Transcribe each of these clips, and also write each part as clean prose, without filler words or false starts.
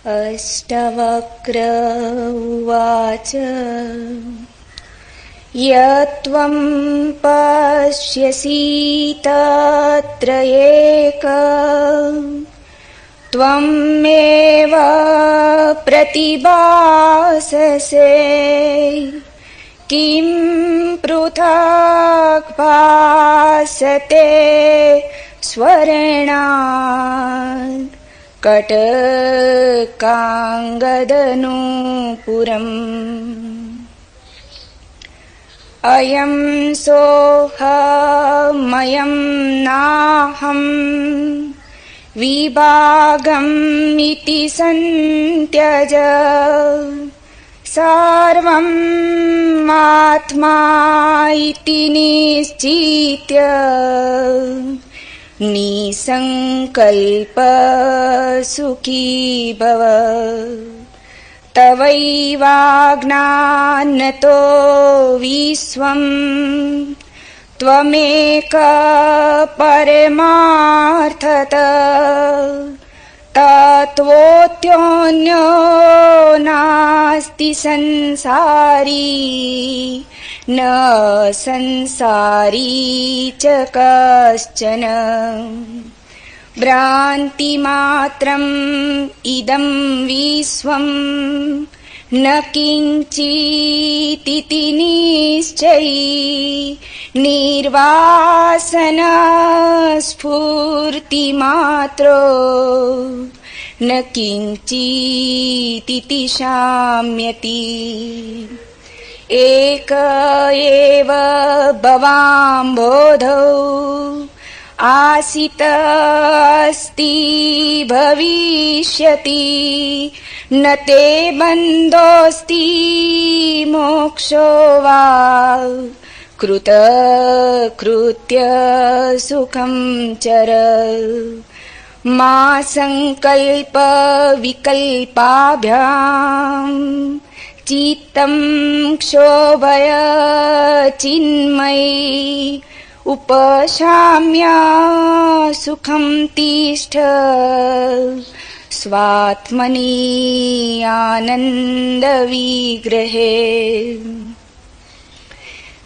अष्टवक्र उवाच यत्त्वं पश्यसि तत्र एक त्वमेव प्रतिभाससे किं पृथक् भासते स्वर्णात् कटकाङ्गदनूपुरम् अयं सोऽहमयं नाहं विभागम् इति सन्त्यज सर्वम् आत्मा इति निश्चित्य निसङ्कल्प सुखी भव तवैवाज्ञानतो विश्वम् त्वमेक परमार्थतः तत्त्वोऽन्यो नास्ति संसारी न संसारी च कश्चन भ्रान्तिमात्रम् इदं विश्वम् न किञ्चिदिति निश्चयी निर्वासन स्फूर्तिमात्रो न किञ्चिदिति शाम्यति एक एव भवाम्बोधौ आसित अस्ति भविष्यति न ते बन्धोऽस्ति मोक्षो वा कृतकृत्य सुखं चर मा संकल्प विकल्पाभ्याम् चित्तं क्षोभय चिन्मयी उपशाम्य सुखं तिष्ठ स्वात्मनि आनन्दविग्रहे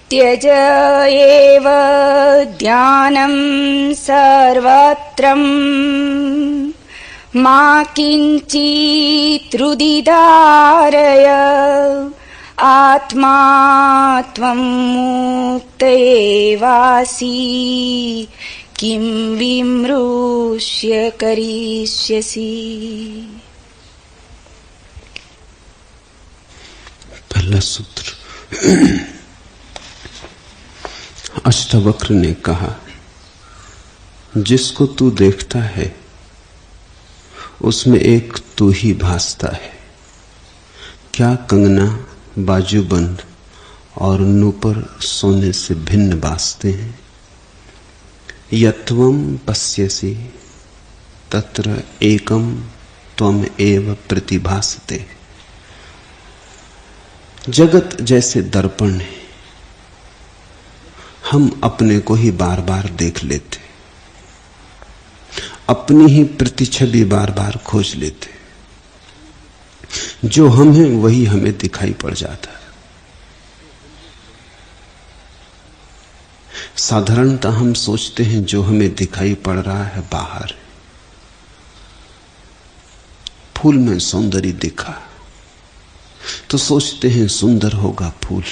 त्यज एव ध्यानं सर्वत्रम् मा किञ्चित् हृदि धारय आत्मा त्वं मुक्त एवासि किं विमृश्य करिष्यसि। पहला सूत्र। अष्टवक्र ने कहा, जिसको तू देखता है उसमें एक तू ही भासता है। क्या कंगना, बाजूबंद और नूपुर सोने से भिन्न भासते हैं। यत्वम पश्यसि तत्र एकम त्वम एव प्रतिभासते। जगत जैसे दर्पण है, हम अपने को ही बार बार देख लेते, अपनी ही प्रतिछवि बार बार खोज लेते। जो हम हैं वही हमें दिखाई पड़ जाता है। साधारणतः हम सोचते हैं जो हमें दिखाई पड़ रहा है बाहर। फूल में सौंदर्य दिखा तो सोचते हैं सुंदर होगा फूल।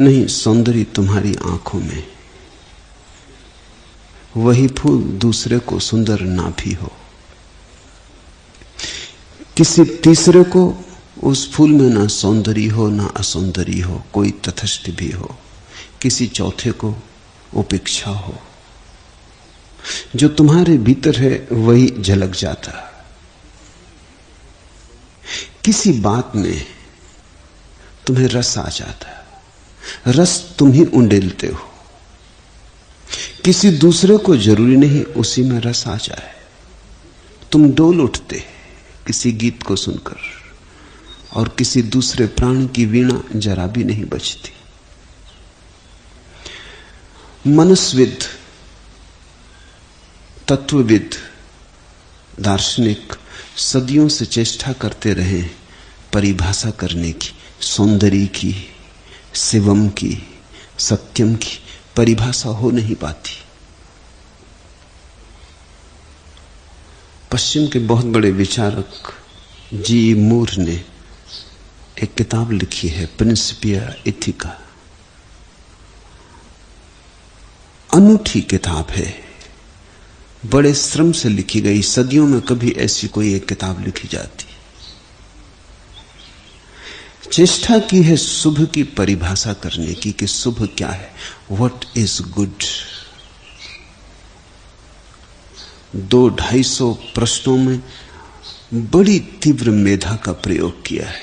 नहीं, सौंदर्य तुम्हारी आंखों में। वही फूल दूसरे को सुंदर ना भी हो, किसी तीसरे को उस फूल में ना सौंदर्य हो ना असौंदर्य हो, कोई तटस्थ भी हो, किसी चौथे को उपेक्षा हो। जो तुम्हारे भीतर है वही झलक जाता। किसी बात में तुम्हें रस आ जाता, रस तुम ही उंडेलते हो। किसी दूसरे को जरूरी नहीं उसी में रस आ जाए। तुम डोल उठते किसी गीत को सुनकर, और किसी दूसरे प्राण की वीणा जरा भी नहीं बजती। मनस्विद, तत्वविद दार्शनिक सदियों से चेष्टा करते रहे परिभाषा करने की, सौंदर्य की, शिवम की, सत्यम की परिभाषा हो नहीं पाती। पश्चिम के बहुत बड़े विचारक जी मूर ने एक किताब लिखी है, प्रिंसिपिया इथिका। अनूठी किताब है, बड़े श्रम से लिखी गई। सदियों में कभी ऐसी कोई एक किताब लिखी जाती। चेष्टा की है शुभ की परिभाषा करने की कि शुभ क्या है, व्हाट इज गुड। 200-250 प्रश्नों में बड़ी तीव्र मेधा का प्रयोग किया है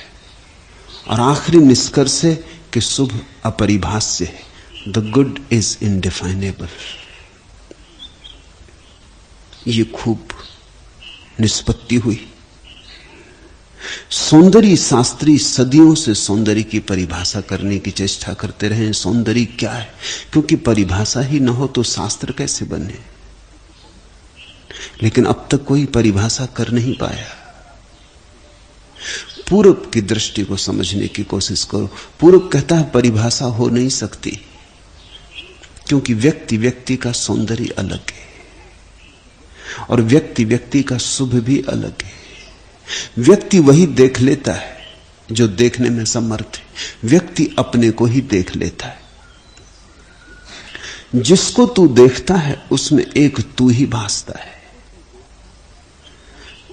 और आखिरी निष्कर्ष है कि शुभ अपरिभाष्य है, द गुड इज इनडिफाइनेबल। ये खूब निष्पत्ति हुई। सौंदर्य शास्त्री सदियों से सौंदर्य की परिभाषा करने की चेष्टा करते रहे। सौंदर्य क्या है, क्योंकि परिभाषा ही न हो तो शास्त्र कैसे बने। लेकिन अब तक कोई परिभाषा कर नहीं पाया। पूरब की दृष्टि को समझने की कोशिश करो। पूरब कहता है परिभाषा हो नहीं सकती, क्योंकि व्यक्ति व्यक्ति का सौंदर्य अलग है और व्यक्ति व्यक्ति का शुभ भी अलग है। व्यक्ति वही देख लेता है जो देखने में समर्थ है। व्यक्ति अपने को ही देख लेता है। जिसको तू देखता है उसमें एक तू ही भासता है।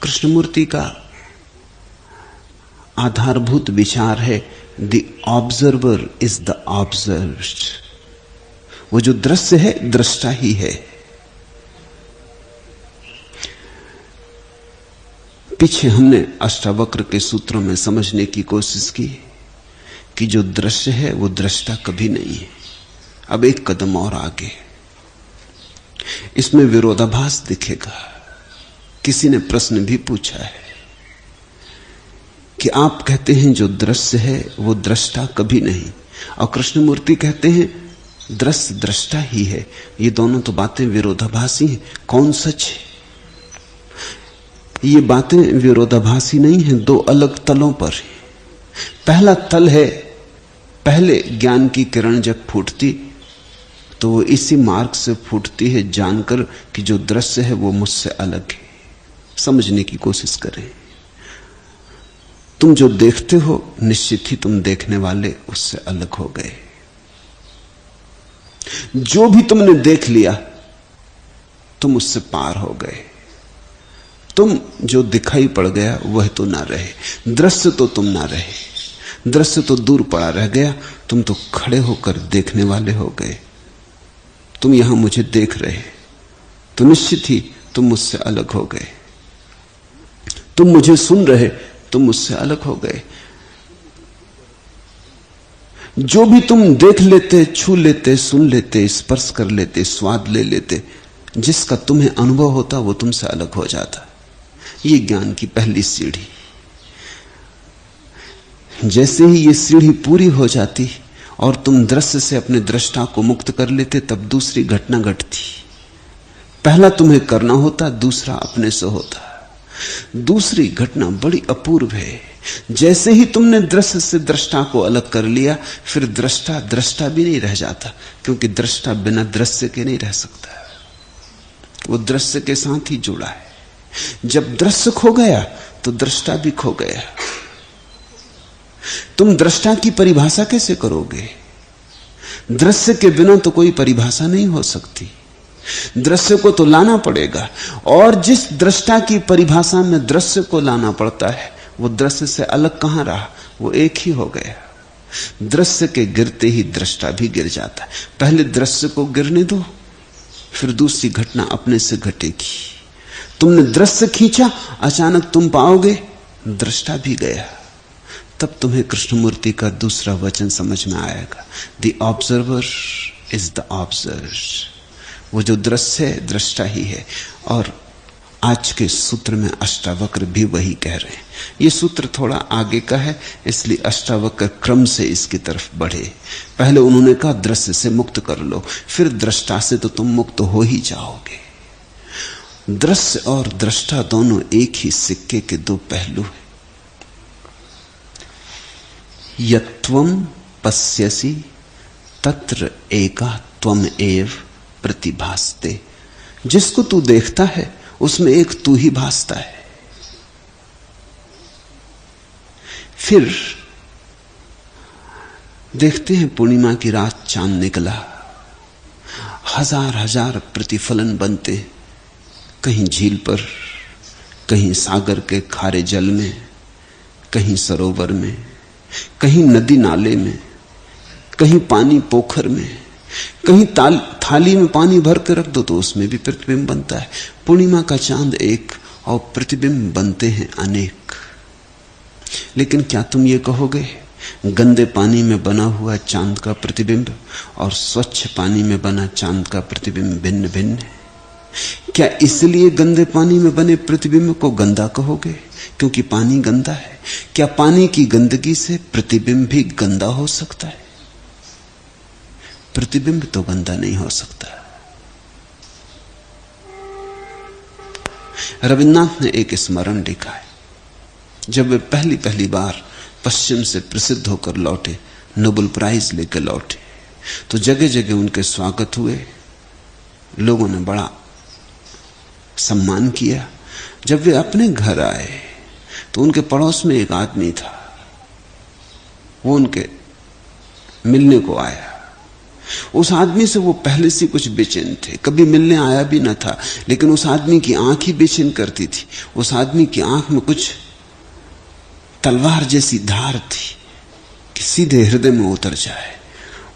कृष्णमूर्ति का आधारभूत विचार है, the observer is the observed. वो जो दृश्य है दृष्टा ही है। पीछे हमने अष्टावक्र के सूत्रों में समझने की कोशिश की कि जो दृश्य है वो दृष्टा कभी नहीं है। अब एक कदम और आगे, इसमें विरोधाभास दिखेगा। किसी ने प्रश्न भी पूछा है कि आप कहते हैं जो दृश्य है वो दृष्टा कभी नहीं, और कृष्णमूर्ति कहते हैं दृश्य दृष्टा ही है। ये दोनों तो बातें विरोधाभासी हैं। कौन सच है? ये बातें विरोधाभासी नहीं है, दो अलग तलों पर है। पहला तल है, पहले ज्ञान की किरण जब फूटती तो वो इसी मार्ग से फूटती है, जानकर कि जो दृश्य है वो मुझसे अलग है। समझने की कोशिश करें। तुम जो देखते हो निश्चित ही तुम देखने वाले उससे अलग हो गए। जो भी तुमने देख लिया तुम उससे पार हो गए। तुम जो दिखाई पड़ गया वह तो ना रहे। दृश्य तो तुम ना रहे, दृश्य तो दूर पड़ा रह गया। तुम तो खड़े होकर देखने वाले हो गए। तुम यहां मुझे देख रहे तो निश्चित ही तुम मुझसे अलग हो गए। तुम मुझे सुन रहे तुम मुझसे अलग हो गए। जो भी तुम देख लेते, छू लेते, सुन लेते, स्पर्श कर लेते, स्वाद ले लेते, जिसका तुम्हें अनुभव होता वो तुमसे अलग हो जाता। ये ज्ञान की पहली सीढ़ी। जैसे ही ये सीढ़ी पूरी हो जाती और तुम दृश्य से अपने दृष्टा को मुक्त कर लेते, तब दूसरी घटना घटती। पहला तुम्हें करना होता, दूसरा अपने से होता। दूसरी घटना बड़ी अपूर्व है। जैसे ही तुमने दृश्य से दृष्टा को अलग कर लिया, फिर दृष्टा दृष्टा भी नहीं रह जाता, क्योंकि दृष्टा बिना दृश्य के नहीं रह सकता। वो दृश्य के साथ ही जुड़ा है। जब दृश्य खो गया तो दृष्टा भी खो गया। तुम दृष्टा की परिभाषा कैसे करोगे? दृश्य के बिना तो कोई परिभाषा नहीं हो सकती। दृश्य को तो लाना पड़ेगा, और जिस दृष्टा की परिभाषा में दृश्य को लाना पड़ता है वो दृश्य से अलग कहां रहा, वो एक ही हो गया। दृश्य के गिरते ही दृष्टा भी गिर जाता है। पहले दृश्य को गिरने दो, फिर दूसरी घटना अपने से घटेगी। तुमने दृश्य खींचा, अचानक तुम पाओगे दृष्टा भी गया। तब तुम्हें कृष्णमूर्ति का दूसरा वचन समझ में आएगा, the observer is the observed. वो जो दृश्य है दृष्टा ही है। और आज के सूत्र में अष्टावक्र भी वही कह रहे हैं। ये सूत्र थोड़ा आगे का है, इसलिए अष्टावक्र क्रम से इसकी तरफ बढ़े। पहले उन्होंने कहा दृश्य से मुक्त कर लो, फिर दृष्टा से तो तुम मुक्त हो ही जाओगे। दृश्य और दृष्टा दोनों एक ही सिक्के के दो पहलू हैं। यत्वम पश्यसि तत्र एका त्वम एव प्रतिभासते। जिसको तू देखता है उसमें एक तू ही भासता है। फिर देखते हैं पूर्णिमा की रात चांद निकला, हजार हजार प्रतिफलन बनते, कहीं झील पर, कहीं सागर के खारे जल में, कहीं सरोवर में, कहीं नदी नाले में, कहीं पानी पोखर में, कहीं थाली में पानी भर के रख दो तो उसमें भी प्रतिबिंब बनता है। पूर्णिमा का चांद एक और प्रतिबिंब बनते हैं अनेक। लेकिन क्या तुम ये कहोगे गंदे पानी में बना हुआ चांद का प्रतिबिंब और स्वच्छ पानी में बना चांद का प्रतिबिंब भिन्न भिन्न है? क्या इसलिए गंदे पानी में बने प्रतिबिंब को गंदा कहोगे क्योंकि पानी गंदा है? क्या पानी की गंदगी से प्रतिबिंब भी गंदा हो सकता है? प्रतिबिंब तो गंदा नहीं हो सकता। रविन्द्रनाथ ने एक स्मरण लिखा है। जब वे पहली बार पश्चिम से प्रसिद्ध होकर लौटे, नोबेल प्राइज लेकर लौटे, तो जगह जगह उनके स्वागत हुए, लोगों ने बड़ा सम्मान किया। जब वे अपने घर आए तो उनके पड़ोस में एक आदमी था, वो उनके मिलने को आया। उस आदमी से वो पहले से कुछ बेचैन थे, कभी मिलने आया भी न था, लेकिन उस आदमी की आंख ही बेचैन करती थी। उस आदमी की आंख में कुछ तलवार जैसी धार थी कि सीधे हृदय में उतर जाए।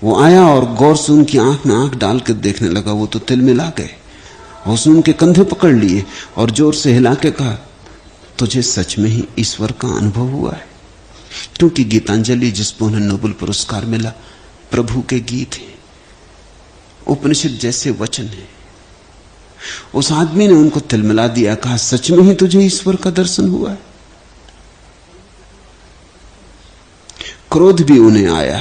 वो आया और गौर से उनकी आंख में आंख डालकर देखने लगा। वो तो तिलमिला गए। उसने उनके कंधे पकड़ लिए और जोर से हिला के कहा, तुझे सच में ही ईश्वर का अनुभव हुआ है? क्योंकि गीतांजलि जिसको उन्हें नोबेल पुरस्कार मिला प्रभु के गीत हैं, उपनिषद जैसे वचन है। उस आदमी ने उनको तिलमिला दिया, कहा सच में ही तुझे ईश्वर का दर्शन हुआ है? क्रोध भी उन्हें आया,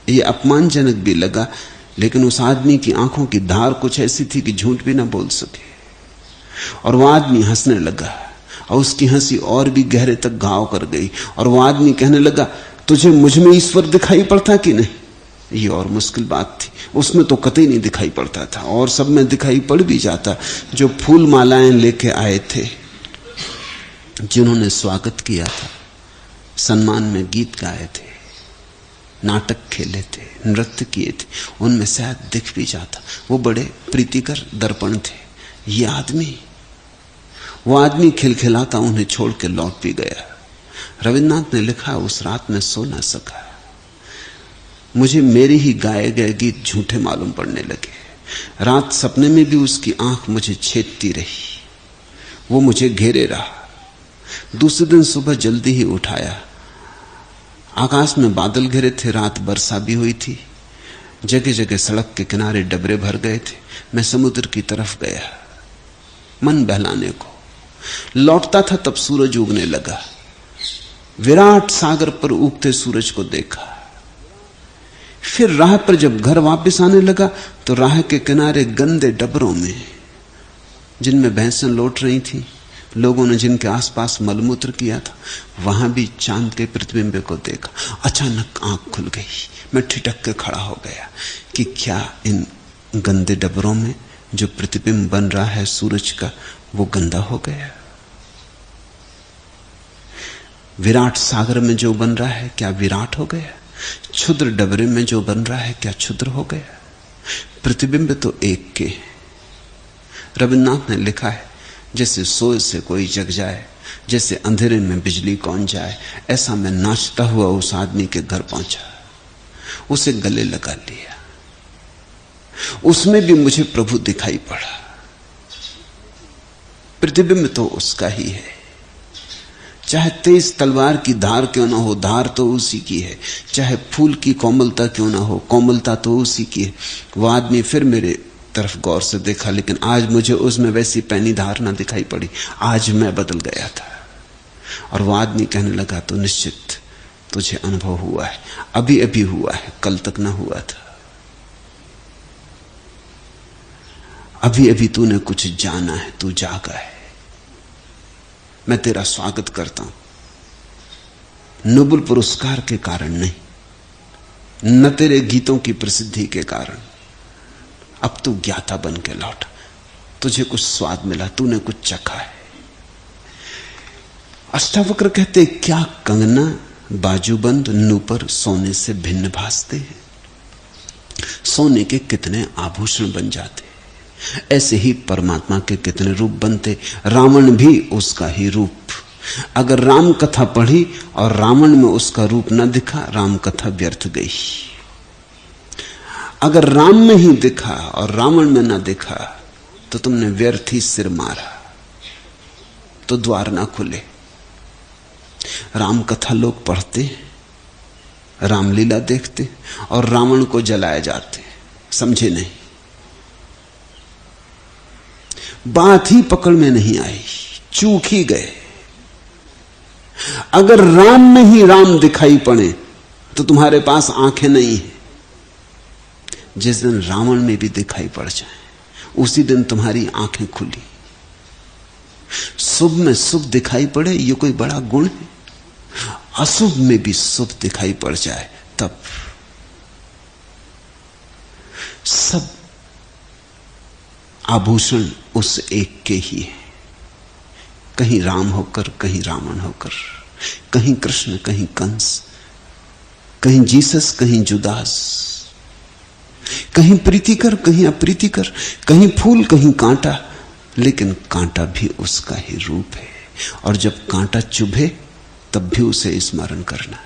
ये अपमानजनक भी लगा, लेकिन उस आदमी की आंखों की धार कुछ ऐसी थी कि झूठ भी ना बोल सके। और वह आदमी हंसने लगा और उसकी हंसी और भी गहरे तक घाव कर गई। और वह आदमी कहने लगा, तुझे मुझ में ईश्वर दिखाई पड़ता कि नहीं? ये और मुश्किल बात थी। उसमें तो कतई नहीं दिखाई पड़ता था, और सब में दिखाई पड़ भी जाता। जो फूल मालाएं लेके आए थे, जिन्होंने स्वागत किया था, सम्मान में गीत गाए थे, नाटक खेले थे, नृत्य किए थे, उनमें शायद दिख भी जाता। वो बड़े प्रीतिकर दर्पण थे। ये आदमी, वो आदमी खिलखिलाता उन्हें छोड़ के लौट भी गया। रविन्द्रनाथ ने लिखा, उस रात में सो ना सका। मुझे मेरे ही गाए गए गीत झूठे मालूम पड़ने लगे। रात सपने में भी उसकी आंख मुझे छेदती रही, वो मुझे घेरे रहा। दूसरे दिन सुबह जल्दी ही उठाया। आकाश में बादल घिरे थे, रात वर्षा भी हुई थी, जगह जगह सड़क के किनारे डबरे भर गए थे। मैं समुद्र की तरफ गया मन बहलाने को। लौटता था तब सूरज उगने लगा। विराट सागर पर उगते सूरज को देखा। फिर राह पर जब घर वापस आने लगा तो राह के किनारे गंदे डबरों में, जिनमें भैंसें लौट रही थी, लोगों ने जिनके आसपास मलमूत्र किया था, वहां भी चांद के प्रतिबिंब को देखा। अचानक आंख खुल गई। मैं ठिठक के खड़ा हो गया कि क्या इन गंदे डबरों में जो प्रतिबिंब बन रहा है सूरज का, वो गंदा हो गया? विराट सागर में जो बन रहा है क्या विराट हो गया? क्षुद्र डबरे में जो बन रहा है क्या क्षुद्र हो गया? प्रतिबिंब तो एक के। रविन्द्रनाथ ने लिखा है, जैसे सोए से कोई जग जाए, जैसे अंधेरे में बिजली कौन जाए, ऐसा मैं नाचता हुआ उस आदमी के घर पहुंचा, उसे गले लगा लिया। उसमें भी मुझे प्रभु दिखाई पड़ा। प्रतिबिंब तो उसका ही है, चाहे तेज तलवार की धार क्यों ना हो, धार तो उसी की है। चाहे फूल की कोमलता क्यों ना हो, कोमलता तो उसी की है। वो आदमी फिर मेरे तरफ गौर से देखा, लेकिन आज मुझे उसमें वैसी पैनी धार ना दिखाई पड़ी। आज मैं बदल गया था। और वो आदमी कहने लगा, तो निश्चित तुझे अनुभव हुआ है, अभी अभी हुआ है, कल तक ना हुआ था। अभी अभी तूने कुछ जाना है, तू जागा है। मैं तेरा स्वागत करता हूं, नोबेल पुरस्कार के कारण नहीं, न तेरे गीतों की प्रसिद्धि के कारण। अब तू ज्ञाता बन के लौटा, तुझे कुछ स्वाद मिला, तूने कुछ चखा है। अष्टावक्र कहते, क्या कंगना बाजूबंद नूपुर सोने से भिन्न भासते हैं। सोने के कितने आभूषण बन जाते, ऐसे ही परमात्मा के कितने रूप बनते। रावण भी उसका ही रूप। अगर राम कथा पढ़ी और रावण में उसका रूप न दिखा, राम कथा व्यर्थ गई। अगर राम में ही दिखा और रावण में न दिखा, तो तुमने व्यर्थ ही सिर मारा, तो द्वार ना खुले। राम कथा लोग पढ़ते, रामलीला देखते और रावण को जलाए जाते, समझे नहीं, बात ही पकड़ में नहीं आई, चूक ही गए। अगर राम में ही राम दिखाई पड़े तो तुम्हारे पास आंखें नहीं है। जिस दिन रावण में भी दिखाई पड़ जाए, उसी दिन तुम्हारी आंखें खुली। शुभ में शुभ दिखाई पड़े, ये कोई बड़ा गुण है? अशुभ में भी शुभ दिखाई पड़ जाए, तब सब आभूषण उस एक के ही है। कहीं राम होकर, कहीं रावण होकर, कहीं कृष्ण, कहीं कंस, कहीं जीसस, कहीं जुदास, कहीं प्रीतिकर, कहीं अप्रीतिकर, कहीं फूल, कहीं कांटा, लेकिन कांटा भी उसका ही रूप है। और जब कांटा चुभे तब भी उसे स्मरण करना,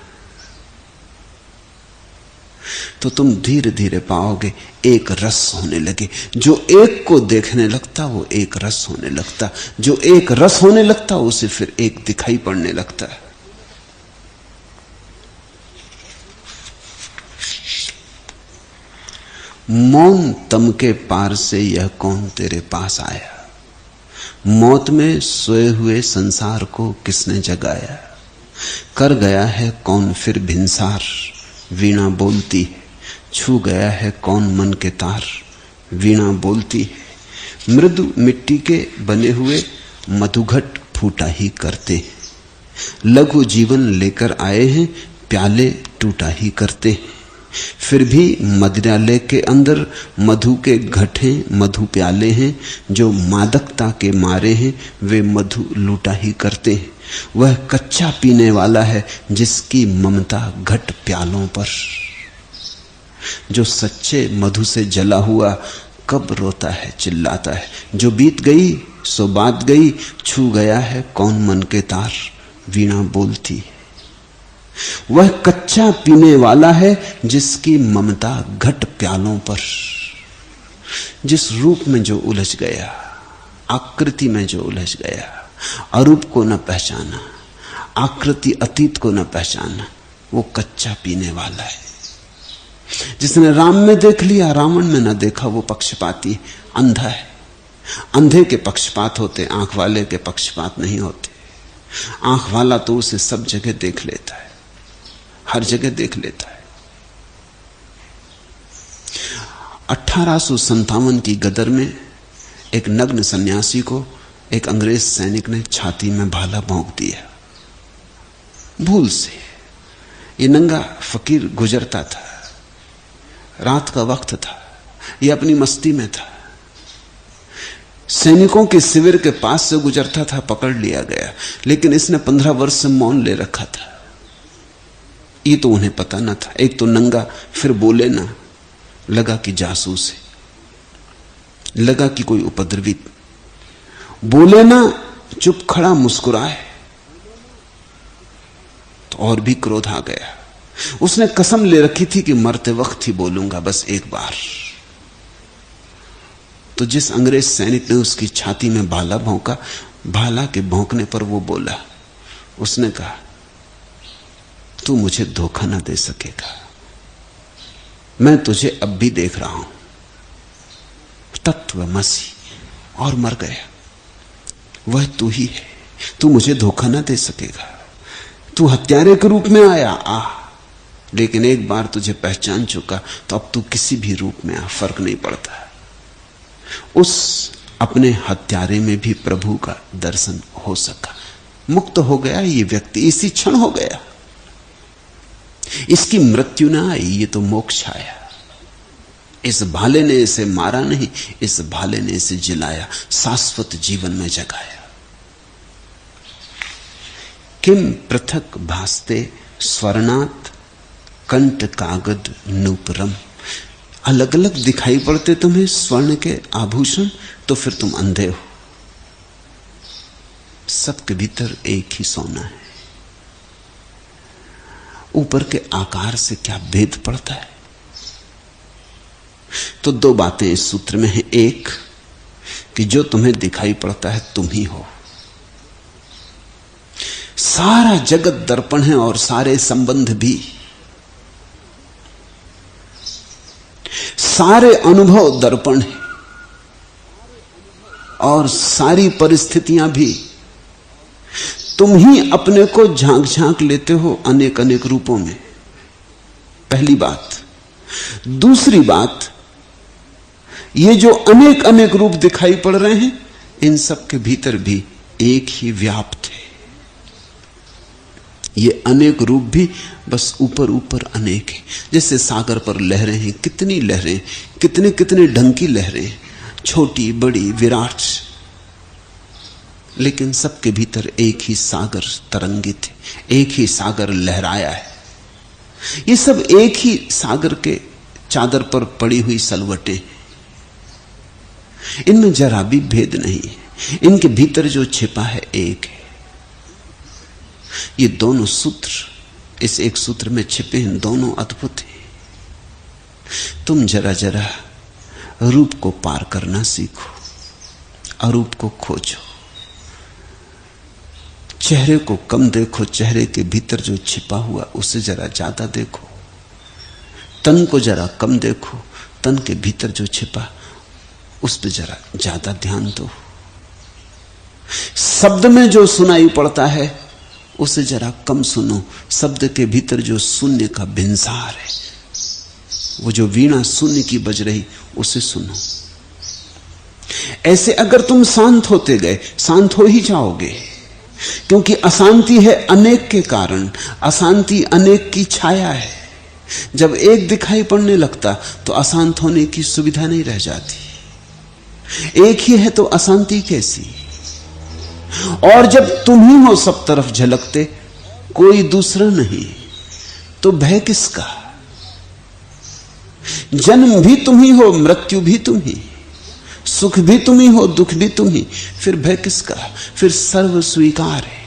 तो तुम धीरे धीरे पाओगे एक रस होने लगे। जो एक को देखने लगता वो एक रस होने लगता, जो एक रस होने लगता उसे फिर एक दिखाई पड़ने लगता है। मौन तम के पार से यह कौन तेरे पास आया, मौत में सोए हुए संसार को किसने जगाया। कर गया है कौन फिर भिनसार, वीणा बोलती है, छू गया है कौन मन के तार, वीणा बोलती है। मृदु मिट्टी के बने हुए मधुघट फूटा ही करते, लघु जीवन लेकर आए हैं, प्याले टूटा ही करते। फिर भी मदिरालय के अंदर मधु के घटे मधु प्याले हैं, जो मादकता के मारे हैं वे मधु लूटा ही करते हैं। वह कच्चा पीने वाला है जिसकी ममता घट प्यालों पर, जो सच्चे मधु से जला हुआ कब रोता है चिल्लाता है। जो बीत गई सो बात गई, छू गया है कौन मन के तार, वीणा बोलती है। वह कच्चा पीने वाला है जिसकी ममता घट प्यालों पर। जिस रूप में जो उलझ गया, आकृति में जो उलझ गया, अरूप को न पहचाना, आकृति अतीत को न पहचाना, वो कच्चा पीने वाला है। जिसने राम में देख लिया, रावण में न देखा, वो पक्षपाती अंधा है। अंधे के पक्षपात होते, आंख वाले के पक्षपात नहीं होते। आंख वाला तो उसे सब जगह देख लेता है, हर जगह देख लेता है। 1857 की गदर में एक नग्न सन्यासी को एक अंग्रेज सैनिक ने छाती में भाला भोंक दिया, भूल से। ये नंगा फकीर गुजरता था, रात का वक्त था, ये अपनी मस्ती में था, सैनिकों के शिविर के पास से गुजरता था, पकड़ लिया गया। लेकिन इसने 15 वर्ष से मौन ले रखा था। ये तो उन्हें पता न था, एक तो नंगा, फिर बोले ना, लगा कि जासूस है, लगा कि कोई उपद्रवित। बोले ना, चुप खड़ा मुस्कुराए, तो और भी क्रोध आ गया। उसने कसम ले रखी थी कि मरते वक्त ही बोलूंगा, बस एक बार। तो जिस अंग्रेज सैनिक ने उसकी छाती में भाला भौंका, भाला के भौंकने पर वो बोला, उसने कहा, तू मुझे धोखा ना दे सकेगा, मैं तुझे अब भी देख रहा हूं। तत्वमसि, और मर गया। वह तू ही है, तू मुझे धोखा ना दे सकेगा। तू हत्यारे के रूप में आया, आ, लेकिन एक बार तुझे पहचान चुका तो अब तू किसी भी रूप में आ, फर्क नहीं पड़ता। उस अपने हत्यारे में भी प्रभु का दर्शन हो सका। मुक्त हो गया ये व्यक्ति, इसी क्षण हो गया। इसकी मृत्यु ना आई, ये तो मोक्ष आया। इस भाले ने इसे मारा नहीं, इस भाले ने इसे जिलाया, शाश्वत जीवन में जगाया। किम पृथक भासते स्वर्णात कंठ कागद नूपुरम। अलग अलग दिखाई पड़ते तुम्हें स्वर्ण के आभूषण, तो फिर तुम अंधे हो। सबके भीतर एक ही सोना है। ऊपर के आकार से क्या भेद पड़ता है? तो दो बातें इस सूत्र में हैं। एक कि जो तुम्हें दिखाई पड़ता है तुम ही हो। सारा जगत दर्पण है और सारे संबंध भी, सारे अनुभव दर्पण है और सारी परिस्थितियां भी। तुम ही अपने को झांक झांक लेते हो अनेक अनेक रूपों में, पहली बात। दूसरी बात, ये जो अनेक अनेक रूप दिखाई पड़ रहे हैं, इन सब के भीतर भी एक ही व्याप्त है। ये अनेक रूप भी बस ऊपर ऊपर अनेक है। जैसे सागर पर लहरें हैं, कितनी लहरें, कितने कितने ढंग की लहरें, छोटी बड़ी विराट, लेकिन सबके भीतर एक ही सागर तरंगित है, एक ही सागर लहराया है। ये सब एक ही सागर के चादर पर पड़ी हुई सलवटें, इनमें जरा भी भेद नहीं है। इनके भीतर जो छिपा है एक है। ये दोनों सूत्र इस एक सूत्र में छिपे हैं, दोनों अद्भुत हैं। तुम जरा जरा रूप को पार करना सीखो, अरूप को खोजो। चेहरे को कम देखो, चेहरे के भीतर जो छिपा हुआ उसे जरा ज्यादा देखो। तन को जरा कम देखो, तन के भीतर जो छिपा उस पर जरा ज्यादा ध्यान दो। शब्द में जो सुनाई पड़ता है उसे जरा कम सुनो, शब्द के भीतर जो शून्य का भिनसार है, वो जो वीणा शून्य की बज रही, उसे सुनो। ऐसे अगर तुम शांत होते गए, शांत हो ही जाओगे, क्योंकि अशांति है अनेक के कारण, अशांति अनेक की छाया है। जब एक दिखाई पड़ने लगता तो अशांत होने की सुविधा नहीं रह जाती। एक ही है तो अशांति कैसी? और जब तुम ही हो सब तरफ झलकते, कोई दूसरा नहीं, तो भय किसका? जन्म भी तुम ही हो, मृत्यु भी तुम ही, सुख भी तुम ही हो, दुख भी तुम ही, फिर भय किसका? फिर सर्व स्वीकार है।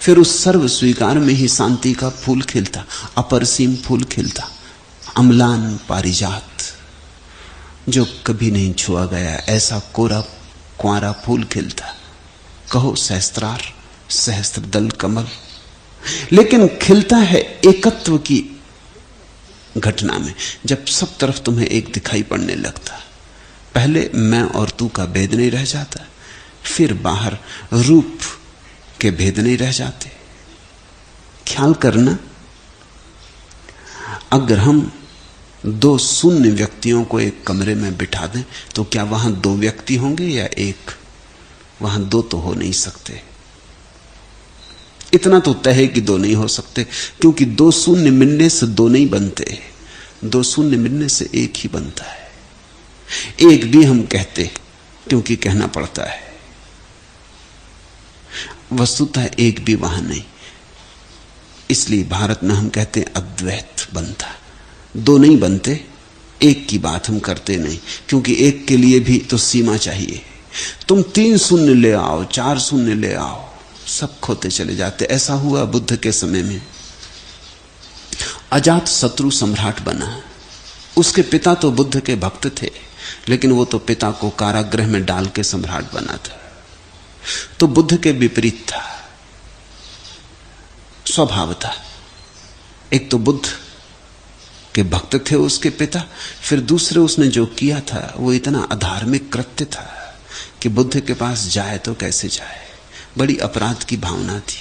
फिर उस सर्व स्वीकार में ही शांति का फूल खिलता, अपरसीम फूल खिलता, अम्लान पारिजात, जो कभी नहीं छुआ गया ऐसा कोरा कुंवारा फूल खिलता। कहो सहस्त्रार, सहस्त्र दल कमल, लेकिन खिलता है एकत्व की घटना में, जब सब तरफ तुम्हें एक दिखाई पड़ने लगता। पहले मैं और तू का भेद नहीं रह जाता, फिर बाहर रूप के भेद नहीं रह जाते। ख्याल करना, अगर हम दो शून्य व्यक्तियों को एक कमरे में बिठा दें तो क्या वहां दो व्यक्ति होंगे या एक? वहां दो तो हो नहीं सकते। इतना तो तय है कि दो नहीं हो सकते, क्योंकि दो शून्य मिलने से दो नहीं बनते, दो शून्य मिलने से एक ही बनता है। एक भी हम कहते क्योंकि कहना पड़ता है, वस्तुतः एक भी वहां नहीं। इसलिए भारत में हम कहते हैं अद्वैत बनता। दो नहीं बनते, एक की बात हम करते नहीं, क्योंकि एक के लिए भी तो सीमा चाहिए। तुम 3 शून्य ले आओ, 4 शून्य ले आओ, सब खोते चले जाते। ऐसा हुआ बुद्ध के समय में। अजात शत्रु सम्राट बना। उसके पिता तो बुद्ध के भक्त थे, लेकिन वो तो पिता को कारागृह में डाल के सम्राट बना था। तो बुद्ध के विपरीत था, स्वभाव था। एक तो बुद्ध के भक्त थे उसके पिता, फिर दूसरे उसने जो किया था वो इतना अधार्मिक कृत्य था कि बुद्ध के पास जाए तो कैसे जाए, बड़ी अपराध की भावना थी।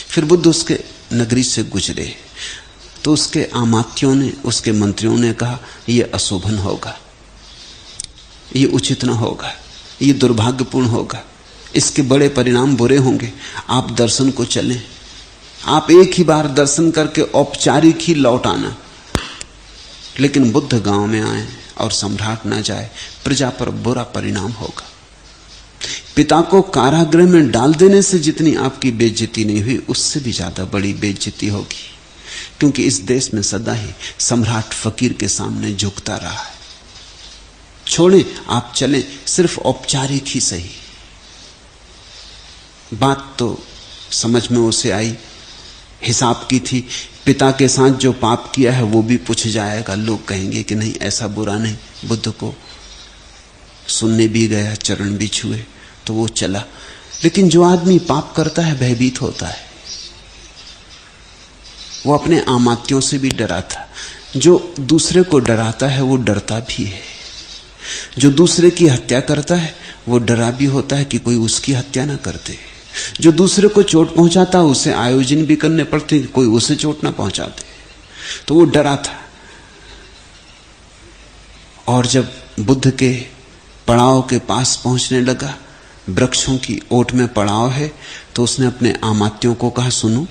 फिर बुद्ध उसके नगरी से गुजरे तो उसके आमात्यों ने, उसके मंत्रियों ने कहा यह अशोभन होगा, ये उचित न होगा, ये दुर्भाग्यपूर्ण होगा, इसके बड़े परिणाम बुरे होंगे। आप दर्शन को चलें, आप एक ही बार दर्शन करके औपचारिक ही लौट आना। लेकिन बुद्ध गांव में आए और सम्राट न जाए, प्रजा पर बुरा परिणाम होगा। पिता को कारागृह में डाल देने से जितनी आपकी बेइज्जती नहीं हुई, उससे भी ज्यादा बड़ी बेइज्जती होगी, क्योंकि इस देश में सदा ही सम्राट फकीर के सामने झुकता रहा है। छोड़ें, आप चलें, सिर्फ औपचारिक ही सही। बात तो समझ में उसे आई, हिसाब की थी। पिता के साथ जो पाप किया है वो भी पूछ जाएगा। लोग कहेंगे कि नहीं, ऐसा बुरा नहीं। बुद्ध को सुनने भी गया, चरण भी छुए, तो वो चला। लेकिन जो आदमी पाप करता है भयभीत होता है। वो अपने आमात्यों से भी डरा था। जो दूसरे को डराता है वो डरता भी है। जो दूसरे की हत्या करता है वो डरा भी होता है कि कोई उसकी हत्या ना कर दे। जो दूसरे को चोट पहुंचाता है उसे आयोजन भी करने पड़ते कि कोई उसे चोट ना पहुंचा दे। तो वो डरा था। और जब बुद्ध के पड़ाव के पास पहुंचने लगा, वृक्षों की ओट में पड़ाव है, तो उसने अपने आमात्यों को कहा, सुनो,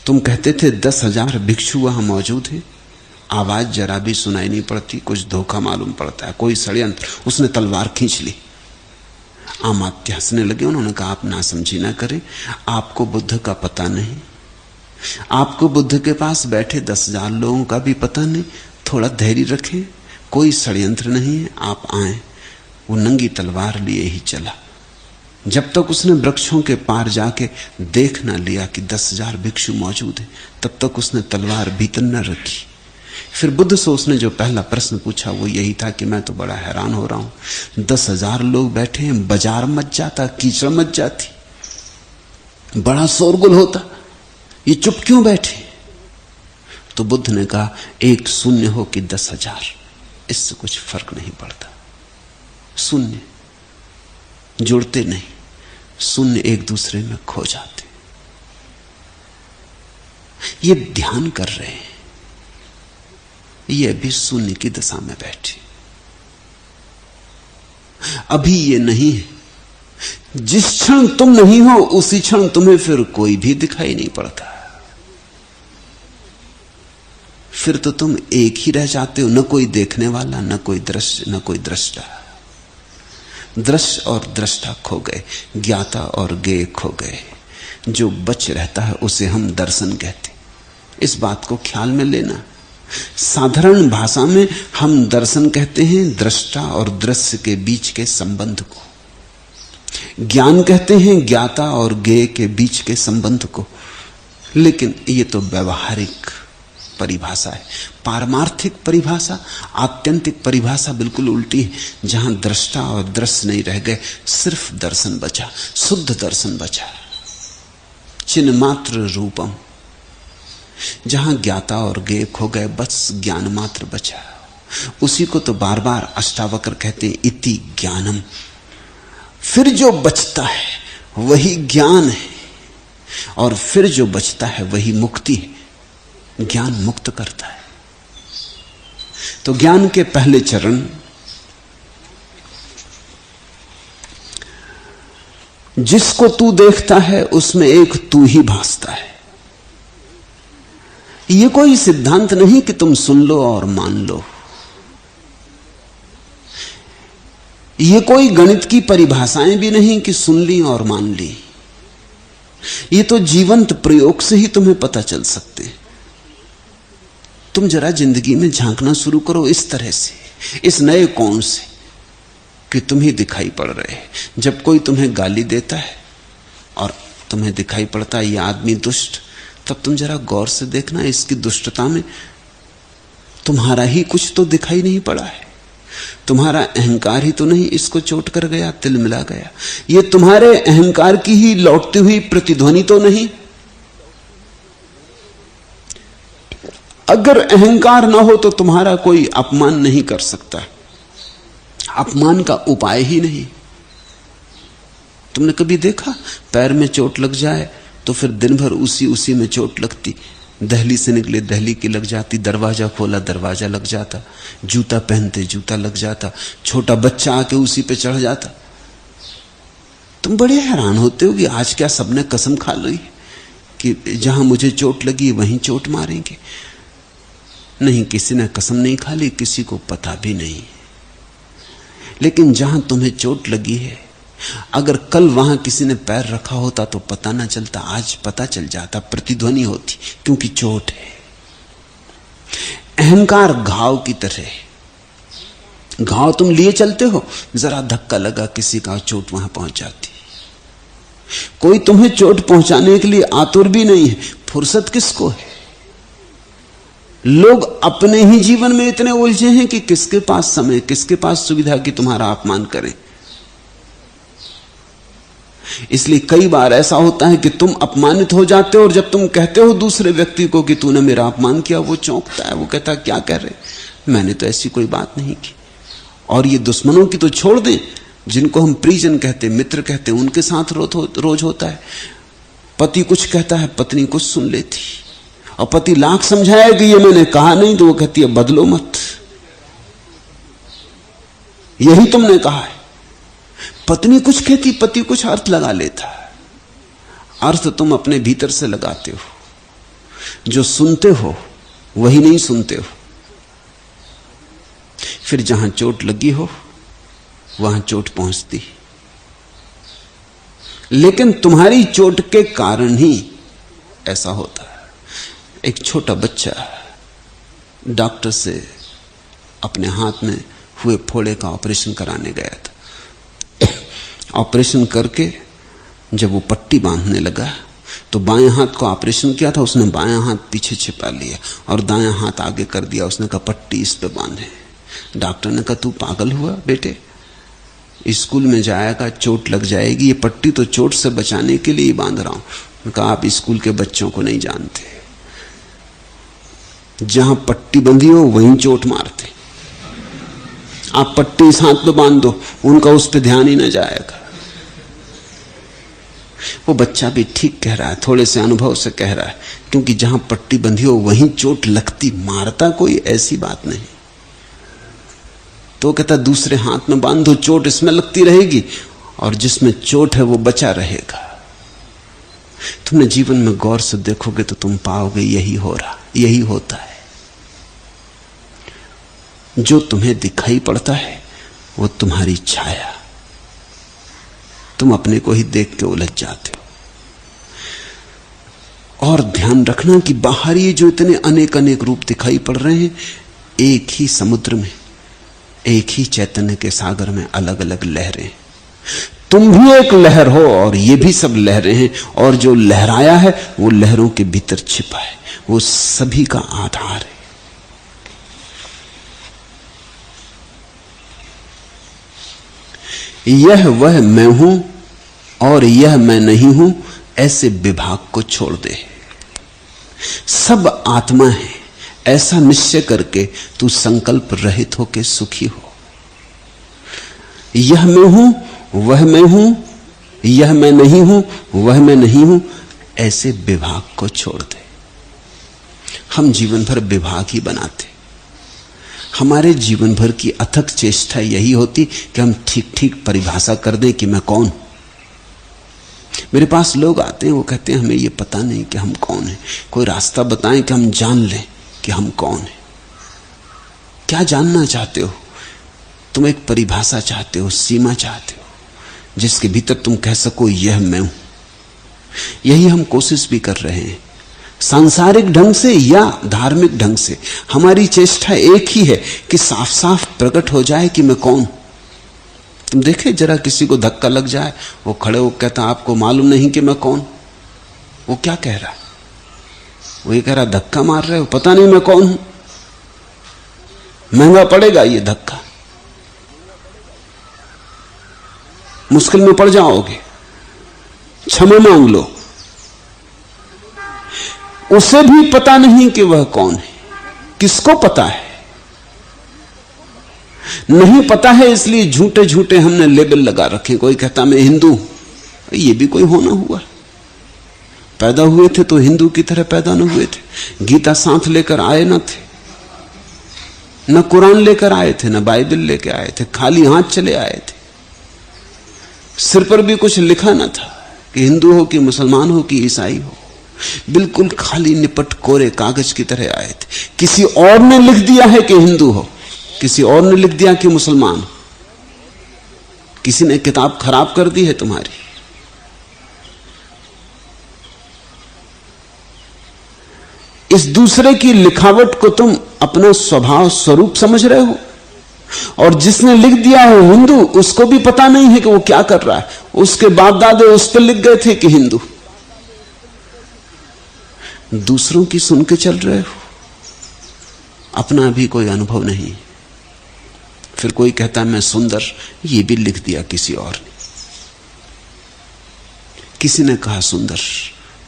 तुम कहते थे 10,000 भिक्षु वहां मौजूद हैं, आवाज जरा भी सुनाई नहीं पड़ती, कुछ धोखा मालूम पड़ता है, कोई षड्यंत्र। उसने तलवार खींच ली। आमात्य हंसने लगे। उन्होंने कहा, आप नासमझी ना करें, आपको बुद्ध का पता नहीं, आपको बुद्ध के पास बैठे 10,000 लोगों का भी पता नहीं। थोड़ा धैर्य रखें, कोई षड्यंत्र नहीं है, आप आए। वो नंगी तलवार लिए ही चला। जब तक उसने वृक्षों के पार जाके देख ना लिया कि 10,000 भिक्षु मौजूद हैं, तब तक उसने तलवार भीतर न रखी। फिर बुद्ध से उसने जो पहला प्रश्न पूछा वो यही था कि मैं तो बड़ा हैरान हो रहा हूं, 10,000 लोग बैठे हैं, बाजार मच जाता, कीचड़ मच जाती, बड़ा शोरगुल होता, ये चुप क्यों बैठे? तो बुद्ध ने कहा, एक शून्य हो कि 10,000, इससे कुछ फर्क नहीं पड़ता। शून्य जुड़ते नहीं, शून्य एक दूसरे में खो जाते। ये ध्यान कर रहे हैं, ये भी शून्य की दशा में बैठे। अभी ये नहीं है। जिस क्षण तुम नहीं हो उसी क्षण तुम्हें फिर कोई भी दिखाई नहीं पड़ता। फिर तो तुम एक ही रह जाते हो, न कोई देखने वाला, न कोई दृश्य, न कोई दृष्टा। दृश्य और दृष्टा खो गए, ज्ञाता और ज्ञेय खो गए। जो बच रहता है उसे हम दर्शन कहते। इस बात को ख्याल में लेना। साधारण भाषा में हम दर्शन कहते हैं दृष्टा और दृश्य के बीच के संबंध को। ज्ञान कहते हैं ज्ञाता और ज्ञेय के बीच के संबंध को। लेकिन ये तो व्यवहारिक परिभाषा है। पारमार्थिक परिभाषा, आत्यंतिक परिभाषा बिल्कुल उल्टी है। जहां दृष्टा और दृश्य नहीं रह गए, सिर्फ दर्शन बचा, शुद्ध दर्शन बचा, चिन्ह मात्र रूपम। जहां ज्ञाता और ज्ञेय खो गए, बस ज्ञान मात्र बचा। उसी को तो बार बार अष्टावक्र कहते हैं, इति ज्ञानम। फिर जो बचता है वही ज्ञान है, और फिर जो बचता है वही मुक्ति है। ज्ञान मुक्त करता है। तो ज्ञान के पहले चरण जिसको तू देखता है उसमें एक तू ही भासता है। ये कोई सिद्धांत नहीं कि तुम सुन लो और मान लो। ये कोई गणित की परिभाषाएं भी नहीं कि सुन ली और मान ली। ये तो जीवंत प्रयोग से ही तुम्हें पता चल सकते हैं। तुम जरा जिंदगी में झांकना शुरू करो इस तरह से, इस नए कोण से, कि तुम ही दिखाई पड़ रहे हैं। जब कोई तुम्हें गाली देता है और तुम्हें दिखाई पड़ता है ये आदमी दुष्ट, तब तुम जरा गौर से देखना, इसकी दुष्टता में तुम्हारा ही कुछ तो दिखाई नहीं पड़ा है। तुम्हारा अहंकार ही तो नहीं इसको चोट कर गया, तिल मिला गया। ये तुम्हारे अहंकार की ही लौटती हुई प्रतिध्वनि तो नहीं। अगर अहंकार ना हो तो तुम्हारा कोई अपमान नहीं कर सकता। अपमान का उपाय ही नहीं। तुमने कभी देखा पैर में चोट लग जाए तो फिर दिन भर उसी में चोट लगती, दहली से निकले दहली की लग जाती, दरवाजा खोला दरवाजा लग जाता, जूता पहनते जूता लग जाता, छोटा बच्चा आके उसी पे चढ़ जाता। तुम बड़े हैरान होते हो कि आज क्या सबने कसम खा ली कि जहां मुझे चोट लगी वहीं चोट मारेंगे। नहीं, किसी ने कसम नहीं खा ली, किसी को पता भी नहीं। लेकिन जहां तुम्हें चोट लगी है, अगर कल वहां किसी ने पैर रखा होता तो पता ना चलता, आज पता चल जाता, प्रतिध्वनि होती, क्योंकि चोट है। अहंकार घाव की तरह, घाव तुम लिए चलते हो, जरा धक्का लगा किसी का, चोट वहां पहुंच जाती। कोई तुम्हें चोट पहुंचाने के लिए आतुर भी नहीं है, फुर्सत किसको है? लोग अपने ही जीवन में इतने उलझे हैं कि किसके पास समय, किसके पास सुविधा कि तुम्हारा अपमान करें। इसलिए कई बार ऐसा होता है कि तुम अपमानित हो जाते हो, और जब तुम कहते हो दूसरे व्यक्ति को कि तूने मेरा अपमान किया, वो चौंकता है, वो कहता है क्या कह रहे, मैंने तो ऐसी कोई बात नहीं की। और ये दुश्मनों की तो छोड़ दें, जिनको हम परिजन कहते, मित्र कहते, उनके साथ रोज होता है। पति कुछ कहता है, पत्नी कुछ सुन लेती, और पति लाख समझाया कि ये मैंने कहा नहीं, तो वो कहती है बदलो मत, यही तुमने कहा है। पत्नी कुछ कहती, पति कुछ अर्थ लगा लेता है। अर्थ तुम अपने भीतर से लगाते हो, जो सुनते हो वही नहीं सुनते हो। फिर जहां चोट लगी हो वहां चोट पहुंचती, लेकिन तुम्हारी चोट के कारण ही ऐसा होता है। एक छोटा बच्चा डॉक्टर से अपने हाथ में हुए फोड़े का ऑपरेशन कराने गया था। ऑपरेशन करके जब वो पट्टी बांधने लगा तो बाएं हाथ को ऑपरेशन किया था, उसने बायां हाथ पीछे छिपा लिया और दायां हाथ आगे कर दिया। उसने कहा पट्टी इस पे बांधे। डॉक्टर ने कहा तू पागल हुआ बेटे, स्कूल में जाएगा चोट लग जाएगी, ये पट्टी तो चोट से बचाने के लिए ही बांध रहा हूं। कहा आप स्कूल के बच्चों को नहीं जानते, जहां पट्टी बंधी हो वहीं चोट मारते। आप पट्टी इस हाथ पे बांध दो, उनका उस पर ध्यान ही ना जाएगा। वो बच्चा भी ठीक कह रहा है, थोड़े से अनुभव से कह रहा है, क्योंकि जहां पट्टी बंधी हो वहीं चोट लगती, मारता कोई ऐसी बात नहीं। तो कहता दूसरे हाथ में बांधो, चोट इसमें लगती रहेगी और जिसमें चोट है वो बचा रहेगा। तुमने जीवन में गौर से देखोगे तो तुम पाओगे यही हो रहा, यही होता है। जो तुम्हें दिखाई पड़ता है वो तुम्हारी छाया, तुम अपने को ही देख के उलझ जाते हो। और ध्यान रखना कि बाहर ये जो इतने अनेक अनेक रूप दिखाई पड़ रहे हैं, एक ही समुद्र में, एक ही चैतन्य के सागर में अलग अलग लहरें। तुम भी एक लहर हो और ये भी सब लहरें हैं, और जो लहराया है वो लहरों के भीतर छिपा है, वो सभी का आधार है। यह वह मैं हूं और यह मैं नहीं हूं, ऐसे विभाग को छोड़ दे। सब आत्मा है ऐसा निश्चय करके तू संकल्प रहित होके सुखी हो। यह मैं हूं वह मैं हूं, यह मैं नहीं हूं वह मैं नहीं हूं, ऐसे विभाग को छोड़ दे। हम जीवन भर विभाग ही बनाते। हमारे जीवन भर की अथक चेष्टा यही होती कि हम ठीक ठीक परिभाषा कर दें कि मैं कौन। मेरे पास लोग आते हैं, वो कहते हैं हमें ये पता नहीं कि हम कौन हैं, कोई रास्ता बताएं कि हम जान लें कि हम कौन हैं। क्या जानना चाहते हो तुम? एक परिभाषा चाहते हो, सीमा चाहते हो, जिसके भीतर तुम कह सको यह मैं हूं। यही हम कोशिश भी कर रहे हैं, सांसारिक ढंग से या धार्मिक ढंग से। हमारी चेष्टा एक ही है कि साफ साफ प्रकट हो जाए कि मैं कौन। तुम देखे जरा किसी को धक्का लग जाए, वो खड़े हो कहता आपको मालूम नहीं कि मैं कौन। वो क्या कह रहा है? वो ये कह रहा धक्का मार रहे हो, पता नहीं मैं कौन हूं। महंगा पड़ेगा ये धक्का, मुश्किल में पड़ जाओगे, क्षमा मांग लो। उसे भी पता नहीं कि वह कौन है। किसको पता है? नहीं पता है, इसलिए झूठे झूठे हमने लेबल लगा रखे। कोई कहता मैं हिंदू, ये भी कोई होना हुआ। पैदा हुए थे तो हिंदू की तरह पैदा न हुए थे। गीता साथ लेकर आए न थे, न कुरान लेकर आए थे, न बाइबल लेकर आए थे, खाली हाथ चले आए थे। सिर पर भी कुछ लिखा न था कि हिंदू हो कि मुसलमान हो कि ईसाई हो, बिल्कुल खाली निपट कोरे कागज की तरह आए थे। किसी और ने लिख दिया है कि हिंदू हो, किसी और ने लिख दिया कि मुसलमान हो। किसी ने किताब खराब कर दी है तुम्हारी। इस दूसरे की लिखावट को तुम अपना स्वभाव स्वरूप समझ रहे हो, और जिसने लिख दिया है हिंदू, उसको भी पता नहीं है कि वो क्या कर रहा है। उसके बाप दादे उस पर लिख गए थे कि हिंदू। दूसरों की सुन के चल रहे हो, अपना भी कोई अनुभव नहीं। फिर कोई कहता है मैं सुंदर, ये भी लिख दिया किसी और ने। किसी ने कहा सुंदर,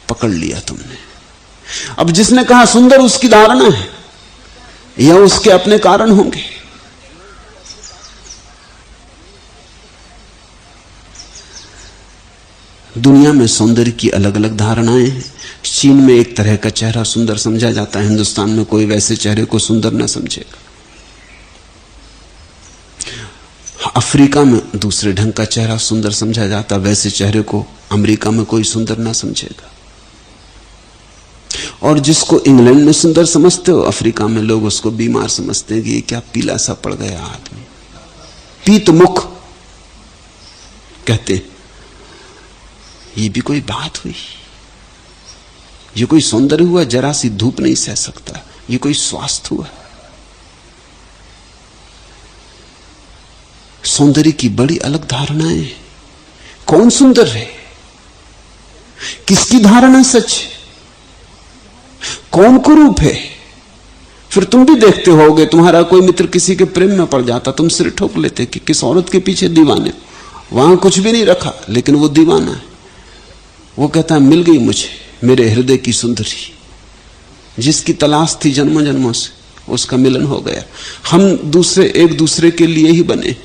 पकड़ लिया तुमने। अब जिसने कहा सुंदर उसकी धारणा है या उसके अपने कारण होंगे। दुनिया में सौंदर्य की अलग अलग धारणाएं हैं। चीन में एक तरह का चेहरा सुंदर समझा जाता है, हिंदुस्तान में कोई वैसे चेहरे को सुंदर ना समझेगा। अफ्रीका में दूसरे ढंग का चेहरा सुंदर समझा जाता, वैसे चेहरे को अमेरिका में कोई सुंदर ना समझेगा। और जिसको इंग्लैंड में सुंदर समझते हो, अफ्रीका में लोग उसको बीमार समझते हैं कि ये क्या पीला सा पड़ गया आदमी, पीत मुख कहते। ये भी कोई बात हुई? ये कोई सौंदर्य हुआ? जरा सी धूप नहीं सह सकता, ये कोई स्वास्थ्य हुआ? सौंदर्य की बड़ी अलग धारणाएं। कौन सुंदर है, किसकी धारणा सच है, कौन कुरूप है? फिर तुम भी देखते होगे, तुम्हारा कोई मित्र किसी के प्रेम में पड़ जाता, तुम सिर ठोक लेते कि किस औरत के पीछे दीवाने। वहां कुछ भी नहीं रखा, लेकिन वो दीवाना है। वो कहता है मिल गई मुझे मेरे हृदय की सुंदरी, जिसकी तलाश थी जन्मों जन्मों से, उसका मिलन हो गया। हम एक दूसरे के लिए ही बने।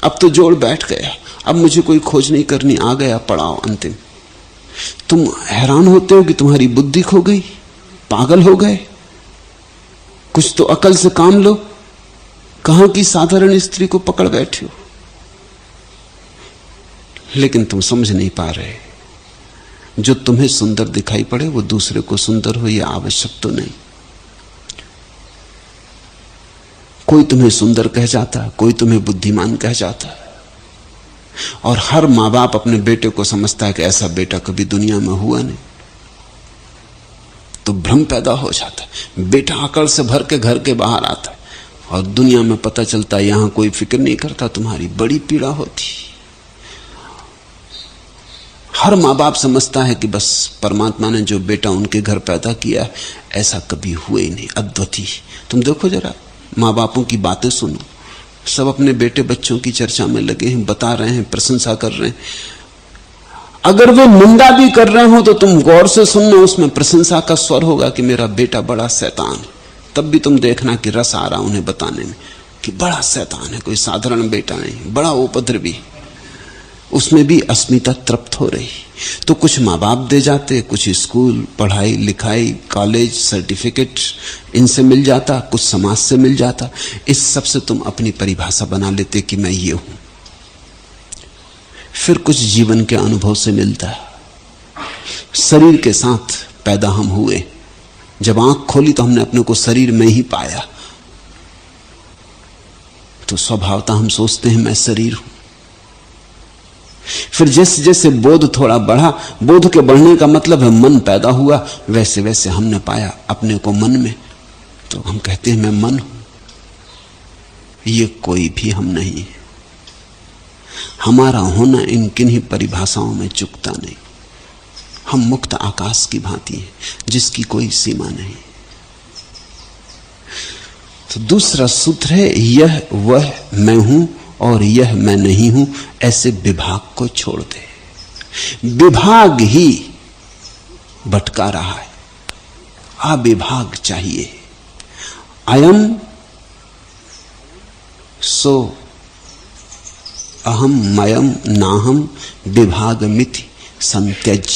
अब तो जोड़ बैठ गया, अब मुझे कोई खोज नहीं करनी, आ गया पड़ाव अंतिम। तुम हैरान होते हो कि तुम्हारी बुद्धि खो गई, पागल हो गए। कुछ तो अकल से काम लो, कहां की साधारण स्त्री को पकड़ बैठे हो। लेकिन तुम समझ नहीं पा रहे, जो तुम्हें सुंदर दिखाई पड़े वो दूसरे को सुंदर हो, यह आवश्यक तो नहीं। कोई तुम्हें सुंदर कह जाता, कोई तुम्हें बुद्धिमान कह जाता, और हर मां बाप अपने बेटे को समझता है कि ऐसा बेटा कभी दुनिया में हुआ नहीं। तो भ्रम पैदा हो जाता है। बेटा अकल से भर के घर के बाहर आता है और दुनिया में पता चलता है यहां कोई फिक्र नहीं करता तुम्हारी। बड़ी पीड़ा होती। हर मां बाप समझता है कि बस परमात्मा ने जो बेटा उनके घर पैदा किया है, ऐसा कभी हुए ही नहीं, अद्वितीय। तुम देखो जरा, मां बापों की बातें सुनो, सब अपने बेटे बच्चों की चर्चा में लगे हैं, बता रहे हैं, प्रशंसा कर रहे हैं। अगर वे निंदा भी कर रहे हो तो तुम गौर से सुनना, उसमें प्रशंसा का स्वर होगा कि मेरा बेटा बड़ा शैतान है। तब भी तुम देखना कि रस आ रहा उन्हें बताने में कि बड़ा शैतान है, कोई साधारण बेटा नहीं, बड़ा उपद्रवी। उसमें भी अस्मिता तृप्त हो रही। तो कुछ माँ बाप दे जाते, कुछ स्कूल, पढ़ाई लिखाई, कॉलेज, सर्टिफिकेट इनसे मिल जाता, कुछ समाज से मिल जाता। इस सब से तुम अपनी परिभाषा बना लेते कि मैं ये हूं। फिर कुछ जीवन के अनुभव से मिलता है। शरीर के साथ पैदा हम हुए, जब आंख खोली तो हमने अपने को शरीर में ही पाया, तो स्वभावतः हम सोचते हैं मैं शरीर हूं। फिर जैसे जैसे बोध थोड़ा बढ़ा, बोध के बढ़ने का मतलब है मन पैदा हुआ, वैसे वैसे हमने पाया अपने को मन में, तो हम कहते हैं मैं मन हूं। ये कोई भी हम नहीं है। हमारा होना इन किन्हीं परिभाषाओं में चुकता नहीं। हम मुक्त आकाश की भांति हैं, जिसकी कोई सीमा नहीं। तो दूसरा सूत्र है, यह वह मैं हूं और यह मैं नहीं हूं, ऐसे विभाग को छोड़ दे। विभाग ही भटका रहा है, अविभाग चाहिए। अयम सो अहम मयम नाहम विभाग मिथि संत्यज।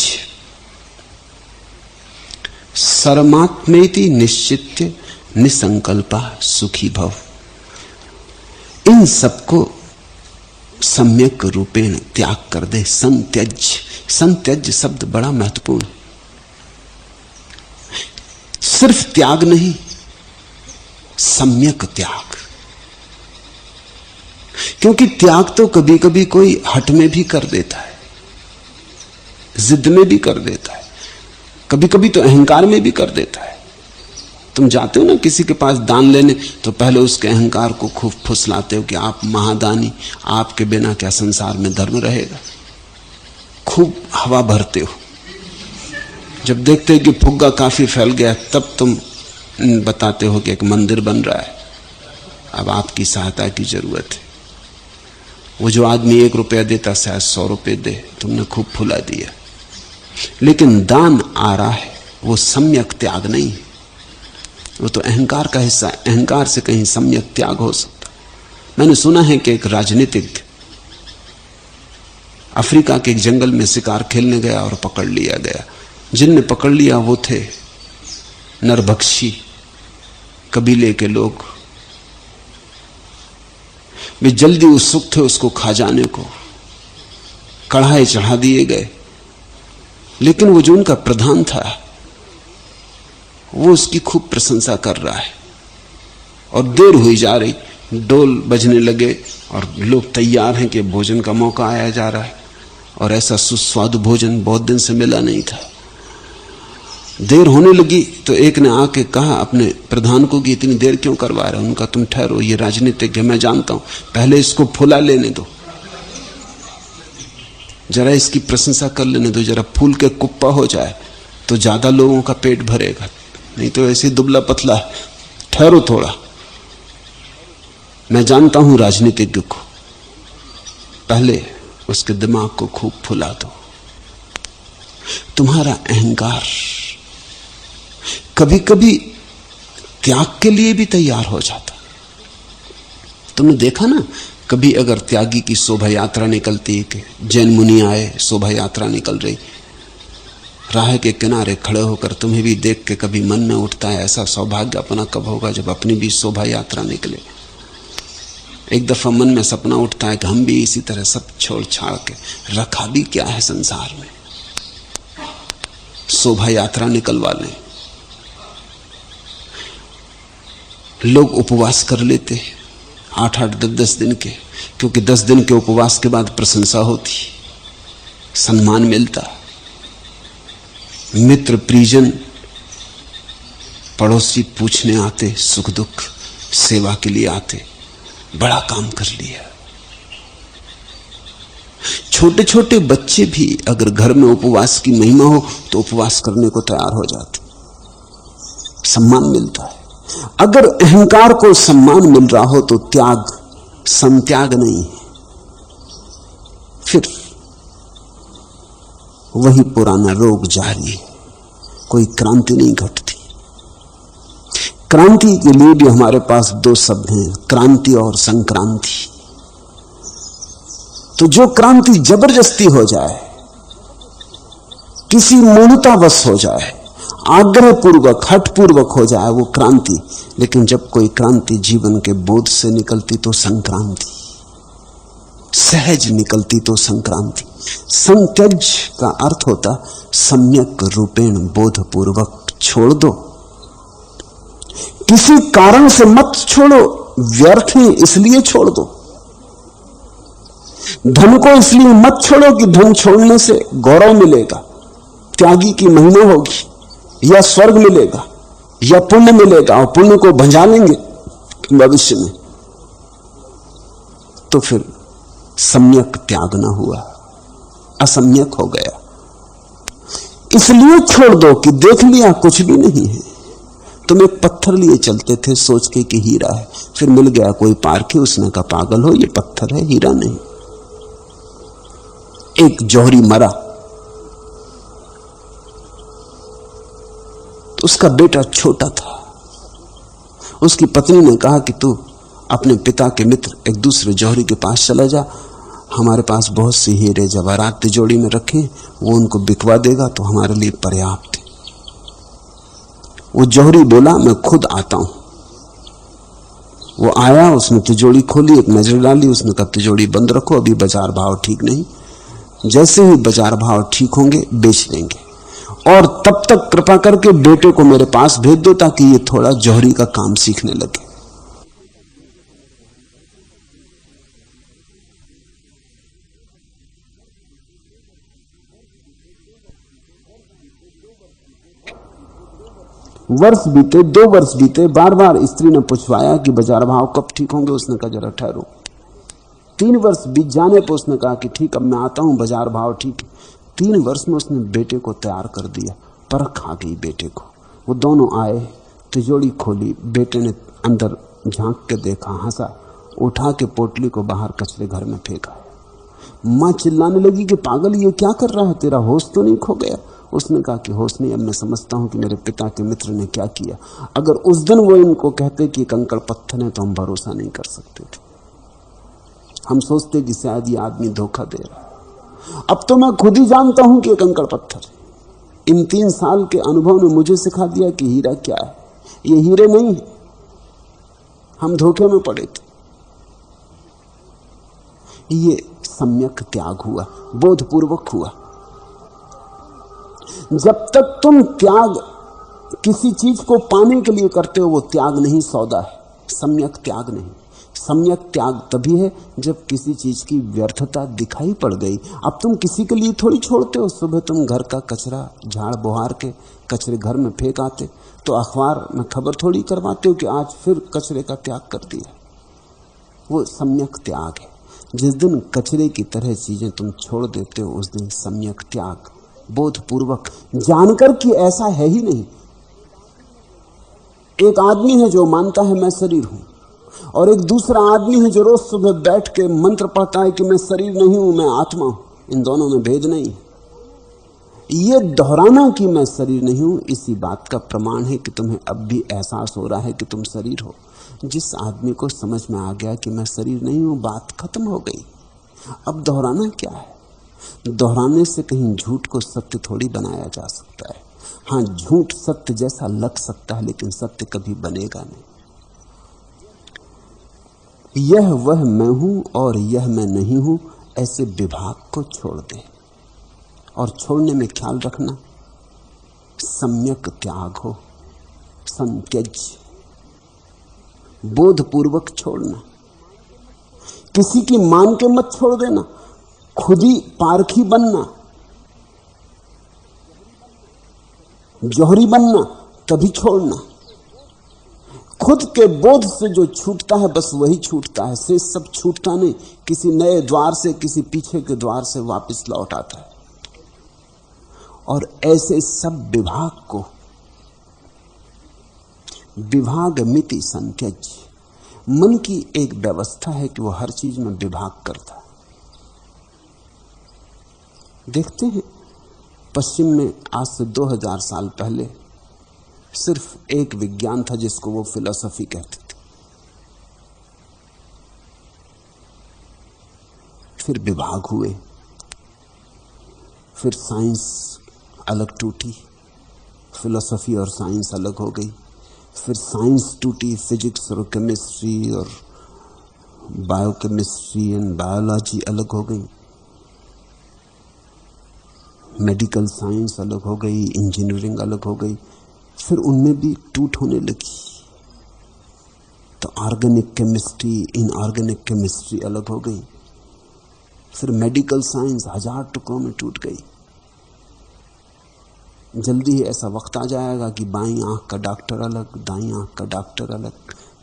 सर्वमात्मेति निश्चित्य निसंकल्पा सुखी भव। इन सबको सम्यक रूपेण त्याग कर दे। संत्यज, संत्यज शब्द बड़ा महत्वपूर्ण। सिर्फ त्याग नहीं, सम्यक त्याग। क्योंकि त्याग तो कभी कभी कोई हट में भी कर देता है, जिद में भी कर देता है, कभी कभी तो अहंकार में भी कर देता है। तुम जाते हो ना किसी के पास दान लेने, तो पहले उसके अहंकार को खूब फुसलाते हो कि आप महादानी, आपके बिना क्या संसार में धर्म रहेगा। खूब हवा भरते हो। जब देखते हो कि फुग्गा काफी फैल गया, तब तुम बताते हो कि एक मंदिर बन रहा है, अब आपकी सहायता की जरूरत है। वो जो आदमी 1 रुपया देता शायद 100 रुपये दे, तुमने खूब फुला दिया। लेकिन दान आ रहा है, वो सम्यक त्याग नहीं है, वो तो अहंकार का हिस्सा है। अहंकार से कहीं सम्यक त्याग हो सकता। मैंने सुना है कि एक राजनीतिज्ञ अफ्रीका के एक जंगल में शिकार खेलने गया और पकड़ लिया गया। जिनने पकड़ लिया वो थे नरभक्षी कबीले के लोग। वे जल्दी उत्सुक थे उसको खा जाने को, कढ़ाई चढ़ा दिए गए। लेकिन वो जो उनका प्रधान था, वो उसकी खूब प्रशंसा कर रहा है। और देर हुई जा रही, डोल बजने लगे और लोग तैयार हैं कि भोजन का मौका आया जा रहा है। और ऐसा सुस्वादु भोजन बहुत दिन से मिला नहीं था। देर होने लगी तो एक ने आके कहा अपने प्रधान को कि इतनी देर क्यों करवा रहे हो। उनका तुम ठहरो, ये राजनीतिज्ञ मैं जानता हूं, पहले इसको फुला लेने दो, जरा इसकी प्रशंसा कर लेने दो। जरा फूल के कुप्पा हो जाए तो ज्यादा लोगों का पेट भरेगा, नहीं तो ऐसे दुबला पतला है। ठहरो थोड़ा, मैं जानता हूं राजनीतिज्ञ को, पहले उसके दिमाग को खूब फुला दो। तुम्हारा अहंकार कभी कभी त्याग के लिए भी तैयार हो जाता। तुमने देखा ना, कभी अगर त्यागी की शोभा यात्रा निकलती है कि जैन मुनि आए, शोभा यात्रा निकल रही, राह के किनारे खड़े होकर तुम्हें भी देख के कभी मन में उठता है ऐसा सौभाग्य अपना कब होगा जब अपनी भी शोभा यात्रा निकले। एक दफा मन में सपना उठता है कि हम भी इसी तरह सब छोड़ छाड़ के, रखा भी क्या है संसार में, शोभा यात्रा निकलवा लें। लोग उपवास कर लेते 8-8, 10-10 दिन के, क्योंकि 10 दिन के उपवास के बाद प्रशंसा होती, सम्मान मिलता। मित्र परिजन पड़ोसी पूछने आते, सुख दुख सेवा के लिए आते, बड़ा काम कर लिया। छोटे छोटे बच्चे भी अगर घर में उपवास की महिमा हो तो उपवास करने को तैयार हो जाते, सम्मान मिलता है। अगर अहंकार को सम्मान मिल रहा हो तो त्याग संत्याग नहीं है, फिर वही पुराना रोग जारी है, कोई क्रांति नहीं घटती। क्रांति के लिए भी हमारे पास 2 शब्द हैं, क्रांति और संक्रांति। तो जो क्रांति जबरदस्ती हो जाए, किसी मूर्खतावश हो जाए, आग्रह पूर्वक हठ पूर्वक हो जाए, वो क्रांति। लेकिन जब कोई क्रांति जीवन के बोध से निकलती तो संक्रांति, सहज निकलती तो संक्रांति। संत्यज का अर्थ होता सम्यक रूपेण बोध पूर्वक छोड़ दो। किसी कारण से मत छोड़ो, व्यर्थ है इसलिए छोड़ दो। धन को इसलिए मत छोड़ो कि धन छोड़ने से गौरव मिलेगा, त्यागी की महिमा होगी, या स्वर्ग मिलेगा या पुण्य मिलेगा, और पुण्य को भंजा लेंगे भविष्य में, तो फिर सम्यक त्याग ना हुआ, असम्यक हो गया। इसलिए छोड़ दो कि देख लिया कुछ भी नहीं है। तुम एक पत्थर लिए चलते थे सोच के कि हीरा है, फिर मिल गया कोई पारखी, उसने कहा पागल हो, ये पत्थर है, हीरा नहीं। एक जौहरी मरा, तो उसका बेटा छोटा था। उसकी पत्नी ने कहा कि तू अपने पिता के मित्र एक दूसरे जौहरी के पास चला जा, हमारे पास बहुत सी हीरे जवाहरात तिजोरी में रखे, वो उनको बिकवा देगा तो हमारे लिए पर्याप्त है। वो जौहरी बोला मैं खुद आता हूं। वो आया, उसने तिजोरी खोली, एक नजर डाली, उसने कहा तिजोरी बंद रखो, अभी बाजार भाव ठीक नहीं, जैसे ही बाजार भाव ठीक होंगे बेच देंगे, और तब तक कृपा करके बेटे को मेरे पास भेज दो ताकि ये थोड़ा जौहरी का काम सीखने लगे। वर्ष बीते, 2 वर्ष बीते, बार बार स्त्री ने पूछवाया कि बाजार भाव कब ठीक होंगे। उसने कहा जरा ठहरो। 3 वर्ष बीत जाने पर उसने कहा कि ठीक, अब मैं आता हूं, बाजार भाव ठीक है। 3 वर्ष में उसने बेटे को तैयार कर दिया। परख आ गई बेटे को। वो दोनों आए, तिजोरी खोली, बेटे ने अंदर झांक के देखा, हंसा, उठा के पोटली को बाहर कचरे घर में फेंका। मां चिल्लाने लगी कि पागल, ये क्या कर रहा है, तेरा होश तो नहीं खो गया? उसने कहा कि होश नहीं, अब मैं समझता हूं कि मेरे पिता के मित्र ने क्या किया। अगर उस दिन वो इनको कहते कि कंकड़ पत्थर है तो हम भरोसा नहीं कर सकते थे। हम सोचते कि शायद ये आदमी धोखा दे रहा है। अब तो मैं खुद ही जानता हूं कि ये कंकड़ पत्थर है। इन 3 साल के अनुभव ने मुझे सिखा दिया कि हीरा क्या है। ये हीरे नहीं है, हम धोखे में पड़े थे। ये सम्यक त्याग हुआ, बोधपूर्वक हुआ। जब तक तुम त्याग किसी चीज को पाने के लिए करते हो, वो त्याग नहीं, सौदा है, सम्यक त्याग नहीं। सम्यक त्याग तभी है जब किसी चीज की व्यर्थता दिखाई पड़ गई। अब तुम किसी के लिए थोड़ी छोड़ते हो। सुबह तुम घर का कचरा झाड़ बुहार के कचरे घर में फेंक आते, तो अखबार में खबर थोड़ी करवाते हो कि आज फिर कचरे का त्याग कर दिया। वो सम्यक त्याग है। जिस दिन कचरे की तरह चीजें तुम छोड़ देते हो, उस दिन सम्यक त्याग, बोधपूर्वक, जानकर कि ऐसा है ही नहीं। एक आदमी है जो मानता है मैं शरीर हूं, और एक दूसरा आदमी है जो रोज सुबह बैठ के मंत्र पढ़ता है कि मैं शरीर नहीं हूं, मैं आत्मा हूं। इन दोनों में भेद नहीं है। ये दोहराना कि मैं शरीर नहीं हूं, इसी बात का प्रमाण है कि तुम्हें अब भी एहसास हो रहा है कि तुम शरीर हो। जिस आदमी को समझ में आ गया कि मैं शरीर नहीं हूं, बात खत्म हो गई। अब दोहराना क्या है? दोहराने से कहीं झूठ को सत्य थोड़ी बनाया जा सकता है। हां, झूठ सत्य जैसा लग सकता है, लेकिन सत्य कभी बनेगा नहीं। यह वह मैं हूं और यह मैं नहीं हूं, ऐसे विभाग को छोड़ दे। और छोड़ने में ख्याल रखना, सम्यक त्याग हो, संत्यज्य, बोधपूर्वक छोड़ना। किसी की मान के मत छोड़ देना, खुद ही पारखी बनना, जौहरी बनना, तभी छोड़ना। खुद के बोध से जो छूटता है बस वही छूटता है, से सब छूटता नहीं। किसी नए द्वार से, किसी पीछे के द्वार से वापस लौट आता है। और ऐसे सब विभाग को, विभाग मिति संत्यज्य, मन की एक व्यवस्था है कि वो हर चीज में विभाग करता है। देखते हैं पश्चिम में आज से 2000 साल पहले सिर्फ एक विज्ञान था जिसको वो फिलॉसफी कहते थे। फिर विभाग हुए, फिर साइंस अलग टूटी, फिलॉसफी और साइंस अलग हो गई। फिर साइंस टूटी, फिजिक्स और केमिस्ट्री और बायोकेमिस्ट्री एंड बायोलॉजी अलग हो गई। मेडिकल साइंस अलग हो गई, इंजीनियरिंग अलग हो गई। फिर उनमें भी टूट होने लगी। तो ऑर्गेनिक केमिस्ट्री, इनऑर्गेनिक केमिस्ट्री अलग हो गई। फिर मेडिकल साइंस 1000 टुकड़ों में टूट गई। जल्दी ही ऐसा वक्त आ जाएगा कि बाईं आंख का डॉक्टर अलग, दाईं आंख का डॉक्टर अलग,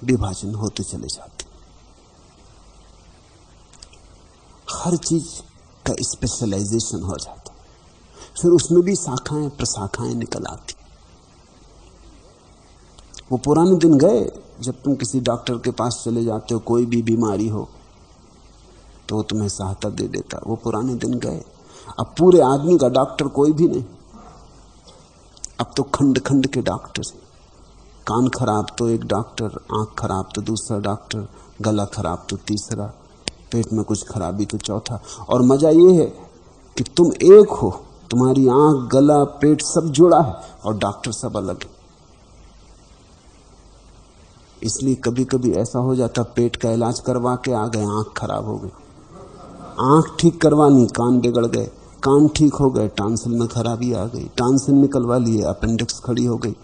विभाजन होते चले जाते। हर चीज का स्पेशलाइजेशन हो जाता। फिर उसमें भी शाखाएं प्रशाखाएं निकल आती। वो पुराने दिन गए जब तुम किसी डॉक्टर के पास चले जाते हो, कोई भी बीमारी हो तो वो तुम्हें सहायता दे देता। वो पुराने दिन गए। अब पूरे आदमी का डॉक्टर कोई भी नहीं। अब तो खंड खंड के डॉक्टर हैं। कान खराब तो एक डॉक्टर, आंख खराब तो दूसरा डॉक्टर, गला खराब तो तीसरा, पेट में कुछ खराबी तो चौथा। और मजा ये है कि तुम एक हो, तुम्हारी आंख, गला, पेट सब जुड़ा है और डॉक्टर सब अलग है। इसलिए कभी कभी ऐसा हो जाता, पेट का इलाज करवा के आ गए, आंख खराब हो गई, आंख ठीक करवानी, कान बिगड़ गए, कान ठीक हो गए, टांसिल में खराबी आ गई, टांसिल निकलवा लिए, अपेंडिक्स खड़ी हो गई।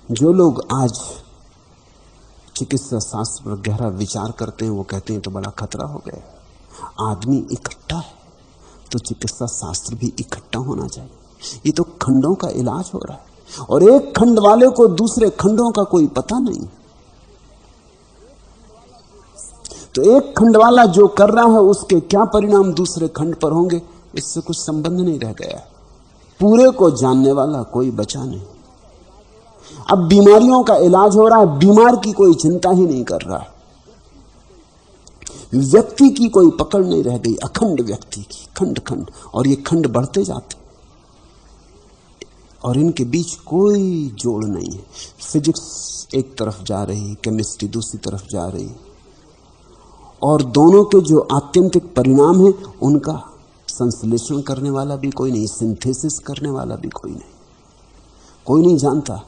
जो लोग आज चिकित्सा शास्त्र पर गहरा विचार करते हैं वो कहते हैं तो बड़ा खतरा हो गया। आदमी इकट्ठा है तो चिकित्सा शास्त्र भी इकट्ठा होना चाहिए। ये तो खंडों का इलाज हो रहा है और एक खंड वाले को दूसरे खंडों का कोई पता नहीं। तो एक खंड वाला जो कर रहा है उसके क्या परिणाम दूसरे खंड पर होंगे, इससे कुछ संबंध नहीं रह गया। पूरे को जानने वाला कोई बचा नहीं। अब बीमारियों का इलाज हो रहा है, बीमार की कोई चिंता ही नहीं कर रहा है। व्यक्ति की कोई पकड़ नहीं रह गई, अखंड व्यक्ति की, खंड खंड, और ये खंड बढ़ते जाते और इनके बीच कोई जोड़ नहीं है। फिजिक्स एक तरफ जा रही, केमिस्ट्री दूसरी तरफ जा रही, और दोनों के जो आत्यंतिक परिणाम है उनका संश्लेषण करने वाला भी कोई नहीं, सिंथेसिस करने वाला भी कोई नहीं। कोई नहीं जानता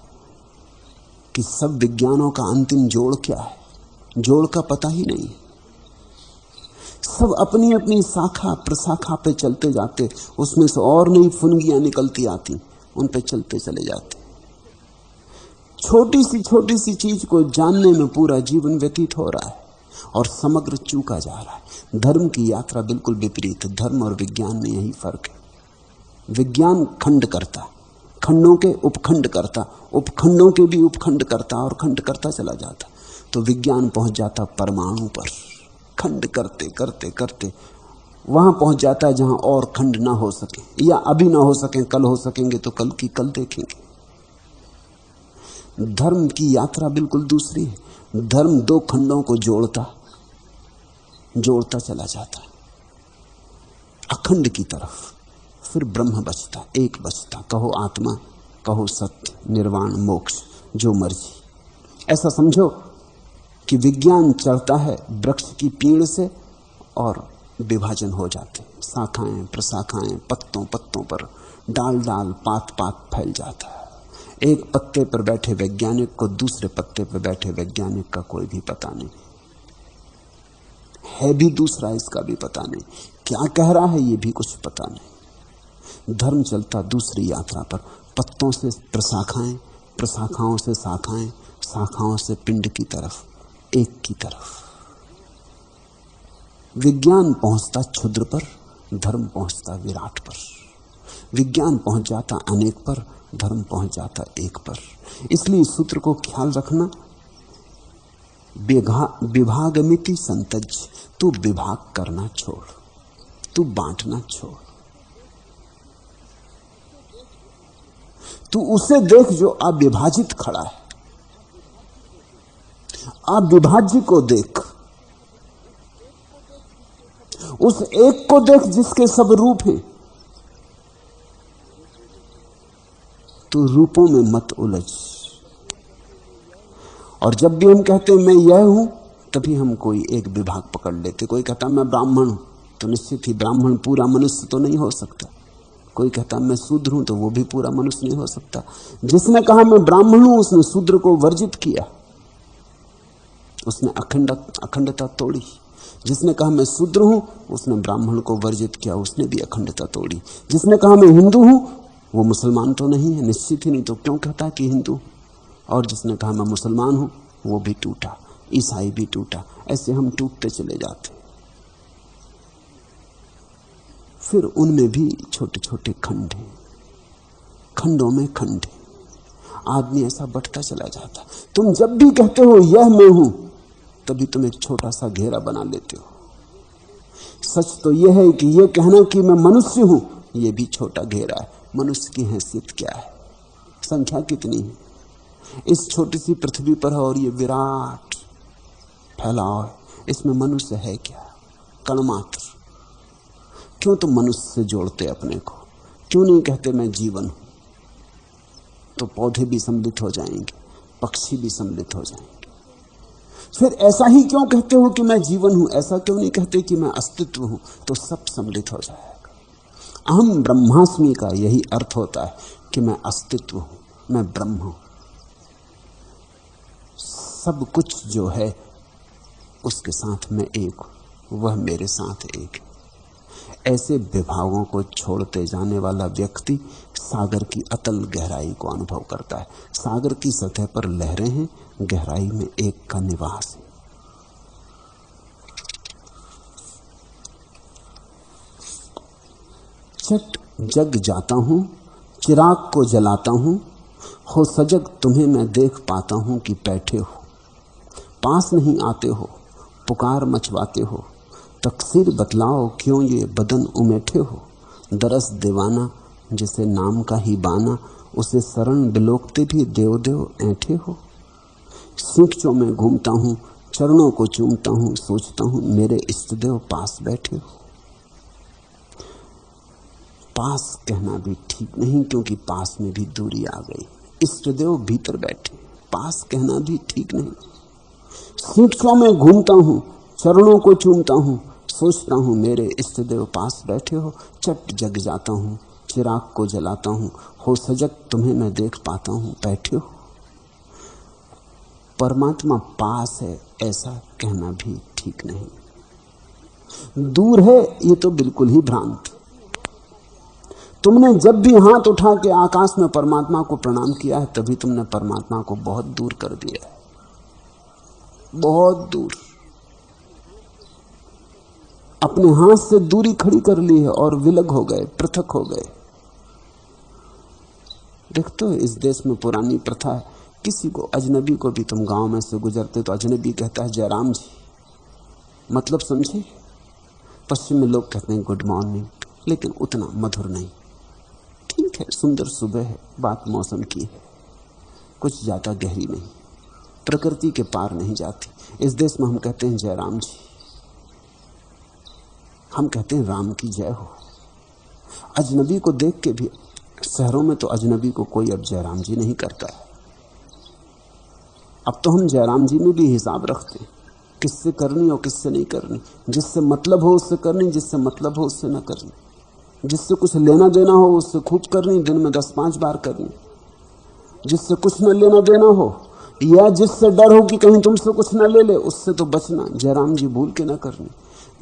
कि सब विज्ञानों का अंतिम जोड़ क्या है, जोड़ का पता ही नहीं। सब अपनी अपनी शाखा प्रशाखा पे चलते जाते, उसमें से और नई फुनगियां निकलती आती, उन पे चलते चले जाते। छोटी सी चीज को जानने में पूरा जीवन व्यतीत हो रहा है और समग्र चूका जा रहा है। धर्म की यात्रा बिल्कुल विपरीत है। धर्म और विज्ञान में यही फर्क है। विज्ञान खंड करता, खंडों के उपखंड करता, उपखंडों के भी उपखंड करता और खंड करता चला जाता। तो विज्ञान पहुंच जाता परमाणु पर, खंड करते करते करते वहां पहुंच जाता है जहां और खंड ना हो सके, या अभी ना हो सके, कल हो सकेंगे तो कल की कल देखेंगे। धर्म की यात्रा बिल्कुल दूसरी है। धर्म दो खंडों को जोड़ता चला जाता, अखंड की तरफ। फिर ब्रह्म बचता, एक बचता, कहो आत्मा, कहो सत्य, निर्वाण, मोक्ष, जो मर्जी। ऐसा समझो कि विज्ञान चढ़ता है वृक्ष की पीड़ से और विभाजन हो जाते, शाखाएं प्रशाखाएं, पत्तों पत्तों पर, डाल डाल, पात पात फैल जाता है। एक पत्ते पर बैठे वैज्ञानिक को दूसरे पत्ते पर बैठे वैज्ञानिक का कोई भी पता नहीं है, भी दूसरा इसका भी पता नहीं, क्या कह रहा है ये भी कुछ पता नहीं। धर्म चलता दूसरी यात्रा पर, पत्तों से प्रशाखाएं, प्रशाखाओं से शाखाएं, शाखाओं से पिंड की तरफ, एक की तरफ। विज्ञान पहुंचता क्षुद्र पर, धर्म पहुंचता विराट पर। विज्ञान पहुंच जाता अनेक पर, धर्म पहुंच जाता एक पर। इसलिए सूत्र को ख्याल रखना, विभागमिति संतज, तू विभाग करना छोड़, तू बांटना छोड़, तू उसे देख जो अविभाजित खड़ा है, अविभाज्य को देख, उस एक को देख जिसके सब रूप हैं। तू रूपों में मत उलझ। और जब भी हम कहते हैं मैं यह हूं, तभी हम कोई एक विभाग पकड़ लेते। कोई कहता मैं ब्राह्मण हूं, तो निश्चित ही ब्राह्मण पूरा मनुष्य तो नहीं हो सकता। कोई कहता मैं शूद्र हूं, तो वो भी पूरा मनुष्य नहीं हो सकता। जिसने कहा मैं ब्राह्मण हूं, उसने शूद्र को वर्जित किया, उसने अखंडता तोड़ी। जिसने कहा मैं शूद्र हूं, उसने ब्राह्मण को वर्जित किया, उसने भी अखंडता तोड़ी। जिसने कहा मैं हिंदू हूं, वो मुसलमान तो नहीं है, निश्चित ही नहीं, तो क्यों कहता कि हिंदू। और जिसने कहा मैं मुसलमान हूं, वो भी टूटा, ईसाई भी टूटा। ऐसे हम टूटते चले जाते। फिर उनमें भी छोटे छोटे खंड हैं, खंडों में खंड है। आदमी ऐसा बढ़ता चला जाता। तुम जब भी कहते हो यह मैं हूं, तभी तुम एक छोटा सा घेरा बना लेते हो। सच तो यह है कि यह कहना कि मैं मनुष्य हूं, यह भी छोटा घेरा है। मनुष्य की हैसियत क्या है, संख्या कितनी है इस छोटी सी पृथ्वी पर है, और ये विराट फैलाव है, इसमें मनुष्य है क्या, कण मात्र। क्यों तुम मनुष्य से जोड़ते अपने को? क्यों नहीं कहते मैं जीवन हूं? तो पौधे भी सम्मिलित हो जाएंगे, पक्षी भी सम्मिलित हो जाएंगे। फिर ऐसा ही क्यों कहते हो कि मैं जीवन हूं, ऐसा क्यों नहीं कहते कि मैं अस्तित्व हूं? तो सब सम्मिलित हो जाएगा। अहम ब्रह्मास्मि का यही अर्थ होता है कि मैं अस्तित्व हूं, मैं ब्रह्म हूं। सब कुछ जो है उसके साथ मैं एक हूं, वह मेरे साथ एक है। ऐसे विभागों को छोड़ते जाने वाला व्यक्ति सागर की अतल गहराई को अनुभव करता है। सागर की सतह पर लहरें हैं, गहराई में एक का निवास है। चट जग जाता हूं, चिराग को जलाता हूं, हो सजग तुम्हें मैं देख पाता हूं कि बैठे हो, पास नहीं आते हो, पुकार मचवाते हो, तकसीर बतलाओ क्यों ये बदन उमेठे हो, दरस दीवाना जिसे नाम का ही बाना, उसे शरण बिलोकते भी देव देव ऐंठे हो। सींचों में घूमता हूं, चरणों को चूमता हूं, सोचता हूं मेरे इष्ट देव पास बैठे हो। पास कहना भी ठीक नहीं, क्योंकि पास में भी दूरी आ गई। इष्ट देव भीतर बैठे, पास कहना भी ठीक नहीं। सींचों में घूमता हूं, चरणों को चूमता हूं, सोचता हूं मेरे इष्ट देव पास बैठे हो। चट जग जाता हूं, चिराग को जलाता हूं, हो सजग तुम्हें मैं देख पाता हूं बैठे हो। परमात्मा पास है ऐसा कहना भी ठीक नहीं। दूर है ये तो बिल्कुल ही भ्रांत। तुमने जब भी हाथ उठा के आकाश में परमात्मा को प्रणाम किया है, तभी तुमने परमात्मा को बहुत दूर कर दिया है, बहुत दूर। अपने हाथ से दूरी खड़ी कर ली है और विलग हो गए, पृथक हो गए। देखते हो इस देश में पुरानी प्रथा है, किसी को अजनबी को भी तुम गांव में से गुजरते तो अजनबी कहता है जयराम जी, मतलब समझे। पश्चिम में लोग कहते हैं गुड मॉर्निंग, लेकिन उतना मधुर नहीं। ठीक है, सुंदर सुबह है, बात मौसम की है, कुछ ज्यादा गहरी नहीं, प्रकृति के पार नहीं जाती। इस देश में हम कहते हैं जयराम जी, हम कहते हैं राम की जय हो। अजनबी को देख के भी शहरों में तो अजनबी को कोई अब जयराम जी नहीं करता है। अब तो हम जयराम जी में भी हिसाब रखते हैं, किससे करनी और किससे नहीं करनी। जिससे मतलब हो उससे करनी, जिससे मतलब हो उससे न करनी। जिससे कुछ लेना देना हो उससे खूब करनी, दिन में 10-5 बार करनी। जिससे कुछ न लेना देना हो या जिससे डर हो कि कहीं तुमसे कुछ न ले ले, उससे तो बचना। जयराम जी भूल के न करनी।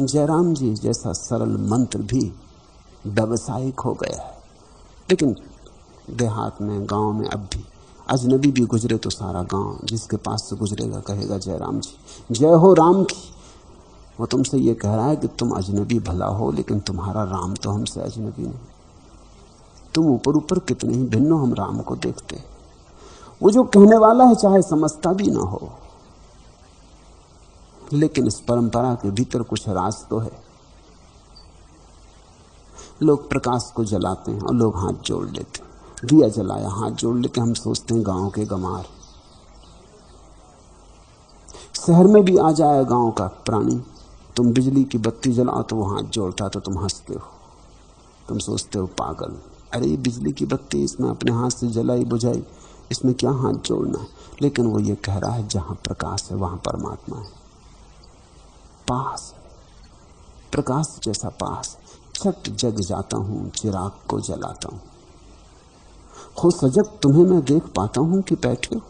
जयराम जी जैसा सरल मंत्र भी व्यावसायिक हो गया है। लेकिन देहात में, गांव में अब भी अजनबी भी गुजरे तो सारा गांव जिसके पास से गुजरेगा कहेगा जयराम जी, जय हो राम की। वो तुमसे ये कह रहा है कि तुम अजनबी भला हो, लेकिन तुम्हारा राम तो हमसे अजनबी नहीं। तुम ऊपर ऊपर कितने ही भिन्न हो, हम राम को देखते। वो जो कहने वाला है चाहे समझता भी ना हो, लेकिन इस परंपरा के भीतर कुछ राज तो है। लोग प्रकाश को जलाते हैं और लोग हाथ जोड़ लेते हैं। दिया जलाया, हाथ जोड़ लेते, हम सोचते हैं गांव के गमार। शहर में भी आ जाए गांव का प्राणी, तुम बिजली की बत्ती जलाओ तो वो हाथ जोड़ता, तो तुम हंसते हो, तुम सोचते हो पागल। अरे ये बिजली की बत्ती, इसमें अपने हाथ से जलाई बुझाई, इसमें क्या हाथ जोड़ना है। लेकिन वो ये कह रहा है जहां प्रकाश है वहां परमात्मा है, पास है, प्रकाश जैसा पास। छट जग जाता हूं, चिराग को जलाता हूं, हो सजग तुम्हें मैं देख पाता हूं कि बैठे हो।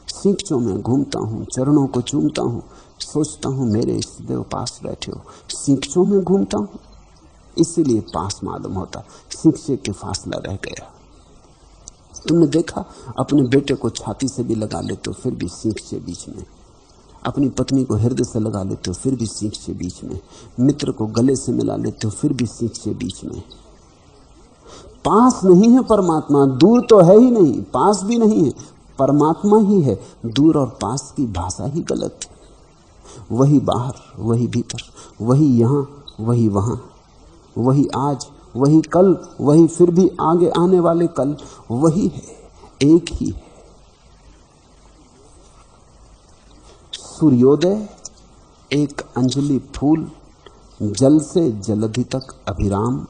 सींचों में घूमता हूं, चरणों को चूमता हूं, सोचता हूं मेरे इष्ट देव पास बैठे हो। सींचों में घूमता हूं, इसीलिए पास मालूम होता, सींचे के फासला रह गया। तुमने देखा, अपने बेटे को छाती से भी लगा लेते हो फिर भी सींच से बीच में, अपनी पत्नी को हृदय से लगा लेते हो फिर भी सींच से बीच में, मित्र को गले से मिला लेते हो फिर भी सींच से बीच में। पास नहीं है परमात्मा, दूर तो है ही नहीं, पास भी नहीं है, परमात्मा ही है। दूर और पास की भाषा ही गलत है। वही बाहर, वही भीतर, वही यहां, वही वहां, वही आज, वही कल, वही फिर भी आगे आने वाले कल, वही है, एक ही है। सूर्योदय एक अंजलि फूल, जल से जलधि तक अभिराम,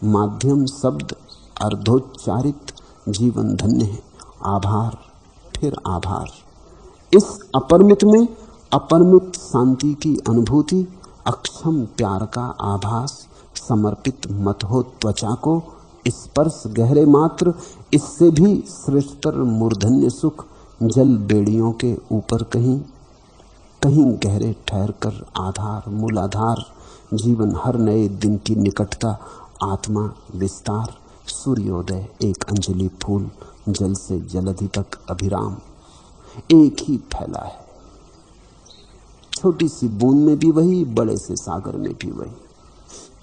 माध्यम शब्द अर्धोच्चारित, जीवन धन्य है। आभार फिर आभार, इस अपरिमित में अपरिमित शांति की अनुभूति, अक्षम प्यार का आभास, समर्पित मत हो त्वचा को, स्पर्श गहरे मात्र, इससे भी श्रेष्ठतर मूर्धन्य सुख, जल बेड़ियों के ऊपर कहीं कहीं गहरे ठहर कर आधार मूलाधार, जीवन हर नए दिन की निकटता, आत्मा विस्तार, सूर्योदय एक अंजलि फूल, जल से जलधि तक अभिराम, एक ही फैला है। छोटी सी बूंद में भी वही, बड़े से सागर में भी वही,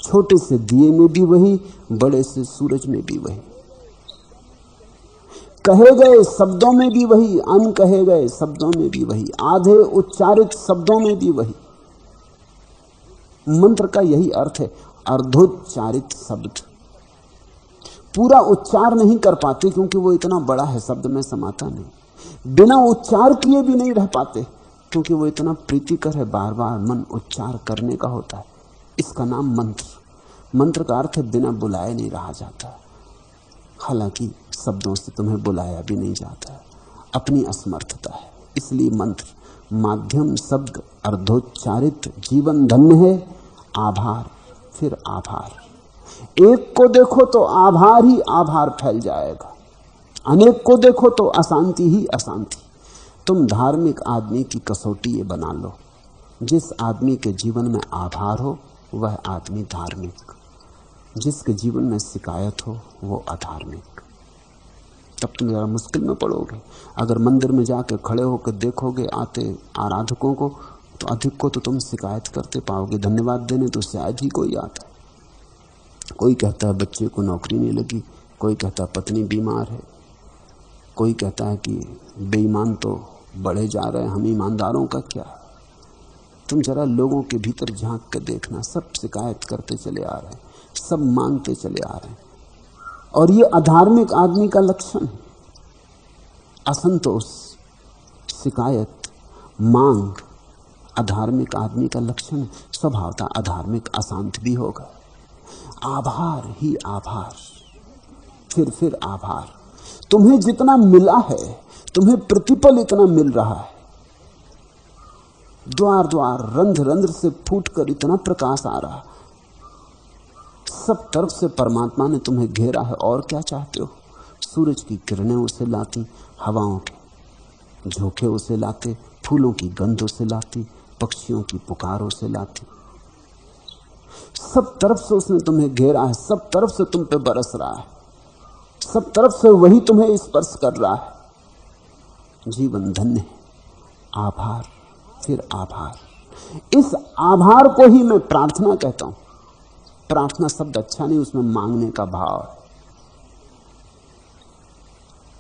छोटे से दिए में भी वही, बड़े से सूरज में भी वही, कहे गए शब्दों में भी वही, अनकहे गए शब्दों में भी वही, आधे उच्चारित शब्दों में भी वही। मंत्र का यही अर्थ है, अर्धोच्चारित शब्द। पूरा उच्चार नहीं कर पाते क्योंकि वो इतना बड़ा है, शब्द में समाता नहीं। बिना उच्चार किए भी नहीं रह पाते क्योंकि वो इतना प्रीतिकर है, बार बार मन उच्चार करने का होता है। इसका नाम मंत्र। मंत्र का अर्थ है बिना बुलाए नहीं रहा जाता। हालांकि शब्दों से तुम्हें बुलाया भी नहीं जाता, अपनी असमर्थता है। इसलिए मंत्र माध्यम शब्द अर्धोच्चारित, जीवन धन्य है। आभार, फिर आभार। एक को देखो तो आभार ही आभार फैल जाएगा, अनेक को देखो तो अशांति ही अशांति। तुम धार्मिक आदमी की कसौटी ये बना लो, जिस आदमी के जीवन में आभार हो वह आदमी धार्मिक, जिसके जीवन में शिकायत हो वो अधार्मिक। तब तुम जरा मुश्किल में पड़ोगे। अगर मंदिर में जाके खड़े होकर देखोगे आते आराधकों को, तो अधिक को तो तुम शिकायत करते पाओगे। धन्यवाद देने तो शायद ही कोई आता है। कोई कहता है बच्चे को नौकरी नहीं लगी, कोई कहता है पत्नी बीमार है, कोई कहता है कि बेईमान तो बढ़े जा रहे हैं, हम ईमानदारों का क्या। तुम जरा लोगों के भीतर झांक के देखना, सब शिकायत करते चले आ रहे हैं, सब मांगते चले आ रहे हैं। और ये अधार्मिक आदमी का लक्षण है। असंतोष, शिकायत, मांग अधार्मिक आदमी का लक्षण है। स्वभावतः अधार्मिक अशांत भी होगा। आभार ही आभार, फिर आभार। तुम्हें जितना मिला है, तुम्हें प्रतिपल इतना मिल रहा है। द्वार द्वार, रंध्र रंध्र से फूटकर इतना प्रकाश आ रहा, सब तरफ से परमात्मा ने तुम्हें घेरा है। और क्या चाहते हो? सूरज की किरणें उसे लाती, हवाओं के झोंके उसे लाते, फूलों की गंध उसे लाती, पक्षियों की पुकार उसे लाती। सब तरफ से उसने तुम्हें घेरा है, सब तरफ से तुम पे बरस रहा है, सब तरफ से वही तुम्हें स्पर्श कर रहा है। जीवन धन्य है। आभार, फिर आभार। इस आभार को ही मैं प्रार्थना कहता हूं। प्रार्थना शब्द अच्छा नहीं, उसमें मांगने का भाव है।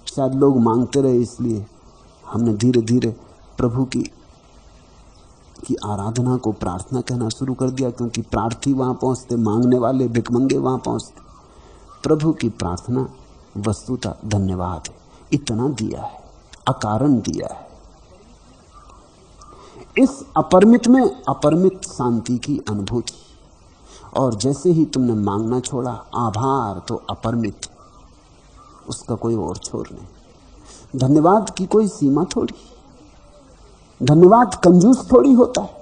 शायद लोग मांगते रहे, इसलिए हमने धीरे धीरे प्रभु की आराधना को प्रार्थना कहना शुरू कर दिया, क्योंकि प्रार्थी वहां पहुंचते, मांगने वाले भिखमंगे वहां पहुंचते। प्रभु की प्रार्थना वस्तुतः धन्यवाद है। इतना दिया है, अकारण दिया है। इस अपरिमित में अपरिमित शांति की अनुभूति। और जैसे ही तुमने मांगना छोड़ा, आभार तो अपरिमित, उसका कोई और छोर नहीं। धन्यवाद की कोई सीमा थोड़ी, धन्यवाद कंजूस थोड़ी होता है।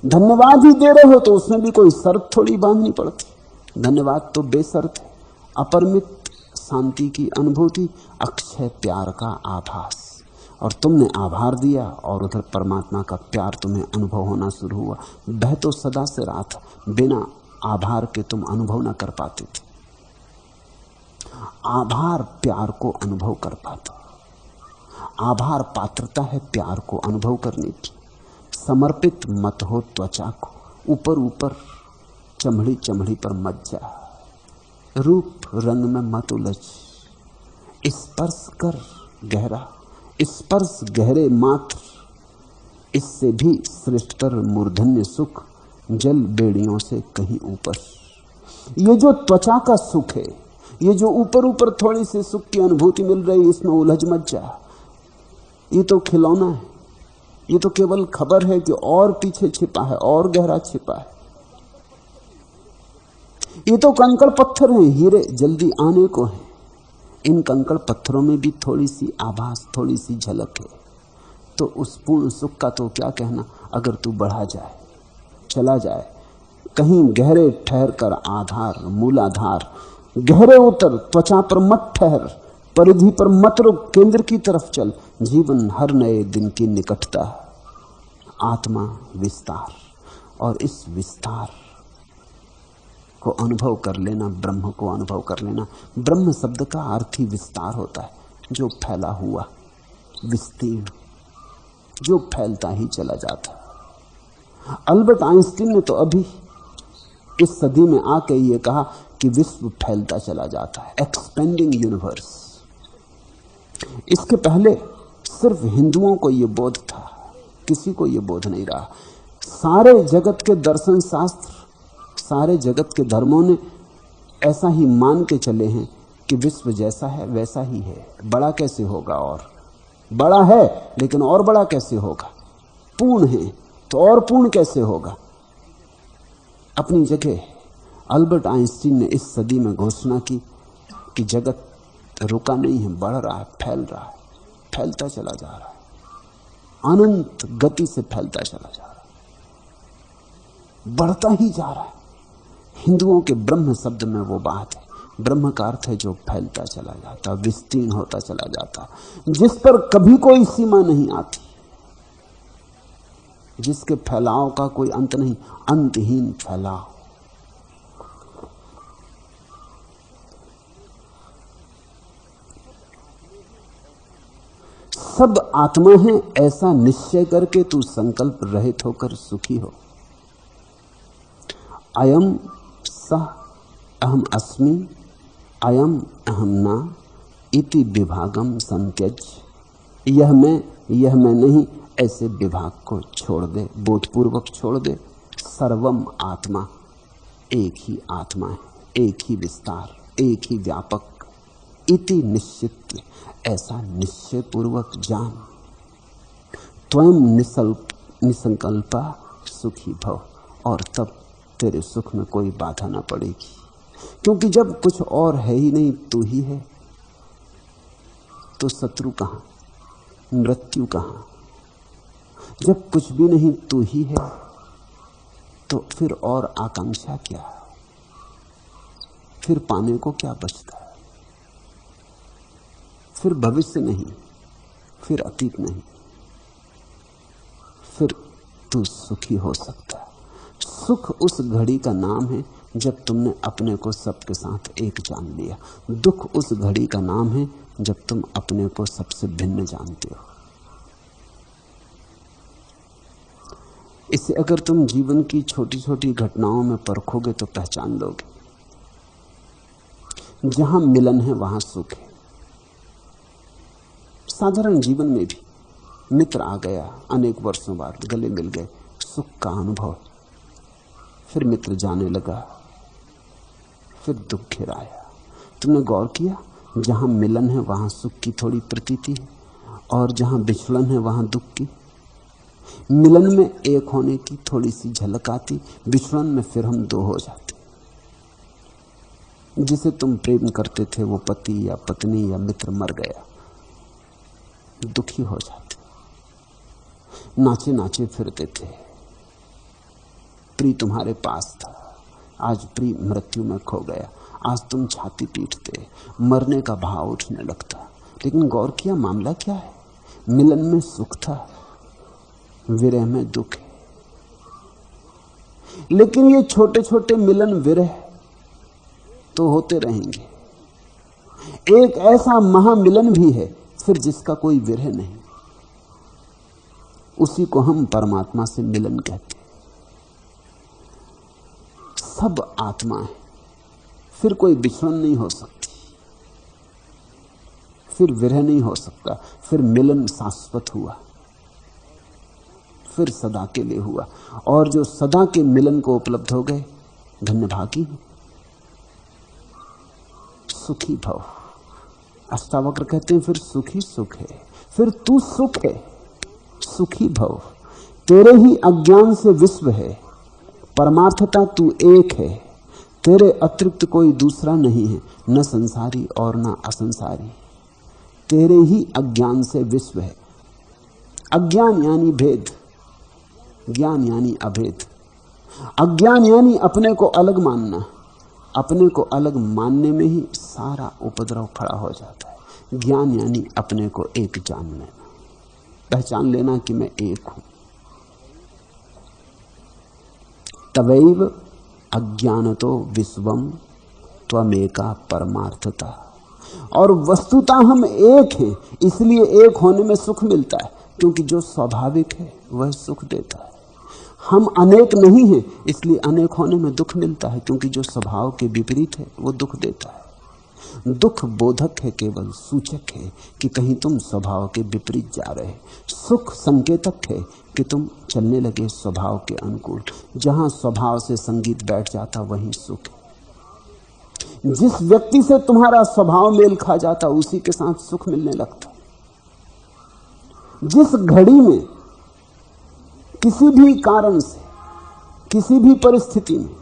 धन्यवाद ही दे रहे हो तो उसमें भी कोई शर्त थोड़ी बांधनी पड़ती। धन्यवाद तो बेशर्त है। अपरिमित शांति की अनुभूति, अक्षय प्यार का आभास। और तुमने आभार दिया और उधर परमात्मा का प्यार तुम्हें अनुभव होना शुरू हुआ। बह तो सदा से रहा था, बिना आभार के तुम अनुभव ना कर पाते थे। आभार प्यार को अनुभव कर पाता। आभार पात्रता है प्यार को अनुभव करने की। समर्पित मत हो त्वचा को, ऊपर ऊपर चमड़ी चमड़ी पर मत जा, रूप रंग में मत उलझ। स्पर्श कर गहरा, स्पर्श गहरे मात्र, इससे भी श्रेष्ठतर मूर्धन्य सुख, जल बेड़ियों से कहीं ऊपर। ये जो त्वचा का सुख है, ये जो ऊपर ऊपर थोड़ी सी सुख की अनुभूति मिल रही, इसमें उलझ मत जा। ये तो खिलौना है, ये तो केवल खबर है कि और पीछे छिपा है, और गहरा छिपा है। ये तो कंकड़ पत्थर हैं, हीरे जल्दी आने को हैं। इन कंकड़ पत्थरों में भी थोड़ी सी आभास, थोड़ी सी झलक है। तो उस पूर्ण सुख का तो क्या कहना अगर तू बढ़ा जाए, चला जाए, कहीं गहरे ठहर कर आधार मूलाधार, गहरे उतर, त्वचा पर मत ठहर, परिधि पर मत रुक, केंद्र की तरफ चल। जीवन हर नए दिन की निकटता, आत्मा विस्तार, और इस विस्तार को अनुभव कर लेना, ब्रह्म को अनुभव कर लेना। ब्रह्म शब्द का अर्थ ही विस्तार होता है, जो फैला हुआ, विस्तीर्ण, जो फैलता ही चला जाता। अल्बर्ट आइंस्टीन ने तो अभी इस सदी में आके ये कहा कि विश्व फैलता चला जाता है, एक्सपेंडिंग यूनिवर्स। इसके पहले सिर्फ हिंदुओं को यह बोध था, किसी को यह बोध नहीं रहा। सारे जगत के दर्शन शास्त्र, सारे जगत के धर्मों ने ऐसा ही मान के चले हैं कि विश्व जैसा है वैसा ही है। बड़ा कैसे होगा, और बड़ा है लेकिन और बड़ा कैसे होगा, पूर्ण है तो और पूर्ण कैसे होगा। अपनी जगह अल्बर्ट आइंस्टीन ने इस सदी में घोषणा की कि जगत रुका नहीं है, बढ़ रहा है, फैल रहा है, फैलता चला जा रहा है, अनंत गति से फैलता चला जा रहा है, बढ़ता ही जा रहा है। हिंदुओं के ब्रह्म शब्द में वो बात है। ब्रह्म का अर्थ है जो फैलता चला जाता, विस्तीर्ण होता चला जाता, जिस पर कभी कोई सीमा नहीं आती, जिसके फैलाव का कोई अंत नहीं, अंतहीन फैलाव। सब आत्मा है ऐसा निश्चय करके तू संकल्प रहित होकर सुखी हो। अयम सह अहम अस्मि, अयम अहम ना इति विभागम संत्यज। यह मैं नहीं, ऐसे विभाग को छोड़ दे, बोधपूर्वक छोड़ दे। सर्वम आत्मा, एक ही आत्मा है, एक ही विस्तार, एक ही व्यापक। इति निश्चित, ऐसा निश्चय पूर्वक जान। त्वं निसंकल्पा सुखी भव, और तब तेरे सुख में कोई बाधा ना पड़ेगी। क्योंकि जब कुछ और है ही नहीं, तू ही है, तो शत्रु कहां, मृत्यु कहां। जब कुछ भी नहीं, तू ही है, तो फिर और आकांक्षा क्या, फिर पाने को क्या बचता है। फिर भविष्य नहीं, फिर अतीत नहीं, फिर तू सुखी हो सकता है। सुख उस घड़ी का नाम है जब तुमने अपने को सबके साथ एक जान लिया। दुख उस घड़ी का नाम है जब तुम अपने को सबसे भिन्न जानते हो। इसे अगर तुम जीवन की छोटी छोटी घटनाओं में परखोगे तो पहचान लोगे। जहां मिलन है वहां सुख है। साधारण जीवन में भी मित्र आ गया, अनेक वर्षों बाद गले मिल गए, सुख का अनुभव। फिर मित्र जाने लगा, फिर दुख घिर आया। तुमने गौर किया, जहां मिलन है वहां सुख की थोड़ी प्रतीति है, और जहां विछड़न है वहां दुख की। मिलन में एक होने की थोड़ी सी झलक आती, विछड़न में फिर हम दो हो जाते। जिसे तुम प्रेम करते थे वो पति या पत्नी या मित्र मर गया, दुखी हो जाते। नाचे नाचे फिरते थे, प्रिय तुम्हारे पास था, आज प्रिय मृत्यु में खो गया। आज तुम छाती पीटते, मरने का भाव उठने लगता। लेकिन गौर किया मामला क्या है? मिलन में सुख था, विरह में दुख है। लेकिन ये छोटे छोटे मिलन विरह तो होते रहेंगे। एक ऐसा महामिलन भी है फिर जिसका कोई विरह नहीं, उसी को हम परमात्मा से मिलन कहते हैं। सब आत्मा है, फिर कोई विछड़न नहीं हो सकती, फिर विरह नहीं हो सकता, फिर मिलन शाश्वत हुआ, फिर सदा के लिए हुआ। और जो सदा के मिलन को उपलब्ध हो गए, धन्यभागी, सुखी भव। अष्टावक्र कहते हैं फिर सुखी सुख है, फिर तू सुख है, सुखी भव। तेरे ही अज्ञान से विश्व है, परमार्थता तू एक है, तेरे अतिरिक्त कोई दूसरा नहीं है, न संसारी और न असंसारी। तेरे ही अज्ञान से विश्व है। अज्ञान यानी भेद, ज्ञान यानी अभेद। अज्ञान यानी अपने को अलग मानना, अपने को अलग मानने में ही सारा उपद्रव खड़ा हो जाता है। ज्ञान यानी अपने को एक जान लेना, पहचान लेना कि मैं एक हूं। तवैव अज्ञानतो विश्वम त्वमेका परमार्थता। और वस्तुतः हम एक हैं, इसलिए एक होने में सुख मिलता है, क्योंकि जो स्वाभाविक है वह सुख देता है। हम अनेक नहीं हैं, इसलिए अनेक होने में दुख मिलता है, क्योंकि जो स्वभाव के विपरीत है वो दुख देता है। दुख बोधक है, केवल सूचक है कि कहीं तुम स्वभाव के विपरीत जा रहे। सुख संकेतक है कि तुम चलने लगे स्वभाव के अनुकूल। जहां स्वभाव से संगीत बैठ जाता वहीं सुख है। जिस व्यक्ति से तुम्हारा स्वभाव मेल खा जाता उसी के साथ सुख मिलने लगता। जिस घड़ी में किसी भी कारण से, किसी भी परिस्थिति में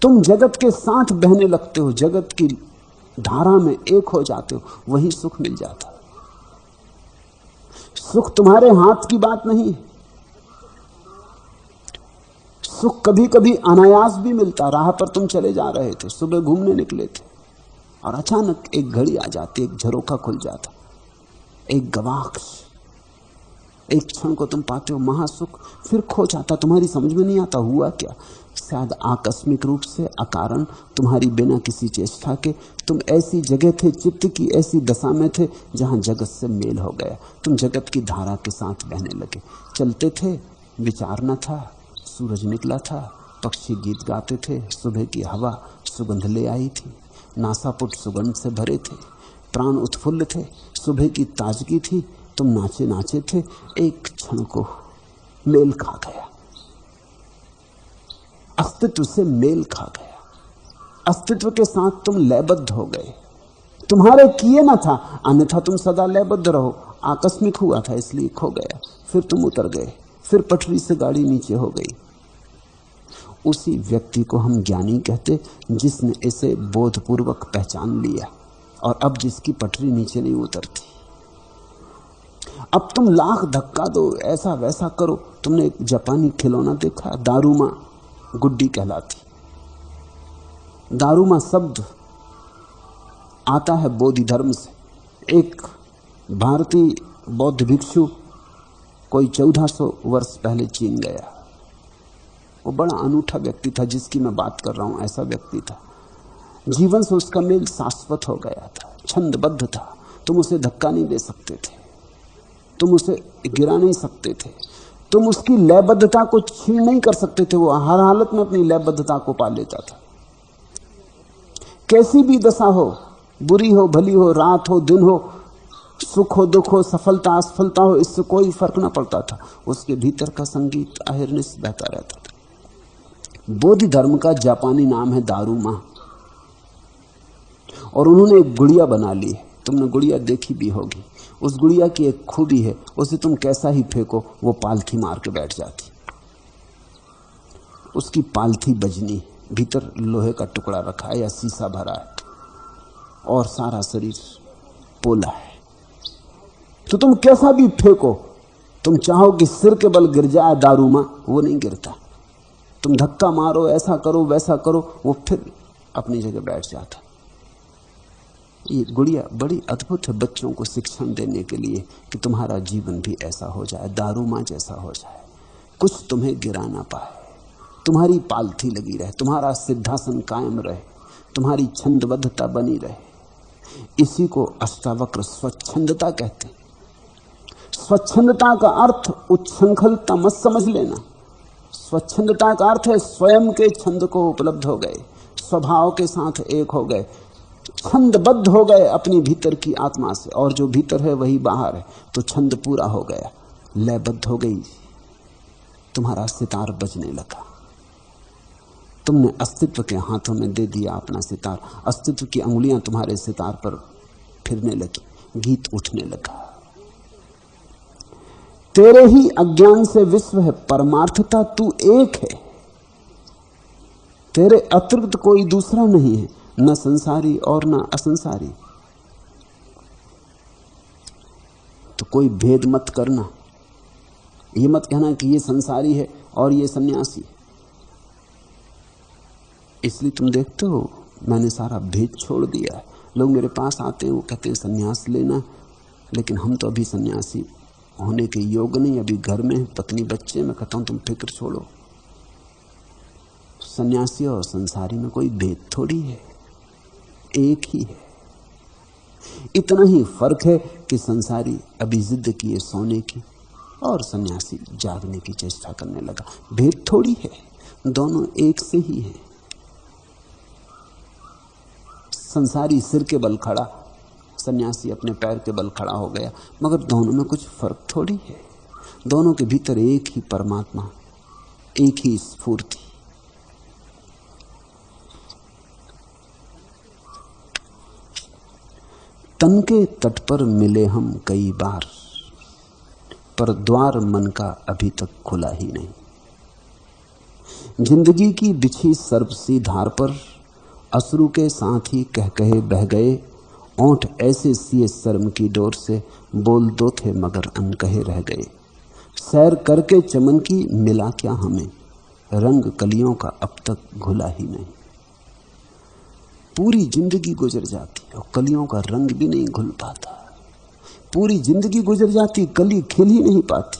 तुम जगत के साथ बहने लगते हो, जगत की धारा में एक हो जाते हो, वही सुख मिल जाता। सुख तुम्हारे हाथ की बात नहीं है। सुख कभी कभी अनायास भी मिलता। राह पर तुम चले जा रहे थे, सुबह घूमने निकले थे, और अचानक एक घड़ी आ जाती, एक झरोखा खुल जाता, एक गवाक्ष, एक क्षण को तुम पाते हो महासुख, फिर खो जाता। तुम्हारी समझ में नहीं आता हुआ क्या। शायद आकस्मिक रूप से, अकारण, तुम्हारी बिना किसी चेष्टा के तुम ऐसी जगह थे, चित्त की ऐसी दशा में थे जहां जगत से मेल हो गया। तुम जगत की धारा के साथ बहने लगे। चलते थे, विचार न था, सूरज निकला था, पक्षी गीत गाते थे, सुबह की हवा सुगंध ले आई थी, नासापुट सुगंध से भरे थे, प्राण उत्फुल्ल थे, सुबह की ताजगी थी, तुम नाचे नाचे थे। एक क्षण को मेल खा गया, अस्तित्व से मेल खा गया, अस्तित्व के साथ तुम लयबद्ध हो गए। तुम्हारे किए ना था, अन्यथा तुम सदा लयबद्ध रहो। आकस्मिक हुआ था इसलिए खो गया। फिर तुम उतर गए, फिर पटरी से गाड़ी नीचे हो गई। उसी व्यक्ति को हम ज्ञानी कहते, जिसने इसे बोधपूर्वक पहचान लिया और अब जिसकी पटरी नीचे नहीं उतरती। अब तुम लाख धक्का दो, ऐसा वैसा करो। तुमने एक जापानी खिलौना देखा, दारूमा गुड्डी कहलाती। दारूमा शब्द आता है बोधि धर्म से। एक भारतीय बौद्ध भिक्षु कोई 1400 वर्ष पहले चीन गया। वो बड़ा अनूठा व्यक्ति था जिसकी मैं बात कर रहा हूं। ऐसा व्यक्ति था, जीवन से उसका मेल शाश्वत हो गया था, छंदबद्ध था। तुम उसे धक्का नहीं दे सकते थे, तुम उसे गिरा नहीं सकते थे, तुम उसकी लयबद्धता को छीन नहीं कर सकते थे। वो हर हालत में अपनी लयबद्धता को पा लेता था। कैसी भी दशा हो, बुरी हो भली हो, रात हो दिन हो, सुख हो दुख हो, सफलता असफलता हो, इससे कोई फर्क ना पड़ता था। उसके भीतर का संगीत अहिर्निश बहता रहता था। बोधि धर्म का जापानी नाम है दारूमा। और उन्होंने एक गुड़िया बना ली। तुमने गुड़िया देखी भी होगी। उस गुड़िया की एक खूबी है, उसे तुम कैसा ही फेंको वो पालथी मार के बैठ जाती। उसकी पालथी बजनी, भीतर लोहे का टुकड़ा रखा है या शीशा भरा है और सारा शरीर पोला है। तो तुम कैसा भी फेंको, तुम चाहो कि सिर के बल गिर जाए दारूमा, वो नहीं गिरता। तुम धक्का मारो, ऐसा करो वैसा करो, वो फिर अपनी जगह बैठ जाता। ये गुड़िया बड़ी अद्भुत है बच्चों को शिक्षण देने के लिए कि तुम्हारा जीवन भी ऐसा हो जाए, दारूमा जैसा हो जाए, कुछ तुम्हें गिरा ना पाए, तुम्हारी पालथी लगी रहे, तुम्हारा सिद्धासन कायम रहे, तुम्हारी छंदबद्धता बनी रहे। इसी को अष्टावक्र स्वच्छंदता कहते हैं। स्वच्छंदता का अर्थ उच्छृंखलता मत समझ लेना। स्वच्छंदता का अर्थ है स्वयं के छंद को उपलब्ध हो गए, स्वभाव के साथ एक हो गए, छंदबद्ध हो गए अपनी भीतर की आत्मा से, और जो भीतर है वही बाहर है। तो छंद पूरा हो गया, लयबद्ध हो गई, तुम्हारा सितार बजने लगा। तुमने अस्तित्व के हाथों में दे दिया अपना सितार। अस्तित्व की अंगुलियां तुम्हारे सितार पर फिरने लगी, गीत उठने लगा। तेरे ही अज्ञान से विश्व है, परमार्थता तू एक है। तेरे अतिरिक्त कोई दूसरा नहीं है, न संसारी और न असंसारी। तो कोई भेद मत करना। ये मत कहना कि ये संसारी है और ये सन्यासी। इसलिए तुम देखते हो मैंने सारा भेद छोड़ दिया है। लोग मेरे पास आते हैं, वो कहते हैं सन्यास लेना, लेकिन हम तो अभी सन्यासी होने के योग नहीं, अभी घर में पत्नी बच्चे। मैं कहता हूं तुम फिक्र छोड़ो, सन्यासी और संसारी में कोई भेद थोड़ी है, एक ही है। इतना ही फर्क है कि संसारी अभी जिद की है सोने की और सन्यासी जागने की चेष्टा करने लगा। भेद थोड़ी है, दोनों एक से ही है। संसारी सिर के बल खड़ा, सन्यासी अपने पैर के बल खड़ा हो गया, मगर दोनों में कुछ फर्क थोड़ी है। दोनों के भीतर एक ही परमात्मा, एक ही स्फूर्ति। तन के तट पर मिले हम कई बार, पर द्वार मन का अभी तक खुला ही नहीं। जिंदगी की बिछी सर्प सी धार पर अश्रु के साथ ही कह कहे बह गए। ओंठ ऐसे सिए शर्म की डोर से बोल दो थे मगर अनकहे रह गए। सैर करके चमन की मिला क्या हमें, रंग कलियों का अब तक घुला ही नहीं। पूरी जिंदगी गुजर जाती और कलियों का रंग भी नहीं घुल पाता। पूरी जिंदगी गुजर जाती, कली खिल ही नहीं पाती।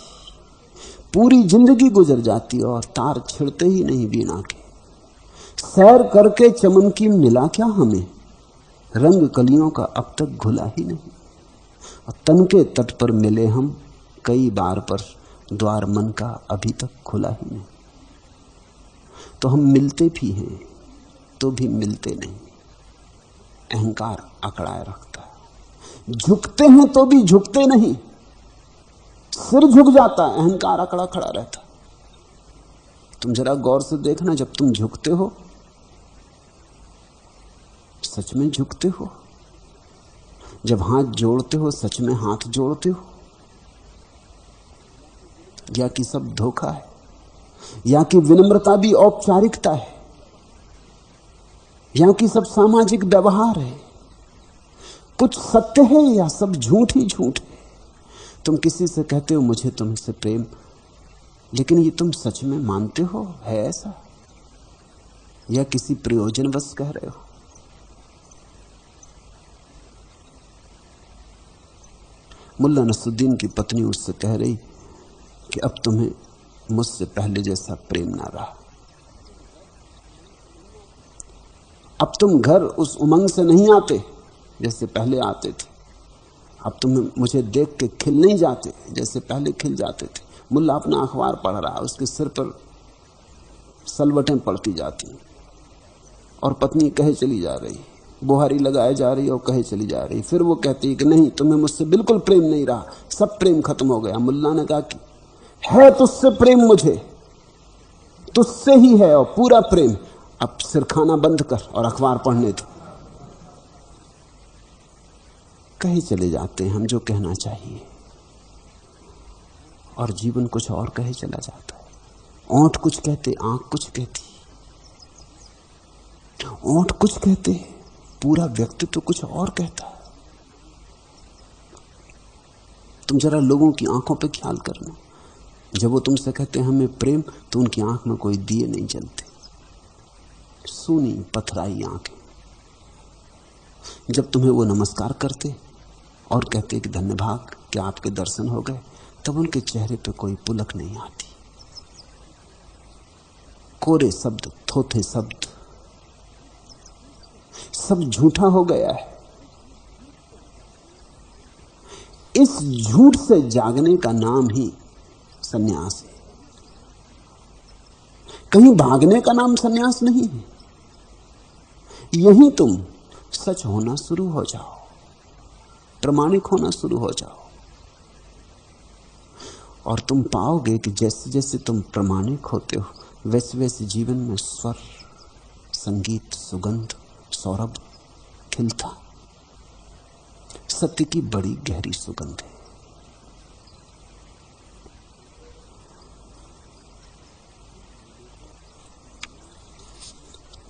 पूरी जिंदगी गुजर जाती और तार छिड़ते ही नहीं वीणा के। सैर करके चमन की मिला क्या हमें, रंग कलियों का अब तक घुला ही नहीं। और तन के तट पर मिले हम कई बार, पर द्वार मन का अभी तक खुला ही नहीं। तो हम मिलते भी हैं तो भी मिलते नहीं। अहंकार अकड़ाए रखता है। झुकते हैं तो भी झुकते नहीं। सिर झुक जाता है, अहंकार अकड़ा खड़ा रहता। तुम जरा गौर से देखना, जब तुम झुकते हो सच में झुकते हो? जब हाथ जोड़ते हो सच में हाथ जोड़ते हो? या कि सब धोखा है? या कि विनम्रता भी औपचारिकता है? या कि सब सामाजिक व्यवहार है? कुछ सत्य है या सब झूठ ही झूठ है? तुम किसी से कहते हो मुझे तुमसे प्रेम, लेकिन ये तुम सच में मानते हो है ऐसा, या किसी प्रयोजनवश कह रहे हो? मुल्ला नसरुद्दीन की पत्नी उससे कह रही कि अब तुम्हें मुझसे पहले जैसा प्रेम ना रहा। अब तुम घर उस उमंग से नहीं आते जैसे पहले आते थे। अब तुम मुझे देख के खिल नहीं जाते जैसे पहले खिल जाते थे। मुल्ला अपना अखबार पढ़ रहा है, उसके सिर पर सलवटें पड़ती जाती और पत्नी कहे चली जा रही, बुहारी लगाए जा रही और कहे चली जा रही। फिर वो कहती कि नहीं, तुम्हें मुझसे बिल्कुल प्रेम नहीं रहा, सब प्रेम खत्म हो गया। मुल्ला ने कहा कि है तुझसे प्रेम, मुझे तुझसे ही है और पूरा प्रेम। अब सिर खाना बंद कर और अखबार पढ़ने दे। कहे चले जाते हैं हम जो कहना चाहिए, और जीवन कुछ और कहे चला जाता है। ओंठ कुछ कहते, आंख कुछ कहती। ओंठ कुछ कहते, पूरा व्यक्तित्व तो कुछ और कहता। तुम जरा लोगों की आंखों पे ख्याल करना। जब वो तुमसे कहते हैं हमें प्रेम, तो उनकी आंख में कोई दिए नहीं जलते, सूनी पथराई आंखें। जब तुम्हें वो नमस्कार करते और कहते कि धन्यभाग कि आपके दर्शन हो गए, तब उनके चेहरे पे कोई पुलक नहीं आती। कोरे शब्द, थोथे शब्द, सब झूठा हो गया है। इस झूठ से जागने का नाम ही सन्यास है। कहीं भागने का नाम सन्यास नहीं है। यहीं तुम सच होना शुरू हो जाओ, प्रामाणिक होना शुरू हो जाओ, और तुम पाओगे कि जैसे जैसे तुम प्रामाणिक होते हो, वैसे वैसे जीवन में स्वर, संगीत, सुगंध, सौरभ खिलता। सत्य की बड़ी गहरी सुगंध है।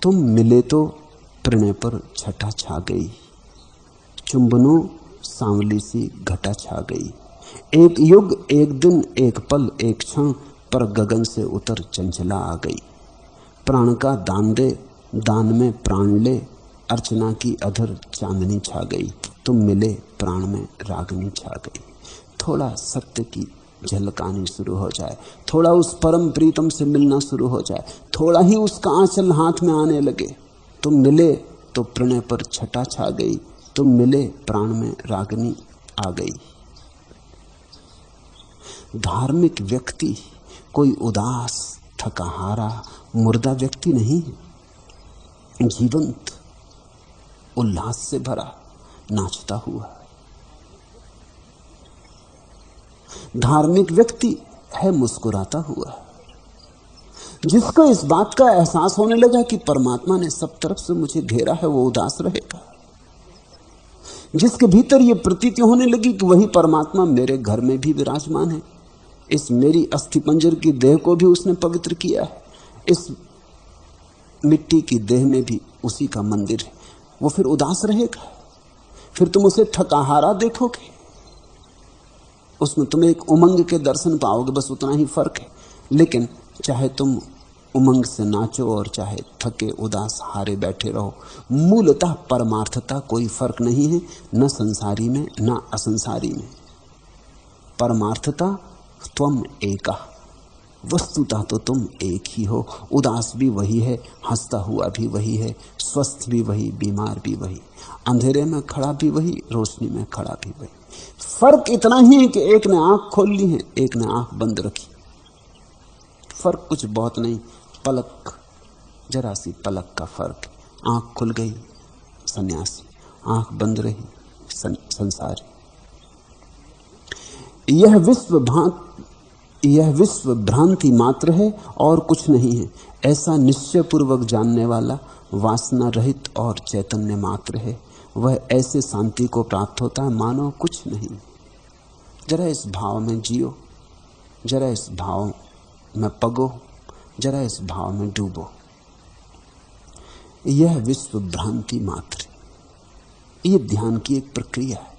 तुम मिले तो प्रणय पर छटा छा गई, चुंबनों सांवली सी घटा छा गई। एक युग, एक दिन, एक पल, एक क्षण पर गगन से उतर चंचला आ गई। प्राण का दान दे, दान में प्राण ले, अर्चना की अधर चांदनी छा गई। तुम मिले प्राण में रागनी छा गई। थोड़ा सत्य की झलक आनी शुरू हो जाए, थोड़ा उस परम प्रीतम से मिलना शुरू हो जाए, थोड़ा ही उसका आंचल हाथ में आने लगे। तुम मिले तो प्रणय पर छटा छा गई। तुम मिले प्राण में रागनी आ गई। धार्मिक व्यक्ति कोई उदास, थकाहारा, मुर्दा व्यक्ति नहीं है। जीवंत, उल्लास से भरा, नाचता हुआ। धार्मिक व्यक्ति है मुस्कुराता हुआ, जिसको इस बात का एहसास होने लगा कि परमात्मा ने सब तरफ से मुझे घेरा है, वो उदास रहेगा। जिसके भीतर ये प्रतीति होने लगी कि वही परमात्मा मेरे घर में भी विराजमान है, इस मेरी अस्थिपंजर की देह को भी उसने पवित्र किया है, इस मिट्टी की देह में भी उसी का मंदिर है, वो फिर उदास रहेगा। फिर तुम उसे थकाहारा देखोगे, उसमें तुम एक उमंग के दर्शन पाओगे, बस उतना ही फर्क है। लेकिन चाहे तुम उमंग से नाचो और चाहे थके उदास हारे बैठे रहो, मूलतः परमार्थता कोई फर्क नहीं है, न संसारी में न असंसारी में। परमार्थता त्वम एका, वस्तुतः तो तुम एक ही हो। उदास भी वही है, हंसता हुआ भी वही है, स्वस्थ भी वही, बीमार भी वही, अंधेरे में खड़ा भी वही, रोशनी में खड़ा भी वही। फर्क इतना ही है कि एक ने आंख खोल ली है, एक ने आंख बंद रखी। फर्क कुछ बहुत नहीं, पलक, जरा सी पलक का फर्क। आंख खुल गई सन्यासी, आंख बंद रही संसारी। यह विश्व भ्रांति मात्र है और कुछ नहीं है, ऐसा निश्चय पूर्वक जानने वाला वासना रहित और चैतन्य मात्र है। वह ऐसे शांति को प्राप्त होता है मानो कुछ नहीं। जरा इस भाव में जियो, जरा इस भाव में पगो, जरा इस भाव में डूबो। यह विश्व भ्रांति मात्र है। यह ध्यान की एक प्रक्रिया है,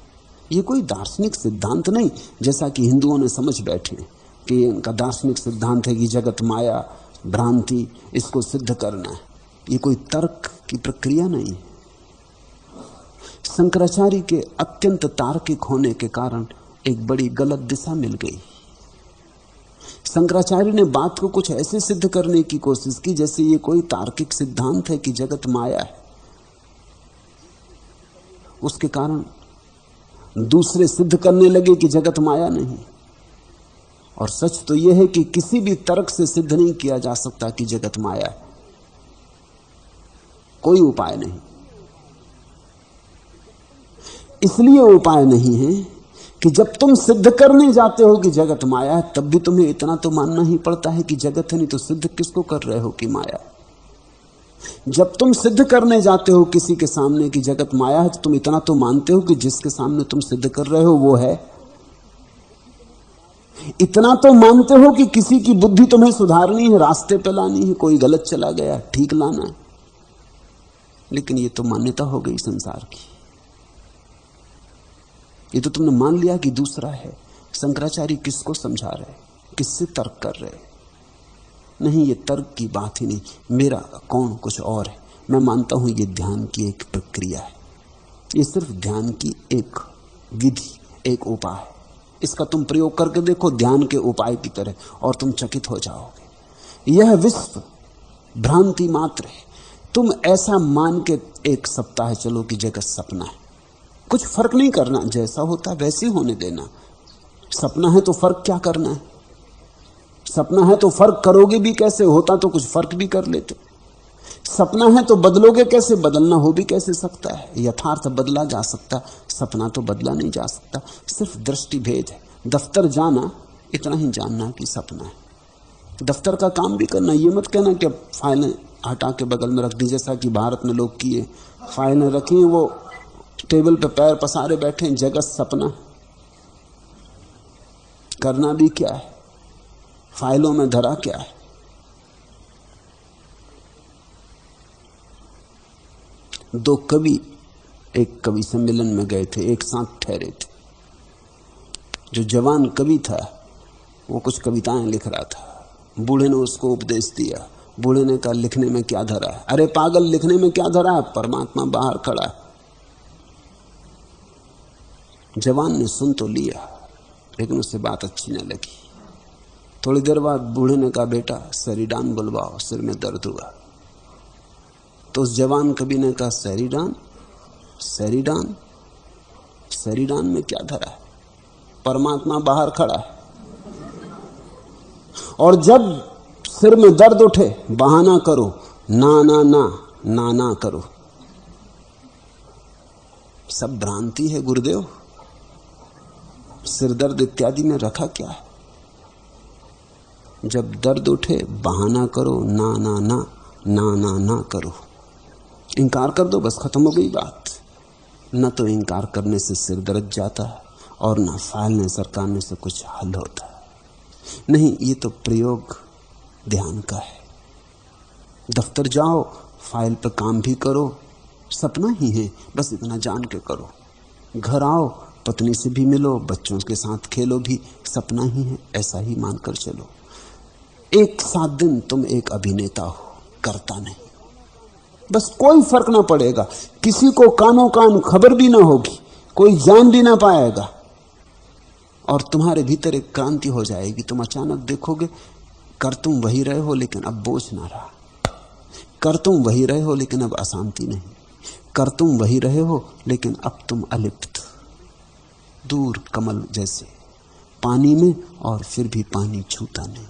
यह कोई दार्शनिक सिद्धांत नहीं, जैसा कि हिंदुओं ने समझ बैठे कि इनका दार्शनिक सिद्धांत है कि जगत माया, भ्रांति, इसको सिद्ध करना है। यह कोई तर्क की प्रक्रिया नहीं है। शंकराचार्य के अत्यंत तार्किक होने के कारण एक बड़ी गलत दिशा मिल गई। शंकराचार्य ने बात को कुछ ऐसे सिद्ध करने की कोशिश की जैसे ये कोई तार्किक सिद्धांत है कि जगत माया है। उसके कारण दूसरे सिद्ध करने लगे कि जगत माया नहीं। और सच तो यह है कि किसी भी तर्क से सिद्ध नहीं किया जा सकता कि जगत माया है। कोई उपाय नहीं। इसलिए उपाय नहीं है कि जब तुम सिद्ध करने जाते हो कि जगत माया है, तब भी तुम्हें इतना तो मानना ही पड़ता है कि जगत है, नहीं तो सिद्ध किसको कर रहे हो कि माया। जब तुम सिद्ध करने जाते हो किसी के सामने कि जगत माया है, तो तुम इतना तो मानते हो कि जिसके सामने तुम सिद्ध कर रहे हो वो है। इतना तो मानते हो कि किसी की बुद्धि तुम्हें सुधारनी है, रास्ते पे लानी है, कोई गलत चला गया, ठीक लाना है। लेकिन ये तो मान्यता हो गई संसार की। ये तो तुमने मान लिया कि दूसरा है। शंकराचार्य किसको समझा रहे, किससे तर्क कर रहे? नहीं, ये तर्क की बात ही नहीं। मेरा कौन कुछ और है। मैं मानता हूं ये ध्यान की एक प्रक्रिया है। ये सिर्फ ध्यान की एक विधि, एक उपाय है। इसका तुम प्रयोग करके देखो ध्यान के उपाय की तरह, और तुम चकित हो जाओगे। यह विश्व भ्रांति मात्र है। तुम ऐसा मान के एक सप्ताह चलो कि जगत सपना है। कुछ फर्क नहीं करना, जैसा होता वैसे होने देना। सपना है तो फर्क क्या करना है? सपना है तो फर्क करोगे भी कैसे? होता तो कुछ फर्क भी कर लेते। सपना है तो बदलोगे कैसे? बदलना हो भी कैसे सकता है? यथार्थ बदला जा सकता, सपना तो बदला नहीं जा सकता। सिर्फ दृष्टि भेद है। दफ्तर जाना, इतना ही जानना कि सपना है। दफ्तर का काम भी करना, ये मत कहना कि अब फाइलें हटा के बगल में रख दी, जैसा कि भारत में लोग किए। फाइलें रखी, वो टेबल पे पैर पसारे बैठे। जगत सपना, करना भी क्या है? फाइलों में धरा क्या है? दो कवि एक कवि सम्मेलन में गए थे, एक साथ ठहरे थे। जो जवान कवि था वो कुछ कविताएं लिख रहा था। बूढ़े ने उसको उपदेश दिया। बूढ़े ने कहा, लिखने में क्या धरा है? अरे पागल, लिखने में क्या धरा है? परमात्मा बाहर खड़ा है। जवान ने सुन तो लिया, लेकिन उसे बात अच्छी न लगी। थोड़ी देर बाद बूढ़े ने कहा, बेटा सरीडान बुलवाओ, सिर में दर्द हुआ। तो उस जवान कवि ने कहा, सरीडान? सरीडान? सरीडान में क्या धरा है? परमात्मा बाहर खड़ा है। और जब सिर में दर्द उठे, बहाना करो, ना ना ना ना ना करो। सब भ्रांति है गुरुदेव। सिर दर्द इत्यादि में रखा क्या है? जब दर्द उठे बहाना करो, ना ना ना ना ना ना करो। इनकार कर दो, बस खत्म हो गई बात। न तो इनकार करने से सिर दर्द जाता है और न फाइल सरकारने से कुछ हल होता है। नहीं, ये तो प्रयोग ध्यान का है। दफ्तर जाओ, फाइल पर काम भी करो, सपना ही है, बस इतना जान के करो। घर आओ, पत्नी से भी मिलो, बच्चों के साथ खेलो भी, सपना ही है, ऐसा ही मानकर चलो। 1-7 दिन तुम एक अभिनेता हो, करता नहीं। बस कोई फर्क ना पड़ेगा, किसी को कानों कान खबर भी ना होगी, कोई जान भी ना पाएगा, और तुम्हारे भीतर एक क्रांति हो जाएगी। तुम अचानक देखोगे कर तुम वही रहे हो, लेकिन अब बोझ ना रहा। कर तुम वही रहे हो, लेकिन अब अशांति नहीं। कर तुम वही रहे हो, लेकिन अब तुम अलिप्त, दूर कमल जैसे पानी में, और फिर भी पानी छूता नहीं।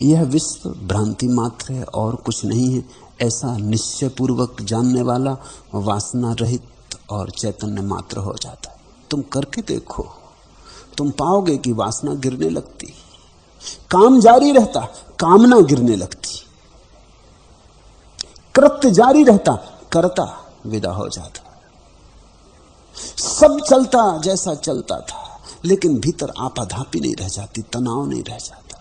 यह विश्व भ्रांति मात्र है और कुछ नहीं है, ऐसा निश्चय पूर्वक जानने वाला वासना रहित और चैतन्य मात्र हो जाता है। तुम करके देखो, तुम पाओगे कि वासना गिरने लगती, काम जारी रहता, कामना गिरने लगती, कृत्य जारी रहता, करता विदा हो जाता। सब चलता जैसा चलता था, लेकिन भीतर आपाधापी नहीं रह जाती, तनाव नहीं रह जाता।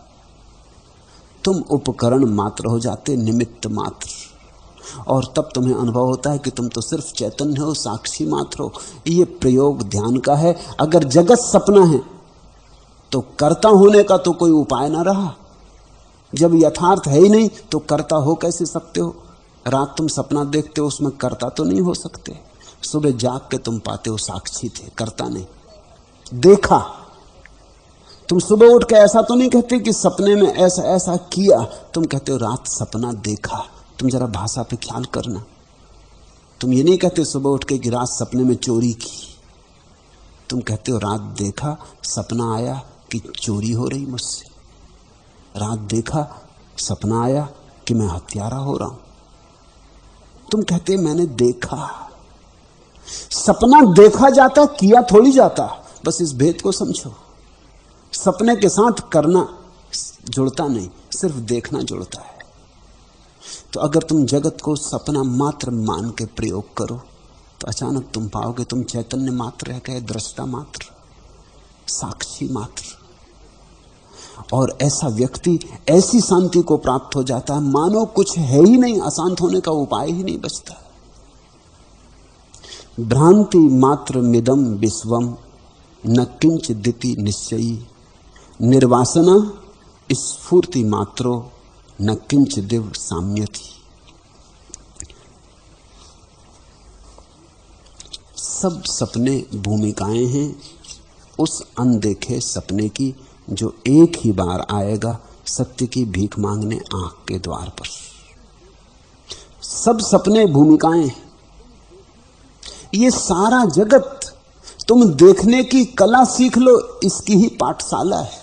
तुम उपकरण मात्र हो जाते, निमित्त मात्र, और तब तुम्हें अनुभव होता है कि तुम तो सिर्फ चैतन्य हो, साक्षी मात्र हो। ये प्रयोग ध्यान का है। अगर जगत सपना है तो कर्ता होने का तो कोई उपाय ना रहा। जब यथार्थ है ही नहीं तो कर्ता हो कैसे सकते हो? रात तुम सपना देखते हो, उसमें कर्ता तो नहीं हो सकते। सुबह जाग के तुम पाते हो साक्षी थे, कर्ता नहीं। देखा, तुम सुबह उठ के ऐसा तो नहीं कहते कि सपने में ऐसा ऐसा किया, तुम कहते हो रात सपना देखा। तुम जरा भाषा पे ख्याल करना, तुम ये नहीं कहते सुबह उठ के कि रात सपने में चोरी की, तुम कहते हो रात देखा, सपना आया कि चोरी हो रही मुझसे। रात देखा, सपना आया कि मैं हत्यारा हो रहा हूं। तुम कहते मैंने देखा। सपना देखा जाता, किया थोड़ी जाता। बस इस भेद को समझो। सपने के साथ करना जुड़ता नहीं, सिर्फ देखना जुड़ता है। तो अगर तुम जगत को सपना मात्र मान के प्रयोग करो तो अचानक तुम पाओगे तुम चैतन्य मात्र है, दृष्टा मात्र, साक्षी मात्र। और ऐसा व्यक्ति ऐसी शांति को प्राप्त हो जाता है मानो कुछ है ही नहीं, अशांत होने का उपाय ही नहीं बचता। भ्रांति मात्र मिदम विश्वम न किंच दिति निश्चयी, निर्वासना स्फूर्ति मात्रो न किंच दिव साम्यति। सब सपने भूमिकाएं हैं उस अनदेखे सपने की जो एक ही बार आएगा सत्य की भीख मांगने आंख के द्वार पर। सब सपने भूमिकाएं। ये सारा जगत तुम देखने की कला सीख लो, इसकी ही पाठशाला है।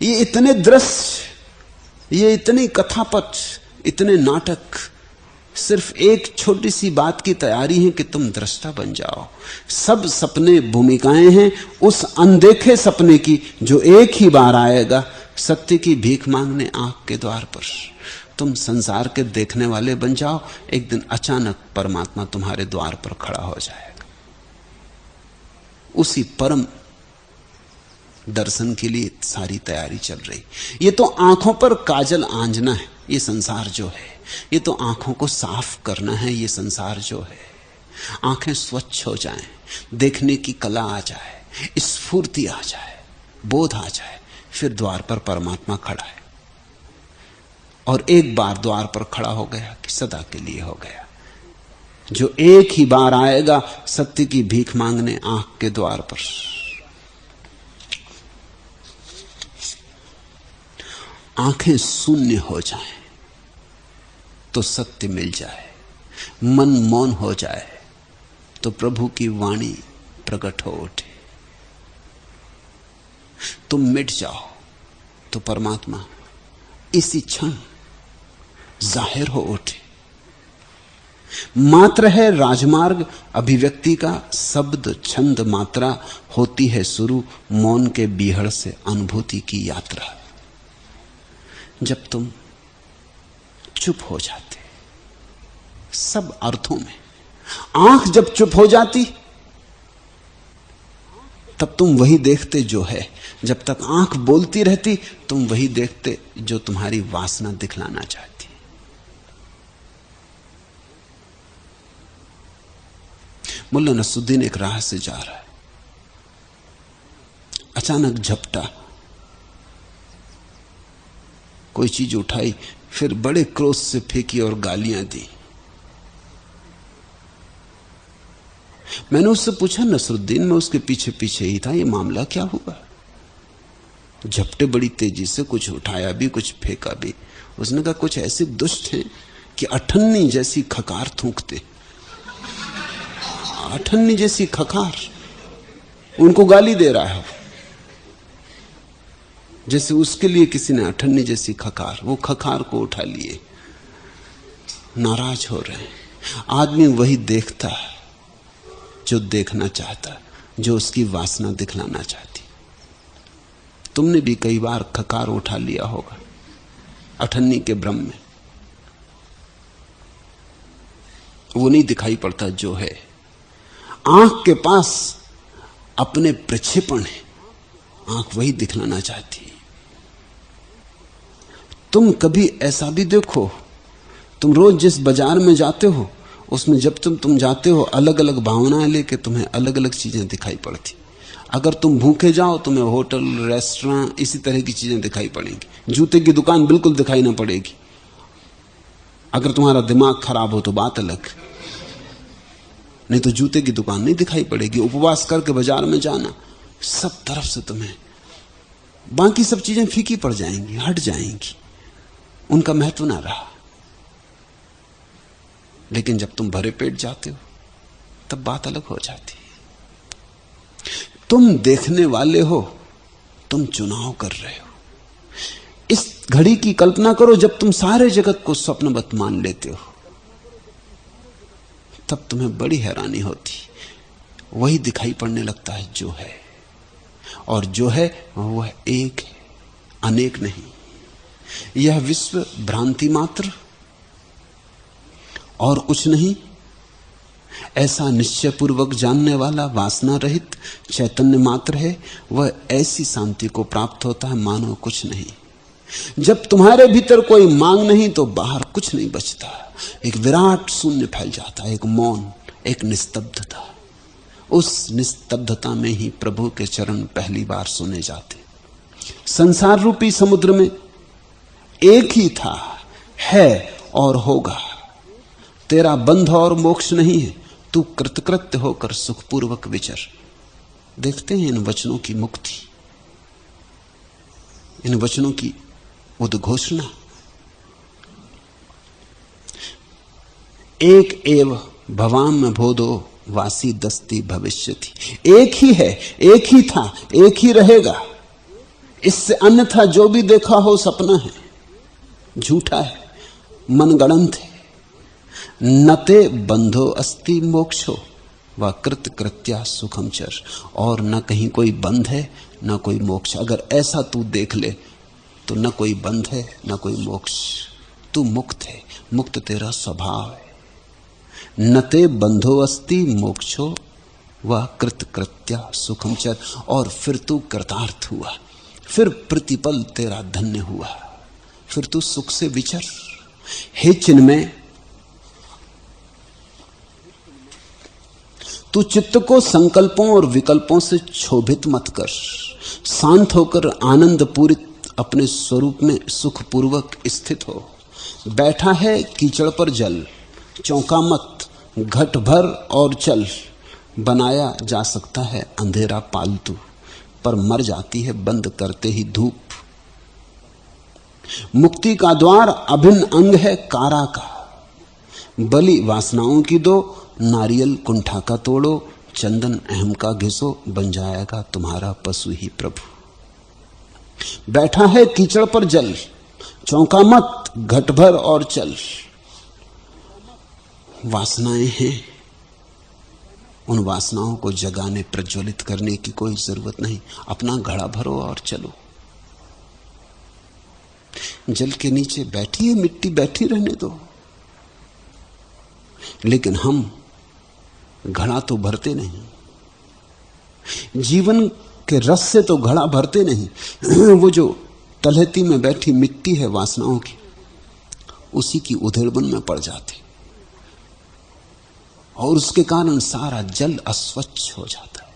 ये इतने दृश्य, ये इतनी कथापट, इतने नाटक सिर्फ एक छोटी सी बात की तैयारी है कि तुम दृष्टा बन जाओ। सब सपने भूमिकाएं हैं उस अनदेखे सपने की जो एक ही बार आएगा सत्य की भीख मांगने आंख के द्वार पर। तुम संसार के देखने वाले बन जाओ, एक दिन अचानक परमात्मा तुम्हारे द्वार पर खड़ा हो जाएगा। उसी परम दर्शन के लिए सारी तैयारी चल रही। ये तो आंखों पर काजल आंजना है ये संसार जो है, ये तो आंखों को साफ करना है ये संसार जो है। आंखें स्वच्छ हो जाएं, देखने की कला आ जाए, स्फूर्ति आ जाए, बोध आ जाए, फिर द्वार पर परमात्मा खड़ा है। और एक बार द्वार पर खड़ा हो गया कि सदा के लिए हो गया। जो एक ही बार आएगा सत्य की भीख मांगने आंख के द्वार पर, आंखें शून्य हो जाएं तो सत्य मिल जाए, मन मौन हो जाए तो प्रभु की वाणी प्रकट हो उठे, तुम मिट जाओ तो परमात्मा इसी क्षण जाहिर हो उठे। मात्र है राजमार्ग अभिव्यक्ति का, शब्द छंद मात्रा होती है शुरू, मौन के बीहड़ से अनुभूति की यात्रा। जब तुम चुप हो जाते सब अर्थों में, आंख जब चुप हो जाती तब तुम वही देखते जो है। जब तक आंख बोलती रहती तुम वही देखते जो तुम्हारी वासना दिखलाना चाहती। मुल्ला नसरुद्दीन एक राह से जा रहा है, अचानक झपटा, कोई चीज उठाई, फिर बड़े क्रोध से फेंकी और गालियां दी। मैंने उससे पूछा नसरुद्दीन, मैं उसके पीछे पीछे ही था, ये मामला क्या हुआ? झपटे बड़ी तेजी से, कुछ उठाया भी कुछ फेंका भी। उसने कहा कुछ ऐसे दुष्ट हैं कि अठन्नी जैसी खकार थूकते, अठन्नी जैसी खकार, उनको गाली दे रहा है जैसे उसके लिए किसी ने अठन्नी जैसी खकार, वो खकार को उठा लिए, नाराज हो रहे हैं। आदमी वही देखता है जो देखना चाहता, जो उसकी वासना दिखलाना चाहती। तुमने भी कई बार खकार उठा लिया होगा अठन्नी के भ्रम में, वो नहीं दिखाई पड़ता जो है। आंख के पास अपने प्रक्षेपण है, आंख वही दिखलाना चाहती है। तुम कभी ऐसा भी देखो, तुम रोज जिस बाजार में जाते हो उसमें जब तुम जाते हो अलग अलग भावनाएं लेके तुम्हें अलग अलग चीजें दिखाई पड़ती। अगर तुम भूखे जाओ तुम्हें होटल रेस्टोरेंट इसी तरह की चीजें दिखाई पड़ेंगी, जूते की दुकान बिल्कुल दिखाई ना पड़ेगी। अगर तुम्हारा दिमाग खराब हो तो बात अलग, नहीं तो जूते की दुकान नहीं दिखाई पड़ेगी। उपवास करके बाजार में जाना, सब तरफ से तुम्हें बाकी सब चीजें फीकी पड़ जाएंगी, हट जाएंगी, उनका महत्व ना रहा। लेकिन जब तुम भरे पेट जाते हो तब बात अलग हो जाती है। तुम देखने वाले हो, तुम चुनाव कर रहे हो। इस घड़ी की कल्पना करो जब तुम सारे जगत को स्वप्नवत मान लेते हो, तब तुम्हें बड़ी हैरानी होती, वही दिखाई पड़ने लगता है जो है, और जो है वह एक है, अनेक नहीं। यह विश्व भ्रांति मात्र और कुछ नहीं, ऐसा निश्चय पूर्वक जानने वाला वासना रहित चैतन्य मात्र है। वह ऐसी शांति को प्राप्त होता है मानो कुछ नहीं। जब तुम्हारे भीतर कोई मांग नहीं तो बाहर कुछ नहीं बचता, एक विराट शून्य फैल जाता, एक मौन, एक निस्तब्धता। उस निस्तब्धता में ही प्रभु के चरण पहली बार सुने जाते। संसार रूपी समुद्र में एक ही था, है और होगा। तेरा बंध और मोक्ष नहीं है, तू कृतकृत्य होकर सुखपूर्वक विचर। देखते हैं इन वचनों की मुक्ति, इन वचनों की उद्घोषणा। एक एव भवाम बोधो वासी दस्ती भविष्यति। एक ही है, एक ही था, एक ही रहेगा। इससे अन्यथा जो भी देखा हो सपना है, झूठा है, मनगढ़ंत है। नते बंधो अस्ति मोक्षो व कृत कृत्या सुखम चर। और न कहीं कोई बंध है न कोई मोक्ष। अगर ऐसा तू देख ले तो न कोई बंध है न कोई मोक्ष, तू मुक्त है, मुक्त तेरा स्वभाव है। नते बंधो अस्ति मोक्षो वह कृतकृत्या सुखम चर। और फिर तू कृतार्थ हुआ, फिर प्रतिपल तेरा धन्य हुआ, फिर तू सुख से विचर। हे चिन्मय, तू चित्त को संकल्पों और विकल्पों से क्षोभित मत कर। शांत होकर आनंद पूरित अपने स्वरूप में सुखपूर्वक स्थित हो। बैठा है कीचड़ पर जल, चौंका मत, घट भर और चल। बनाया जा सकता है अंधेरा पालतू, पर मर जाती है बंद करते ही धूप। मुक्ति का द्वार अभिन्न अंग है कारा का। बलि वासनाओं की दो, नारियल कुंठा का तोड़ो, चंदन अहम का घिसो, बन जाएगा तुम्हारा पशु ही प्रभु। बैठा है कीचड़ पर जल, चौंका मत, घट भर और चल। वासनाएं हैं, उन वासनाओं को जगाने प्रज्वलित करने की कोई जरूरत नहीं। अपना घड़ा भरो और चलो। जल के नीचे बैठी है मिट्टी, बैठी रहने दो। लेकिन हम घड़ा तो भरते नहीं, जीवन के रस से तो घड़ा भरते नहीं। वो जो तलहटी में बैठी मिट्टी है वासनाओं की, उसी की उधेड़बन में पड़ जाते, और उसके कारण सारा जल अस्वच्छ हो जाता है।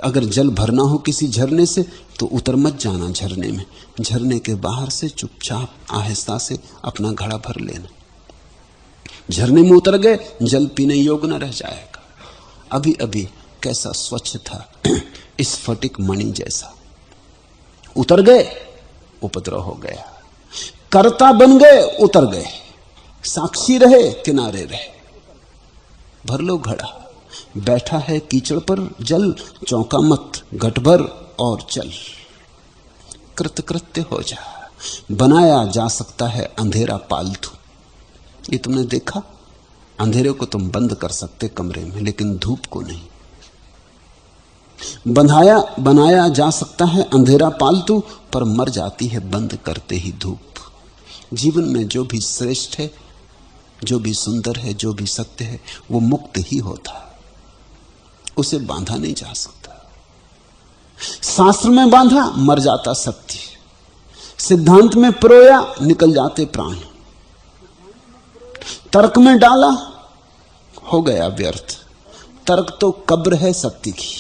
अगर जल भरना हो किसी झरने से तो उतर मत जाना झरने में, झरने के बाहर से चुपचाप आहिस्ता से अपना घड़ा भर लेना। झरने में उतर गए, जल पीने योग्य न रह जाएगा। अभी अभी कैसा स्वच्छ था, स्फटिक मणि जैसा। उतर गए, उपद्रव हो गया। कर्ता बन गए, उतर गए। साक्षी रहे, किनारे रहे। भर लो घड़ा। बैठा है कीचड़ पर जल, चौंका मत, घट भर और चल। कृतकृत्य हो जा। बनाया जा सकता है अंधेरा पालतू। ये तुमने देखा, अंधेरे को तुम बंद कर सकते कमरे में, लेकिन धूप को नहीं। बनाया जा सकता है अंधेरा पालतू, पर मर जाती है बंद करते ही धूप। जीवन में जो भी श्रेष्ठ है, जो भी सुंदर है, जो भी सत्य है, वो मुक्त ही होता है। उसे बांधा नहीं जा सकता। शास्त्र में बांधा, मर जाता सत्य। सिद्धांत में पिरोया, निकल जाते प्राण। तर्क में डाला, हो गया व्यर्थ। तर्क तो कब्र है सत्य की,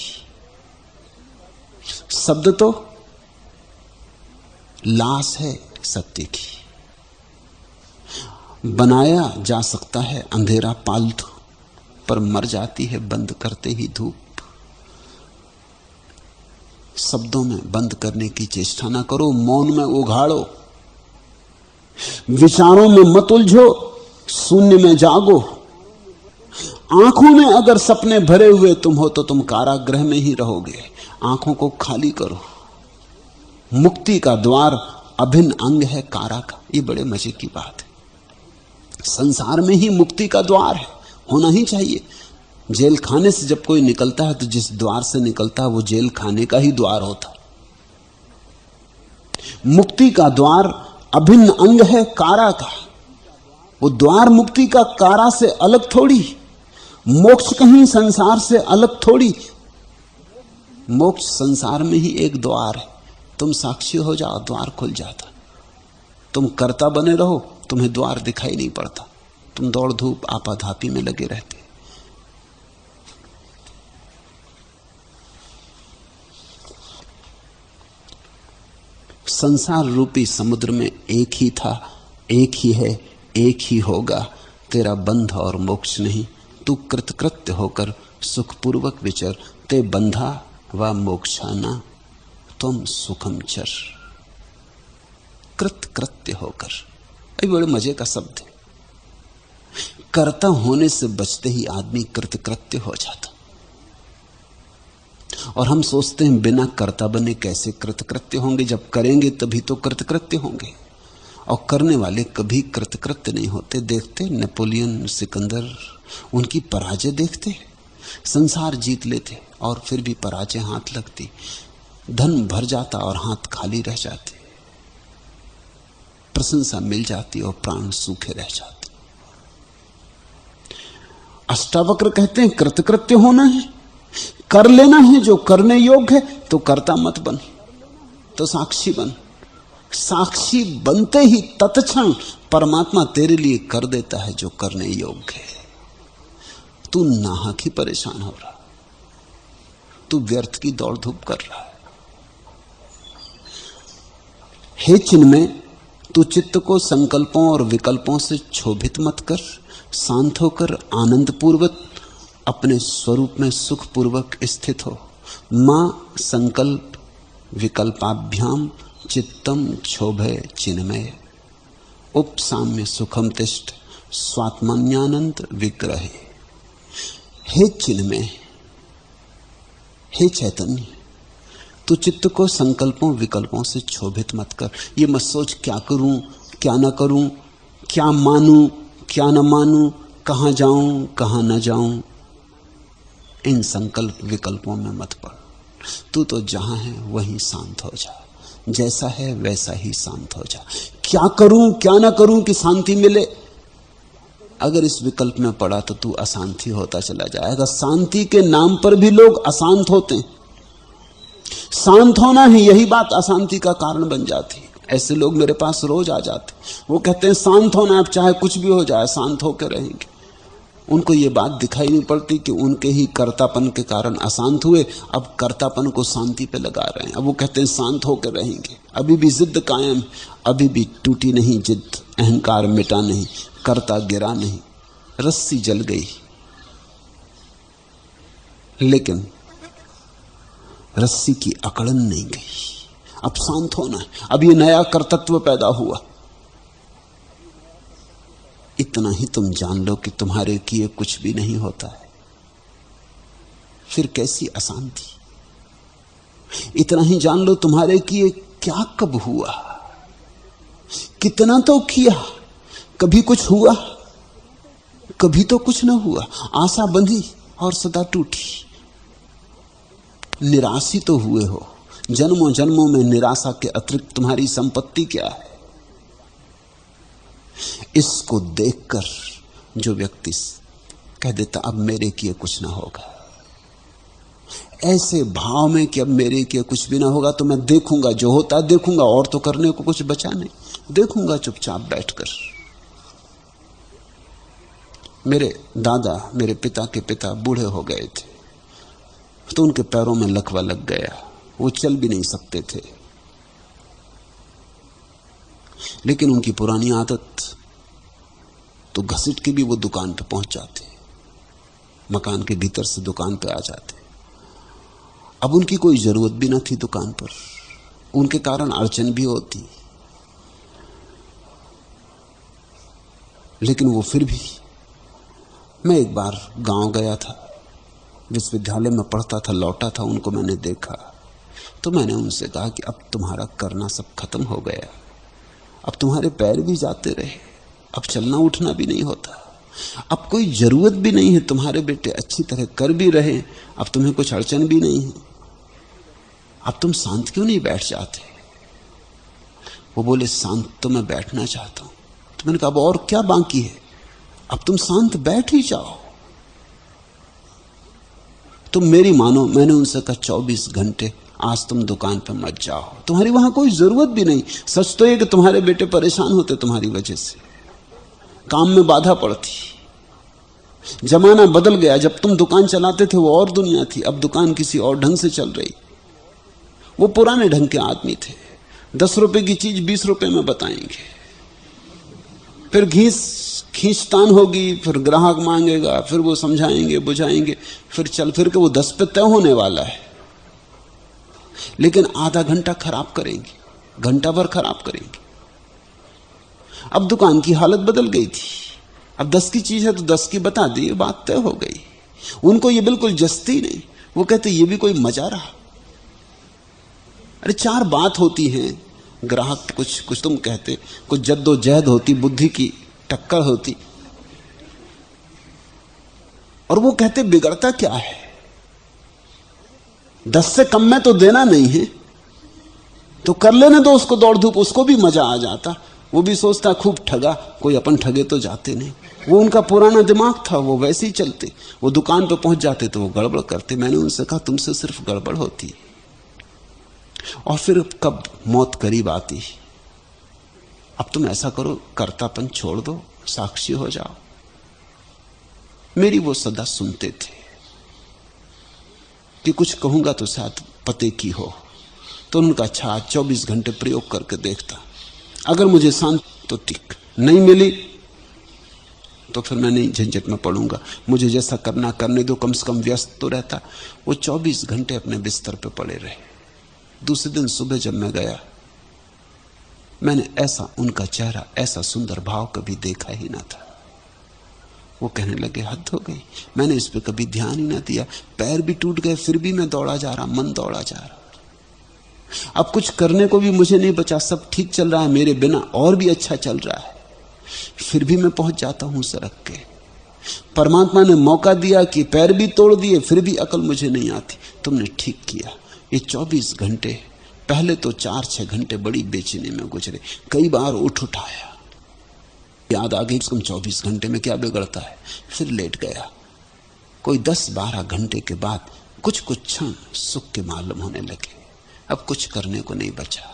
शब्द तो लाश है सत्य की। बनाया जा सकता है अंधेरा पालतू, पर मर जाती है बंद करते ही धूप। शब्दों में बंद करने की चेष्टा ना करो, मौन में उघाड़ो। विचारों में मत उलझो, शून्य में जागो। आंखों में अगर सपने भरे हुए तुम हो तो तुम कारागृह में ही रहोगे। आंखों को खाली करो। मुक्ति का द्वार अभिन्न अंग है कारा का। ये बड़े मजे की बात है। संसार में ही मुक्ति का द्वार है, होना ही चाहिए। जेल खाने से जब कोई निकलता है तो जिस द्वार से निकलता है वो जेल खाने का ही द्वार होता। मुक्ति का द्वार अभिन्न अंग है कारा का। वो द्वार मुक्ति का कारा से अलग थोड़ी। मोक्ष कहीं संसार से अलग थोड़ी। मोक्ष संसार में ही एक द्वार है। तुम साक्षी हो जाओ, द्वार खुल जाता। तुम कर्ता बने रहो, तुम्हें द्वार दिखाई नहीं पड़ता। तुम दौड़ धूप आपाधापी में लगे रहते। संसार रूपी समुद्र में एक ही था, एक ही है, एक ही होगा। तेरा बंध और मोक्ष नहीं। तू कृतकृत्य होकर सुखपूर्वक विचर। ते बंधा व मोक्षाना तुम सुखम चर। कृतकृत्य होकर, ये बड़े मजे का शब्द है। कर्ता होने से बचते ही आदमी कृतकृत्य हो जाता। और हम सोचते हैं बिना कर्ता बने कैसे कृतकृत्य होंगे। जब करेंगे तभी तो कृतकृत्य होंगे। और करने वाले कभी कृतकृत्य नहीं होते। देखते नेपोलियन, सिकंदर, उनकी पराजय देखते। संसार जीत लेते और फिर भी पराजय हाथ लगती। धन भर जाता और हाथ खाली रह जाते। प्रशंसा मिल जाती और प्राण सूखे रह जाते। अष्टावक्र कहते हैं कृतकृत्य होना है, कर लेना है जो करने योग्य है, तो कर्ता मत बन, तो साक्षी बन। साक्षी बनते ही तत्क्षण परमात्मा तेरे लिए कर देता है जो करने योग्य है। तू नाहक ही परेशान हो रहा, तू व्यर्थ की दौड़ धूप कर रहा है। हे चिन्मय, तू चित्त को संकल्पों और विकल्पों से क्षोभित मत कर, शांत होकर आनंद पूर्वक अपने स्वरूप में सुख पूर्वक स्थित हो। मां संकल्प विकल्पाभ्याम चित्तम क्षोभय चिन्मय, उपसाम्य सुखम तिष्ठ स्वात्मन्यानंद विग्रहे। हे चिन्मय, हे चैतन्य, तू चित्त को संकल्पों विकल्पों से क्षोभित मत कर। ये मत सोच क्या करूं क्या ना करूं, क्या मानूं क्या न मानूं, कहां जाऊं कहां न जाऊं। इन संकल्प विकल्पों में मत पड़। तू तो जहां है वहीं शांत हो जा, जैसा है वैसा ही शांत हो जा। क्या करूं क्या ना करूं कि शांति मिले, अगर इस विकल्प में पड़ा तो तू अशांति होता चला जाएगा। शांति के नाम पर भी लोग अशांत होते हैं। शांत होना ही यही बात अशांति का कारण बन जाती है। ऐसे लोग मेरे पास रोज आ जाते, वो कहते हैं शांत होना, अब चाहे कुछ भी हो जाए शांत होकर रहेंगे। उनको ये बात दिखाई नहीं पड़ती कि उनके ही कर्तापन के कारण अशांत हुए, अब कर्तापन को शांति पे लगा रहे हैं। अब वो कहते हैं शांत होकर रहेंगे। अभी भी जिद कायम, अभी भी टूटी नहीं जिद, अहंकार मिटा नहीं, कर्ता गिरा नहीं, रस्सी जल गई लेकिन रस्सी की अकड़न नहीं गई। अब शांत होना है, अब ये नया कर्तत्व पैदा हुआ। इतना ही तुम जान लो कि तुम्हारे किए कुछ भी नहीं होता है, फिर कैसी अशांति। इतना ही जान लो तुम्हारे किए क्या कब हुआ, कितना तो किया, कभी कुछ हुआ कभी तो कुछ न हुआ। आशा बंधी और सदा टूटी, निराशी तो हुए हो। जन्मों जन्मों में निराशा के अतिरिक्त तुम्हारी संपत्ति क्या है? इसको देखकर जो व्यक्ति कह देता अब मेरे किए कुछ ना होगा, ऐसे भाव में कि अब मेरे किए कुछ भी ना होगा, तो मैं देखूंगा जो होता है देखूंगा, और तो करने को कुछ बचा नहीं, देखूंगा चुपचाप बैठकर। मेरे दादा, मेरे पिता के पिता बूढ़े हो गए थे, तो उनके पैरों में लकवा लग गया, वो चल भी नहीं सकते थे। लेकिन उनकी पुरानी आदत, तो घसीट के भी वो दुकान पे पहुंच जाते, मकान के भीतर से दुकान पे आ जाते। अब उनकी कोई जरूरत भी न थी दुकान पर, उनके कारण अड़चन भी होती, लेकिन वो फिर भी। मैं एक बार गांव गया था, विश्वविद्यालय में पढ़ता था, लौटा था, उनको मैंने देखा, तो मैंने उनसे कहा कि अब तुम्हारा करना सब खत्म हो गया, अब तुम्हारे पैर भी जाते रहे, अब चलना उठना भी नहीं होता, अब कोई जरूरत भी नहीं है, तुम्हारे बेटे अच्छी तरह कर भी रहे, अब तुम्हें कुछ अड़चन भी नहीं है, अब तुम शांत क्यों नहीं बैठ जाते? वो बोले शांत तो मैं बैठना चाहता हूं। तो मैंने कहा अब और क्या बाकी है, अब तुम शांत बैठ ही जाओ। तुम मेरी मानो, मैंने उनसे कहा 24 घंटे आज तुम दुकान पर मत जाओ, तुम्हारी वहां कोई जरूरत भी नहीं। सच तो ये कि तुम्हारे बेटे परेशान होते तुम्हारी वजह से, काम में बाधा पड़ती। जमाना बदल गया, जब तुम दुकान चलाते थे वो और दुनिया थी, अब दुकान किसी और ढंग से चल रही। वो पुराने ढंग के आदमी थे, 10 रुपए की चीज 20 रुपए में बताएंगे, फिर खींचतान होगी, फिर ग्राहक मांगेगा, फिर वो समझाएंगे बुझाएंगे, फिर चल फिर के वो 10 पे तय होने वाला है। लेकिन आधा घंटा खराब करेंगे, घंटा भर खराब करेंगे। अब दुकान की हालत बदल गई थी, अब 10 की चीज है तो 10 की बता दी, बात तय हो गई। उनको ये बिल्कुल जस्ती नहीं, वो कहते ये भी कोई मजा रहा। अरे 4 बात होती हैं, ग्राहक कुछ तुम कहते, कुछ जद्दोजहद होती, बुद्धि की टक्कर होती, और वो कहते बिगड़ता क्या है, 10 से कम में तो देना नहीं है, तो कर लेने दो उसको दौड़ धूप, उसको भी मजा आ जाता। वो भी सोचता खूब ठगा, कोई अपन ठगे तो जाते नहीं। वो उनका पुराना दिमाग था, वो वैसे ही चलते। वो दुकान पे पहुंच जाते तो वो गड़बड़ करते। मैंने उनसे कहा तुमसे सिर्फ गड़बड़ होती। और फिर कब मौत करीब आती, अब तुम ऐसा करो, कर्तापन छोड़ दो, साक्षी हो जाओ। मेरी वो सदा सुनते थे कि कुछ कहूंगा तो शायद पते की हो। तो उनका अच्छा 24 घंटे प्रयोग करके देखता, अगर मुझे शांत तो ठीक, नहीं मिली तो फिर मैं नहीं झंझट में पड़ूंगा, मुझे जैसा करना करने दो, कम से कम व्यस्त तो रहता। वो 24 घंटे अपने बिस्तर पे पड़े रहे। दूसरे दिन सुबह जब मैं गया, मैंने ऐसा उनका चेहरा, ऐसा सुंदर भाव कभी देखा ही ना था। वो कहने लगे हद हो गई, मैंने इस पे कभी ध्यान ही ना दिया। पैर भी टूट गए फिर भी मैं दौड़ा जा रहा, मन दौड़ा जा रहा। अब कुछ करने को भी मुझे नहीं बचा, सब ठीक चल रहा है मेरे बिना, और भी अच्छा चल रहा है, फिर भी मैं पहुंच जाता हूं सड़क के। परमात्मा ने मौका दिया कि पैर भी तोड़ दिए, फिर भी अकल मुझे नहीं आती। तुमने ठीक किया। ये 24 घंटे, पहले तो 4-6 घंटे बड़ी बेचैनी में गुजरे, कई बार उठाया, याद आ गई कम 24 घंटे में क्या बिगड़ता है, फिर लेट गया। कोई 10-12 घंटे के बाद कुछ क्षण सुख के मालूम होने लगे। अब कुछ करने को नहीं बचा।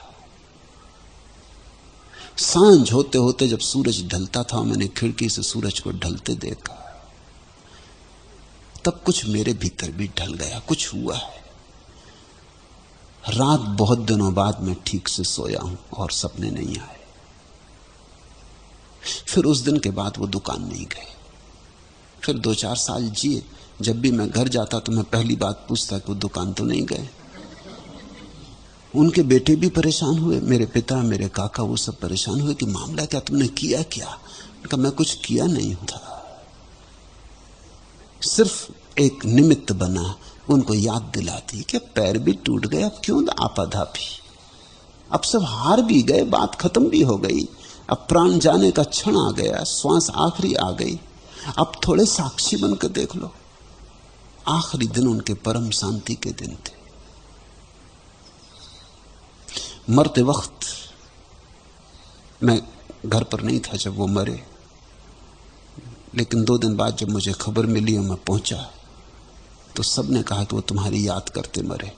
सांझ होते होते जब सूरज ढलता था, मैंने खिड़की से सूरज को ढलते देखा, तब कुछ मेरे भीतर भी ढल गया, कुछ हुआ है। रात बहुत दिनों बाद मैं ठीक से सोया हूं और सपने नहीं आए। फिर उस दिन के बाद वो दुकान नहीं गए। फिर 2-4 साल जिए। जब भी मैं घर जाता तो मैं पहली बात पूछता कि वो दुकान तो नहीं गए। उनके बेटे भी परेशान हुए, मेरे पिता, मेरे काका, वो सब परेशान हुए कि मामला क्या, तुमने किया क्या? कहा मैं कुछ किया नहीं था, सिर्फ एक निमित्त बना उनको याद दिलाती कि पैर भी टूट गए, अब क्यों आपाधापी, अब सब हार भी गए, बात खत्म भी हो गई, अब प्राण जाने का क्षण आ गया, श्वास आखिरी आ गई, अब थोड़े साक्षी बनकर देख लो। आखिरी दिन उनके परम शांति के दिन थे। मरते वक्त मैं घर पर नहीं था जब वो मरे, लेकिन 2 दिन बाद जब मुझे खबर मिली और मैं पहुंचा तो सबने कहा कि वो तुम्हारी याद करते मरे।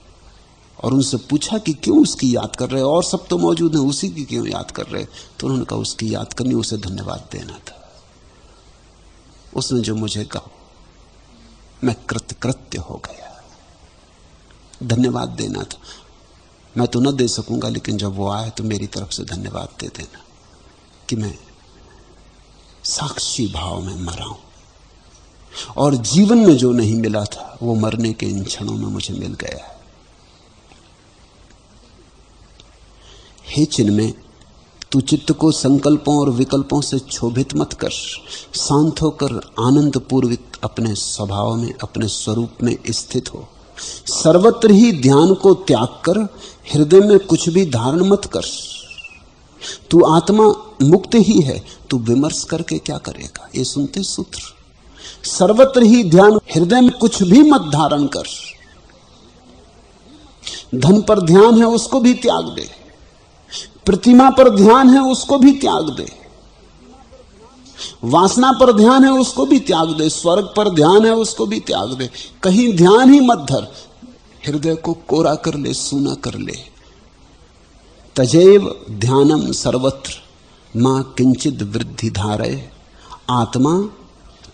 और उनसे पूछा कि क्यों उसकी याद कर रहे, और सब तो मौजूद हैं, उसी की क्यों याद कर रहे? तो उन्होंने कहा उसकी याद करनी, उसे धन्यवाद देना था। उसने जो मुझे कहा मैं कृतकृत्य हो गया, धन्यवाद देना था। मैं तो न दे सकूंगा, लेकिन जब वो आए तो मेरी तरफ से धन्यवाद दे देना कि मैं साक्षी भाव में मरा हूं, और जीवन में जो नहीं मिला था वो मरने के इन क्षणों में मुझे मिल गया है। हे चिन्मय, तू चित्त को संकल्पों और विकल्पों से क्षोभित मत कर, शांत होकर आनंद पूर्वक अपने स्वभाव में, अपने स्वरूप में स्थित हो। सर्वत्र ही ध्यान को त्याग कर, हृदय में कुछ भी धारण मत कर। तू आत्मा मुक्त ही है, तू विमर्श करके क्या करेगा? ये सुनते सूत्र। सर्वत्र ही ध्यान, हृदय में कुछ भी मत धारण कर। धन पर ध्यान है उसको भी त्याग दे, प्रतिमा पर ध्यान है उसको भी त्याग दे, वासना पर ध्यान है उसको भी त्याग दे, स्वर्ग पर ध्यान है उसको भी त्याग दे। कहीं ध्यान ही मत धर, हृदय को कोरा कर ले, सूना कर ले। तजैव ध्यानम सर्वत्र मां किंचित वृद्धि धारय, आत्मा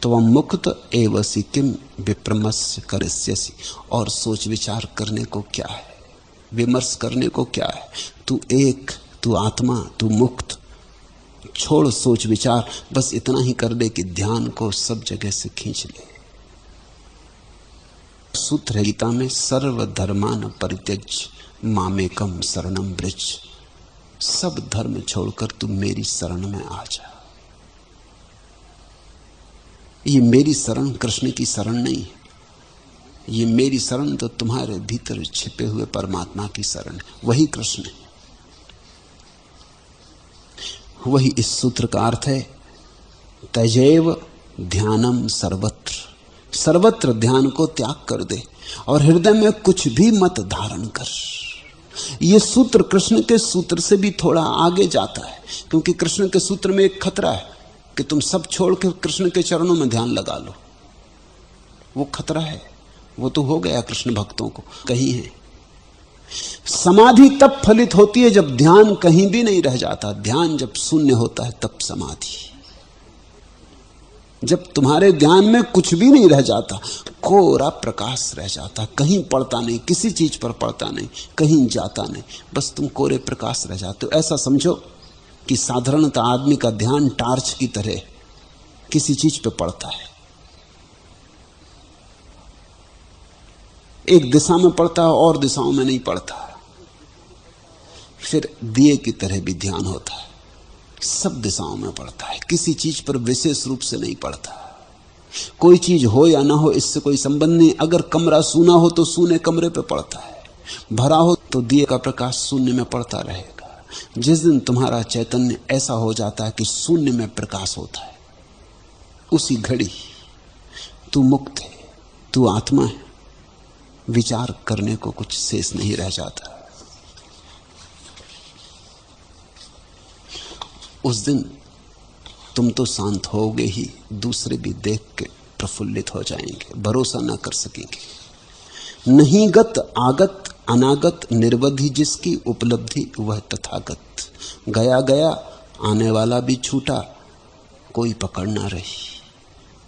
त्वं मुक्त एवसी किम विप्रमस्य करिष्यसि। और सोच विचार करने को क्या है, विमर्श करने को क्या है? तू एक, तू आत्मा, तू मुक्त। छोड़ सोच विचार, बस इतना ही कर दे कि ध्यान को सब जगह से खींच ले। सूत्र है गीता में, सर्व धर्मान परित्यज्य मामेकम शरणम व्रज। सब धर्म छोड़कर तू मेरी शरण में आ जा। ये मेरी शरण कृष्ण की शरण नहीं है, ये मेरी शरण तो तुम्हारे भीतर छिपे हुए परमात्मा की शरण है। वही कृष्ण है, वही इस सूत्र का अर्थ है। तजैव ध्यानम सर्वत्र, सर्वत्र ध्यान को त्याग कर दे और हृदय में कुछ भी मत धारण कर। यह सूत्र कृष्ण के सूत्र से भी थोड़ा आगे जाता है, क्योंकि कृष्ण के सूत्र में एक खतरा है कि तुम सब छोड़ के कृष्ण के चरणों में ध्यान लगा लो। वो खतरा है, वो तो हो गया कृष्ण भक्तों को कहीं है। समाधि तब फलित होती है जब ध्यान कहीं भी नहीं रह जाता। ध्यान जब शून्य होता है तब समाधि। जब तुम्हारे ध्यान में कुछ भी नहीं रह जाता, कोरा प्रकाश रह जाता, कहीं पड़ता नहीं, किसी चीज पर पड़ता नहीं, कहीं जाता नहीं, बस तुम कोरे प्रकाश रह जाते हो। ऐसा समझो कि साधारणतः आदमी का ध्यान टार्च की तरह किसी चीज पे पड़ता है, एक दिशा में पड़ता है और दिशाओं में नहीं पड़ता। फिर दिए की तरह भी ध्यान होता है, सब दिशाओं में पड़ता है, किसी चीज पर विशेष रूप से नहीं पड़ता। कोई चीज हो या ना हो इससे कोई संबंध नहीं। अगर कमरा सूना हो तो सूने कमरे पे पड़ता है, भरा हो तो दिए का प्रकाश शून्य में पड़ता रहेगा। जिस दिन तुम्हारा चैतन्य ऐसा हो जाता है कि शून्य में प्रकाश होता है, उसी घड़ी तू मुक्त है, तू आत्मा है। विचार करने को कुछ शेष नहीं रह जाता। उस दिन तुम तो शांत होगे ही, दूसरे भी देख के प्रफुल्लित हो जाएंगे, भरोसा ना कर सकेंगे। नहीं गत आगत अनागत निर्वधि जिसकी उपलब्धि वह तथागत। गया गया आने वाला भी छूटा, कोई पकड़ ना रही,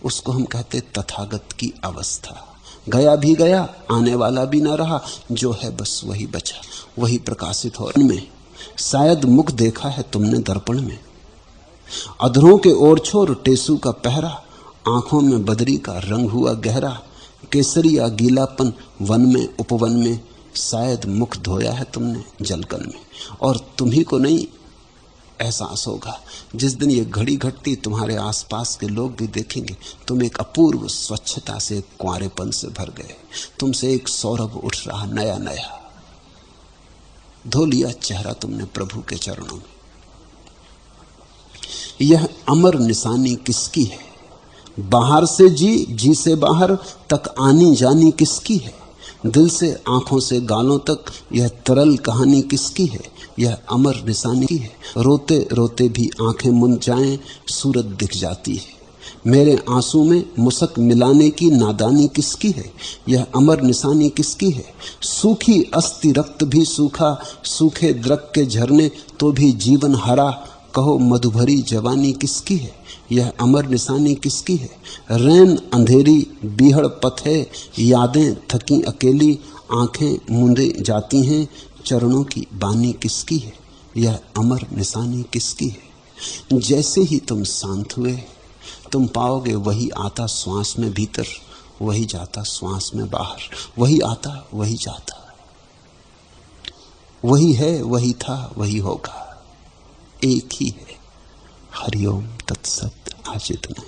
उसको हम कहते तथागत की अवस्था। गया भी गया, आने वाला भी ना रहा, जो है बस वही बचा, वही प्रकाशित हो। में शायद मुख देखा है तुमने दर्पण में, अधरों के ओर छोर टेसू का पहरा, आंखों में बदरी का रंग हुआ गहरा, केसरिया गीलापन वन में उपवन में, शायद मुख धोया है तुमने जलकन में। और तुम्ही को नहीं एहसास होगा, जिस दिन ये घड़ी घटती तुम्हारे आसपास के लोग भी देखेंगे तुम एक अपूर्व स्वच्छता से, एक कुंवारेपन से भर गए, तुमसे एक सौरभ उठ रहा नया नया। धो लिया चेहरा तुमने प्रभु के चरणों में। यह अमर निशानी किसकी है? बाहर से जी, जी से बाहर तक आनी जानी किसकी है? दिल से आंखों से गालों तक यह तरल कहानी किसकी है? यह अमर निशानी की है। रोते रोते भी आंखें मुंद जाएं, सूरत दिख जाती है। मेरे आंसू में मुसक मिलाने की नादानी किसकी है? यह अमर निशानी किसकी है? सूखी अस्थि रक्त भी सूखा, सूखे द्रक के झरने तो भी जीवन हरा, कहो मधुभरी जवानी किसकी है? यह अमर निशानी किसकी है? रैन अंधेरी बीहड़ पथ है, यादें थकी अकेली, आंखें मूंदे जाती हैं, चरणों की बानी किसकी है? यह अमर निशानी किसकी है? जैसे ही तुम शांत हुए तुम पाओगे वही आता श्वास में भीतर, वही जाता श्वास में बाहर, वही आता वही जाता, वही है वही था वही होगा, एक ही है। हरिओम तत्सत। आज इतना।